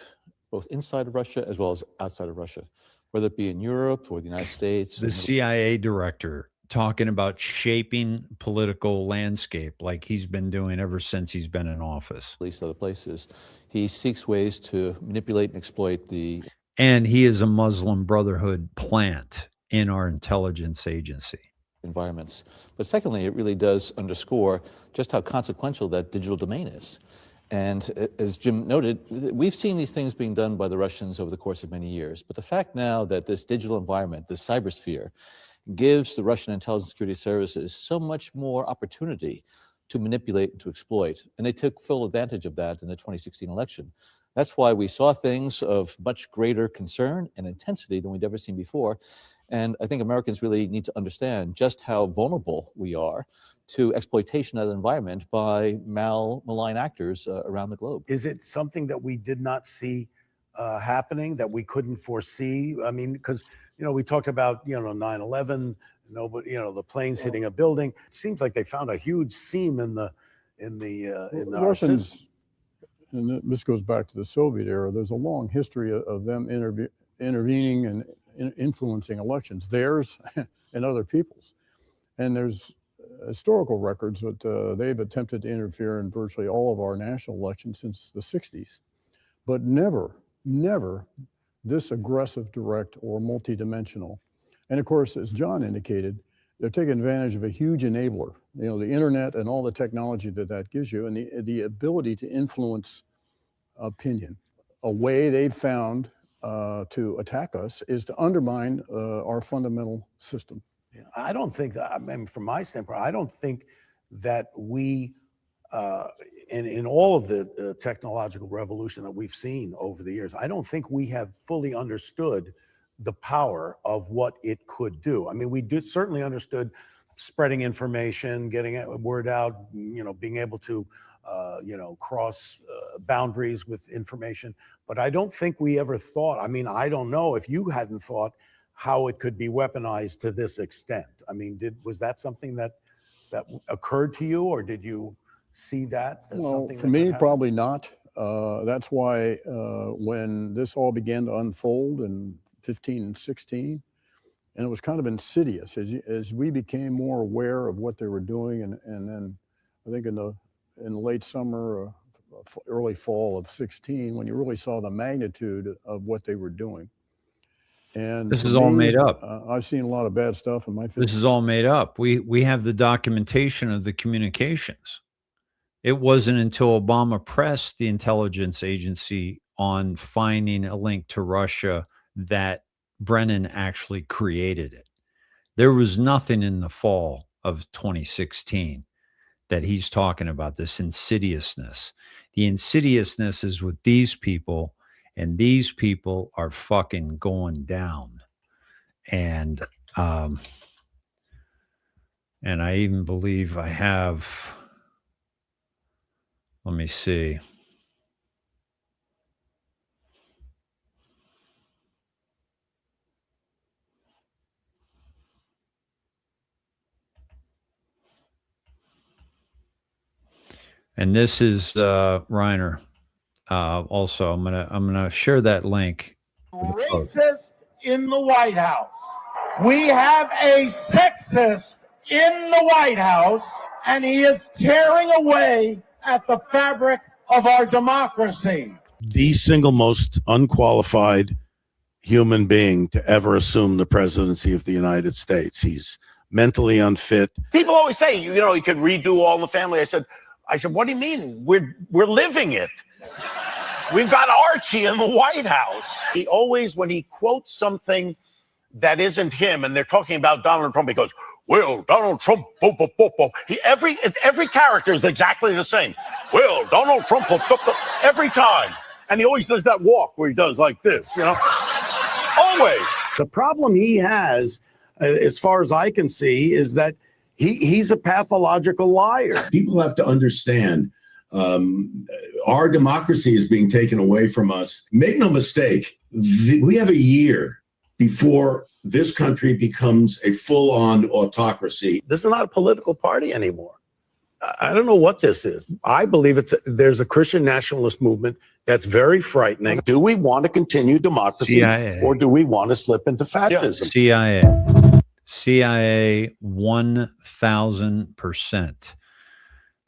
both inside of Russia as well as outside of Russia, whether it be in Europe or the United States. The CIA director talking about shaping political landscape like he's been doing ever since he's been in office. At least other places. He seeks ways to manipulate and exploit the... And he is a Muslim Brotherhood plant in our intelligence agency. Environments. But secondly, it really does underscore just how consequential that digital domain is. And as Jim noted, we've seen these things being done by the Russians over the course of many years. But the fact now that this digital environment, this cybersphere, gives the Russian intelligence security services so much more opportunity to manipulate and to exploit. And they took full advantage of that in the 2016 election. That's why we saw things of much greater concern and intensity than we'd ever seen before. And I think Americans really need to understand just how vulnerable we are to exploitation of the environment by malign actors around the globe. Is it something that we did not see happening, that we couldn't foresee? I mean, because, you know, we talked about, 9/11, nobody, the planes hitting a building. It seems like they found a huge seam in the Russians, and this goes back to the Soviet era. There's a long history of them intervening and influencing elections, theirs and other people's. And there's historical records that they've attempted to interfere in virtually all of our national elections since the 60s, but never this aggressive, direct, or multidimensional. And of course, as John indicated, they're taking advantage of a huge enabler, the internet and all the technology that gives you, and the ability to influence opinion. A way they've found to attack us is to undermine our fundamental system. Yeah, I don't think that, I mean, from my standpoint, I don't think that we, in all of the technological revolution that we've seen over the years, I don't think we have fully understood the power of what it could do. I mean, we certainly understood spreading information, getting word out, being able to cross boundaries with information. But I don't think we ever thought, I mean, I don't know if you hadn't thought how it could be weaponized to this extent. I mean, was that something that occurred to you, or did you see that as something? For me, probably not. That's why when this all began to unfold in 15 and 16, and it was kind of insidious as we became more aware of what they were doing, and then I think in the late summer, early fall of 16, when you really saw the magnitude of what they were doing. And this is all made up. I've seen a lot of bad stuff in my family. This is all made up. We have the documentation of the communications. It wasn't until Obama pressed the intelligence agency on finding a link to Russia that Brennan actually created it. There was nothing in the fall of 2016 that he's talking about, this insidiousness. The insidiousness is with these people, and these people are fucking going down. And I even believe I have, let me see. And this is Reiner. Also, I'm gonna share that link. Racist in the White House. We have a sexist in the White House, and he is tearing away at the fabric of our democracy. The single most unqualified human being to ever assume the presidency of the United States. He's mentally unfit. People always say, you could redo All in the Family. I said, what do you mean? We're living it. We've got Archie in the White House. He always, when he quotes something that isn't him, and they're talking about Donald Trump, he goes, well, Donald Trump, every character is exactly the same. Well, Donald Trump, every time. And he always does that walk where he does like this, Always. The problem he has, as far as I can see, is that he's a pathological liar. People have to understand our democracy is being taken away from us. Make no mistake, we have a year before this country becomes a full-on autocracy. This is not a political party anymore. I don't know what this is. I believe there's a Christian nationalist movement that's very frightening. Do we want to continue democracy, CIA, or do we want to slip into fascism? CIA 1000%.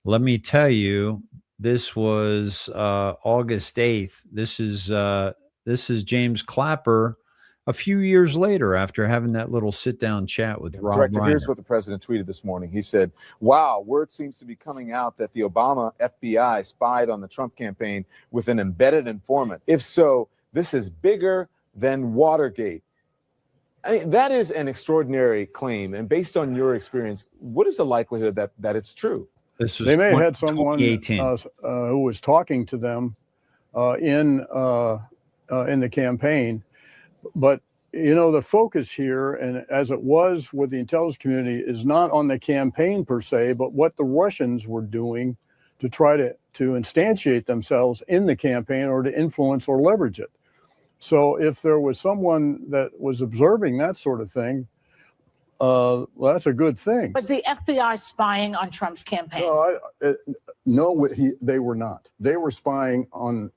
Let me tell you, this was August 8th. This is James Clapper a few years later after having that little sit-down chat with Rob Director, Reiner. here's what the president tweeted this morning. He said, wow, word seems to be coming out that the Obama FBI spied on the Trump campaign with an embedded informant. If so, this is bigger than Watergate. I mean, that is an extraordinary claim. And based on your experience, what is the likelihood that it's true? They may have had someone who was talking to them in the campaign. But, the focus here, and as it was with the intelligence community, is not on the campaign per se, but what the Russians were doing to try to instantiate themselves in the campaign or to influence or leverage it. So if there was someone that was observing that sort of thing, well, that's a good thing. Was the FBI spying on Trump's campaign? No, they were not. They were spying on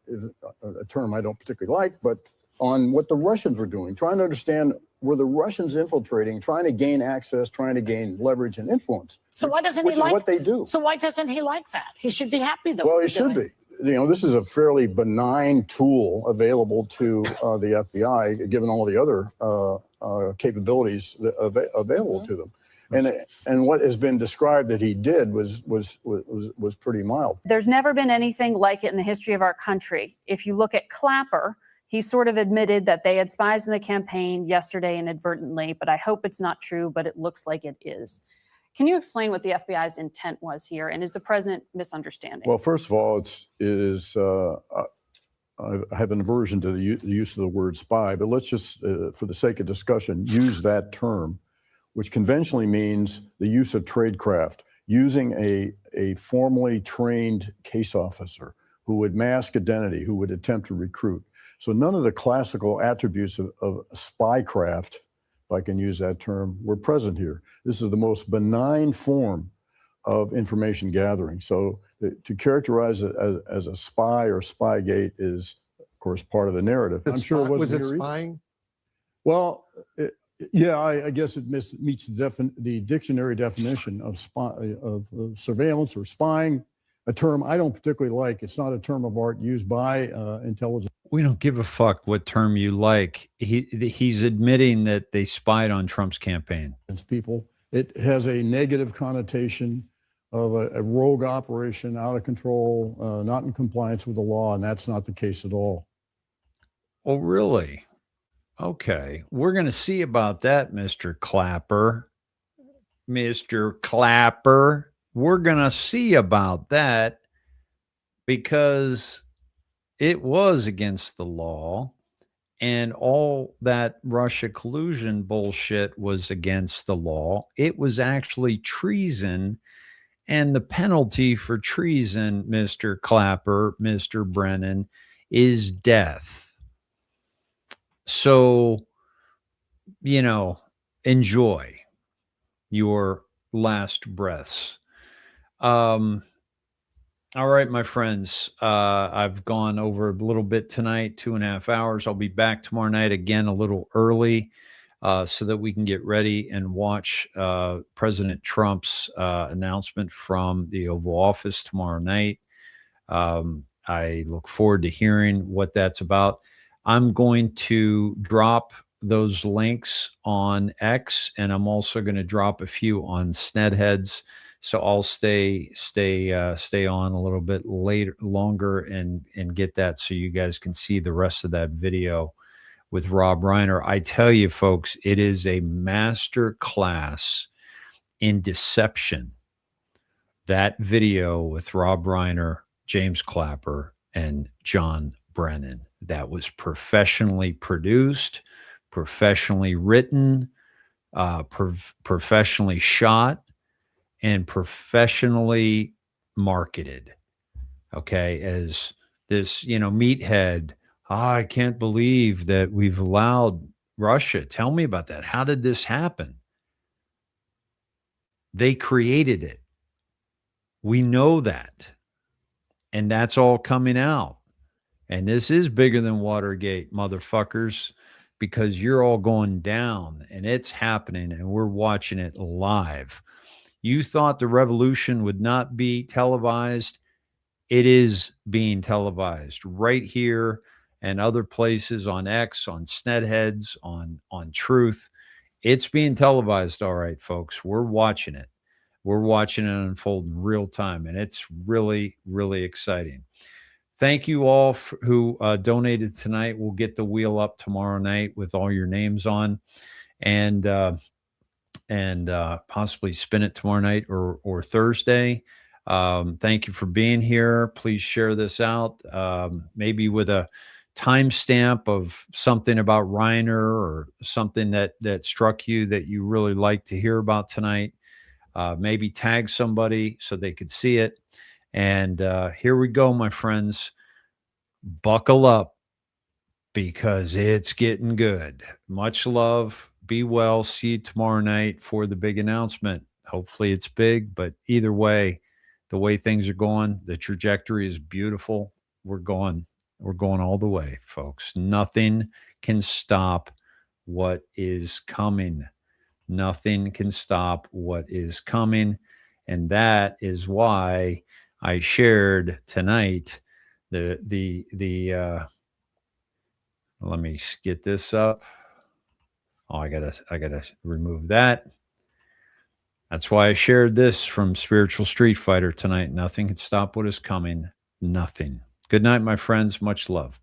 a term I don't particularly like, but on what the Russians were doing, trying to understand, were the Russians infiltrating, trying to gain access, trying to gain leverage and influence. So why doesn't he like what they do? So why doesn't he like that? He should be happy though. Well, he should be. This is a fairly benign tool available to the FBI, given all the other capabilities available to them. And what has been described that he did was pretty mild. There's never been anything like it in the history of our country. If you look at Clapper, he sort of admitted that they had spies in the campaign yesterday inadvertently, but I hope it's not true, but it looks like it is. Can you explain what the FBI's intent was here? And is the president misunderstanding? Well, first of all, I have an aversion to the use of the word spy, but let's just, for the sake of discussion, use that term, which conventionally means the use of tradecraft. using a formally trained case officer who would mask identity, who would attempt to recruit. So none of the classical attributes of spycraft, if I can use that term, were present here. This is the most benign form of information gathering. So to characterize it as a spy or Spygate is, of course, part of the narrative. I'm sure it wasn't was it here either. spying? Well, yeah, I guess it meets the dictionary definition of surveillance or spying, a term I don't particularly like. It's not a term of art used by intelligence. We don't give a fuck what term you like. He's admitting that they spied on Trump's campaign. People, it has a negative connotation of a rogue operation, out of control, not in compliance with the law, and that's not the case at all. Oh, really? Okay, we're going to see about that, Mr. Clapper. Mr. Clapper, we're going to see about that because it was against the law and all that Russia collusion bullshit was against the law. It was actually treason, and the penalty for treason, Mr. Clapper, Mr. Brennan, is death. So, enjoy your last breaths. All right, my friends, I've gone over a little bit tonight, 2.5 hours. I'll be back tomorrow night again a little early so that we can get ready and watch President Trump's announcement from the Oval Office tomorrow night. I look forward to hearing what that's about. I'm going to drop those links on X, and I'm also going to drop a few on Snedheads. So I'll stay on a little bit longer and get that so you guys can see the rest of that video with Rob Reiner. I tell you, folks, it is a master class in deception. That video with Rob Reiner, James Clapper, and John Brennan. That was professionally produced, professionally written, professionally shot, and professionally marketed. Okay, as this, meathead, I can't believe that we've allowed Russia. Tell me about that. How did this happen? They created it. We know that. And that's all coming out. And this is bigger than Watergate, motherfuckers, because you're all going down and it's happening and we're watching it live. You thought the revolution would not be televised. It is being televised right here and other places on X, on Snedheads, on Truth. It's being televised. All right, folks, we're watching it. We're watching it unfold in real time. And it's really, really exciting. Thank you all who donated tonight. We'll get the wheel up tomorrow night with all your names on, and possibly spin it tomorrow night or Thursday. Thank you for being here. Please share this out, maybe with a timestamp of something about Reiner or something that struck you that you really like to hear about tonight. Maybe tag somebody so they could see it. And here we go, my friends. Buckle up because it's getting good. Much love. Be well. See you tomorrow night for the big announcement. Hopefully it's big, but either way, the way things are going, the trajectory is beautiful. We're going all the way, folks. Nothing can stop what is coming. Nothing can stop what is coming. And that is why I shared tonight let me get this up. Oh, I gotta remove that. That's why I shared this from Spiritual Street Fighter tonight. Nothing can stop what is coming. Nothing. Good night, my friends. Much love.